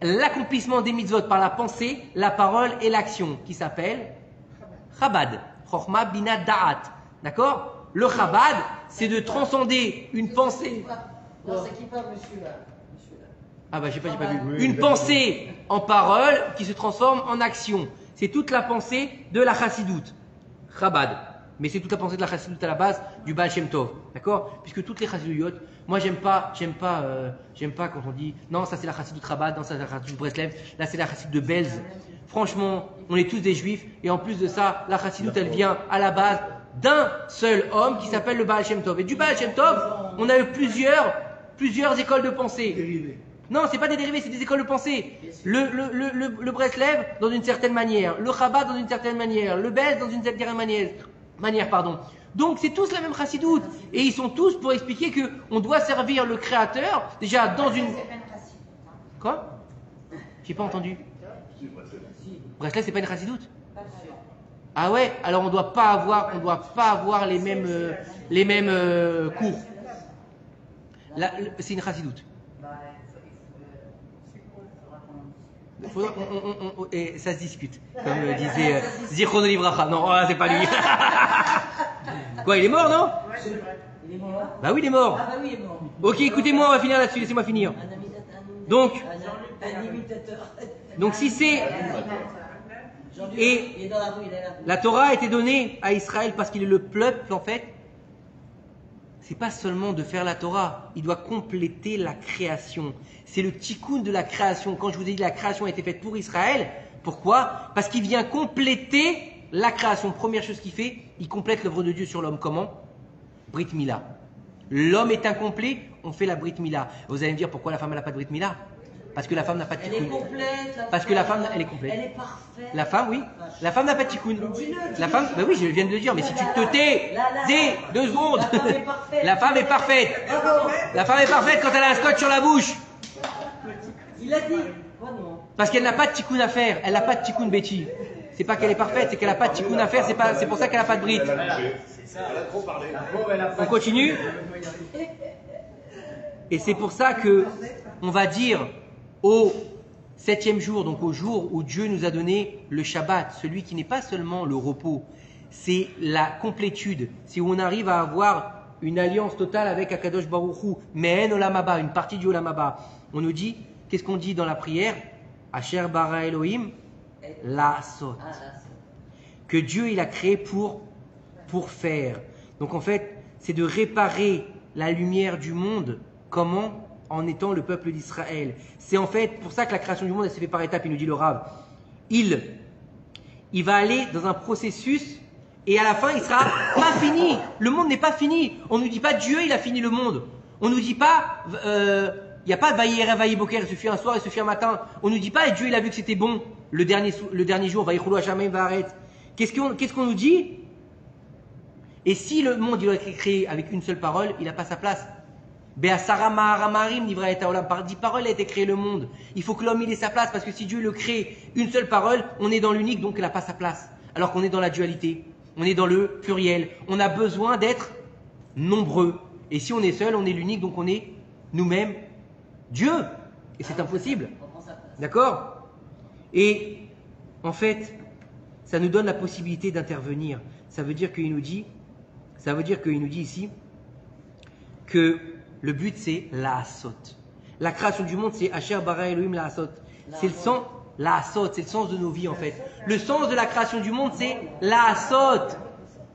L'accomplissement des mitzvot par la pensée, la parole et l'action qui s'appelle Chabad. Chochma Bina Da'at. D'accord? Le Chabad, c'est de transcender une pensée. Non, c'est qui parle, monsieur là? Ah bah j'ai pas vu. Une pensée en parole qui se transforme en action. C'est toute la pensée de la chassidoute. Chabad. Mais c'est toute la pensée de la chassidoute à la base du Baal Shem Tov. D'accord? Puisque toutes les chassidouyot, moi j'aime pas quand on dit non, ça c'est la chassidoute Chabad, non, ça c'est la chassidoute Breslev, là c'est la chassidoute de Belz. Franchement, on est tous des juifs et en plus de ça, la chassidoute elle vient à la base d'un seul homme qui s'appelle le Baal Shem Tov. Et du Baal Shem Tov, on a eu plusieurs écoles de pensée. Dérivé. Non, c'est pas des dérivés, c'est des écoles de pensée. Le Breslev dans une certaine manière, le Chabad dans une certaine manière, le Belz dans une certaine manière. Donc c'est tous la même chassidoute. Et ils sont tous pour expliquer que on doit servir le Créateur déjà dans une. C'est pas une chassidoute, hein. Quoi? J'ai pas entendu. Breslev c'est pas une chassidoute? Pas sûr. Ah ouais, alors on doit pas avoir les mêmes cours. C'est une chassidoute. Bah, il faudra qu'on Et ça se discute, comme disait Zichrono Livracha. Non, oh, c'est pas lui. Quoi, il est mort, non? Il est mort. Bah oui, il est mort. Ah bah oui, il est mort. Ok, écoutez-moi, on va finir là-dessus, laissez-moi finir. Donc, Un imitateur. donc si c'est... Jean-Luc, Et il est dans la rue, il est là. la Torah a été donnée à Israël parce qu'il est le peuple, en fait. C'est pas seulement de faire la Torah, il doit compléter la création. C'est le tikkun de la création. Quand je vous ai dit la création a été faite pour Israël, pourquoi? Parce qu'il vient compléter la création. Première chose qu'il fait, il complète l'œuvre de Dieu sur l'homme. Comment? Brit Mila. L'homme est incomplet, on fait la Brit Mila. Vous allez me dire pourquoi la femme n'a pas de Brit Mila? Parce que la femme n'a pas de Elle est tikkun. complète. Parce que la femme, elle est complète. Elle est parfaite. La femme, oui. La femme n'a pas de tikkun. La femme, bah oui, je viens de le dire, mais si tu te tais, dis 2 secondes. La femme est parfaite. La femme est parfaite. Bravo. La femme est parfaite quand elle a un scotch sur la bouche. Il a dit. Quoi non? Parce qu'elle n'a pas de tikkun à faire. Elle n'a pas de tikkun Betty. C'est pas qu'elle est parfaite, c'est qu'elle n'a pas de tikkun à faire. C'est pour ça qu'elle n'a pas de brite. Elle a trop parlé. On continue. Et c'est pour ça que on va dire au 7e jour, donc au jour où Dieu nous a donné le Shabbat, celui qui n'est pas seulement le repos, c'est la complétude. C'est où on arrive à avoir une alliance totale avec Akadosh Baruch Hu, Mehen Olam Haba, une partie du Olam Haba. On nous dit, qu'est-ce qu'on dit dans la prière? Asher bara Elohim, la sot. Que Dieu il a créé pour faire. Donc en fait, c'est de réparer la lumière du monde. Comment? En étant le peuple d'Israël. C'est en fait pour ça que la création du monde elle s'est fait par étapes, il nous dit le Rav. Il va aller dans un processus et à la fin il sera pas fini. Le monde n'est pas fini. On nous dit pas Dieu il a fini le monde. On nous dit pas il n'y a pas Vaïra Vaïboker, il suffit un soir, il suffit un matin. On nous dit pas et Dieu il a vu que c'était bon le dernier jour, Vaïchulu Hashamayim Va'aretz. Qu'est-ce qu'on nous dit? Et si le monde il doit être créé avec une seule parole, il n'a pas sa place. Par 10 paroles a été créé le monde. Il faut que l'homme il ait sa place parce que si Dieu le crée une seule parole, on est dans l'unique donc il n'a pas sa place. Alors qu'on est dans la dualité, on est dans le pluriel. On a besoin d'être nombreux. Et si on est seul, on est l'unique donc on est nous-mêmes Dieu. Et c'est impossible. D'accord? Et en fait, ça nous donne la possibilité d'intervenir. Ça veut dire qu'il nous dit ici que le but c'est la asot. La création du monde c'est Asher bara Elohim la asot. C'est le sens, la asot, c'est le sens de nos vies en fait. Le sens de la création du monde c'est la asot.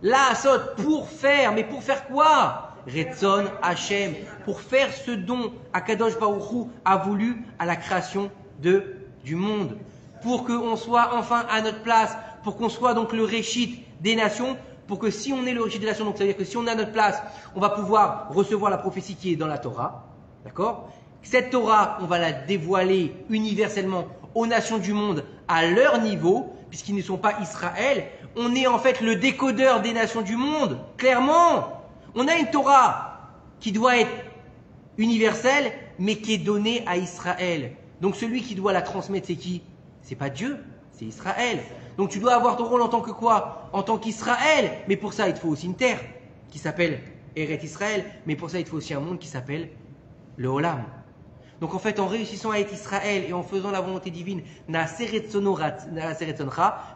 La asot pour faire, mais pour faire quoi? Retzon Hashem, pour faire ce dont Akadosh Baruch Hu a voulu à la création du monde. Pour qu'on soit enfin à notre place, pour qu'on soit donc le réchit des nations, pour que si on est le Rishit de Lashon, donc ça veut dire que si on est à notre place, on va pouvoir recevoir la prophétie qui est dans la Torah, d'accord? Cette Torah, on va la dévoiler universellement aux nations du monde à leur niveau, puisqu'ils ne sont pas Israël. On est en fait le décodeur des nations du monde, clairement. On a une Torah qui doit être universelle, mais qui est donnée à Israël. Donc celui qui doit la transmettre, c'est qui? C'est pas Dieu, c'est Israël. Donc tu dois avoir ton rôle en tant que quoi? En tant qu'Israël. Mais pour ça, il te faut aussi une terre qui s'appelle Eret Israël. Mais pour ça, il te faut aussi un monde qui s'appelle le Olam. Donc en fait, en réussissant à être Israël et en faisant la volonté divine,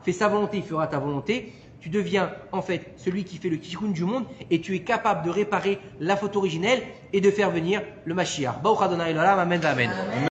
fais sa volonté, il fera ta volonté, tu deviens en fait celui qui fait le tikkun du monde et tu es capable de réparer la faute originelle et de faire venir le Mashiach. Baruch Adonai Olam, amen, amen.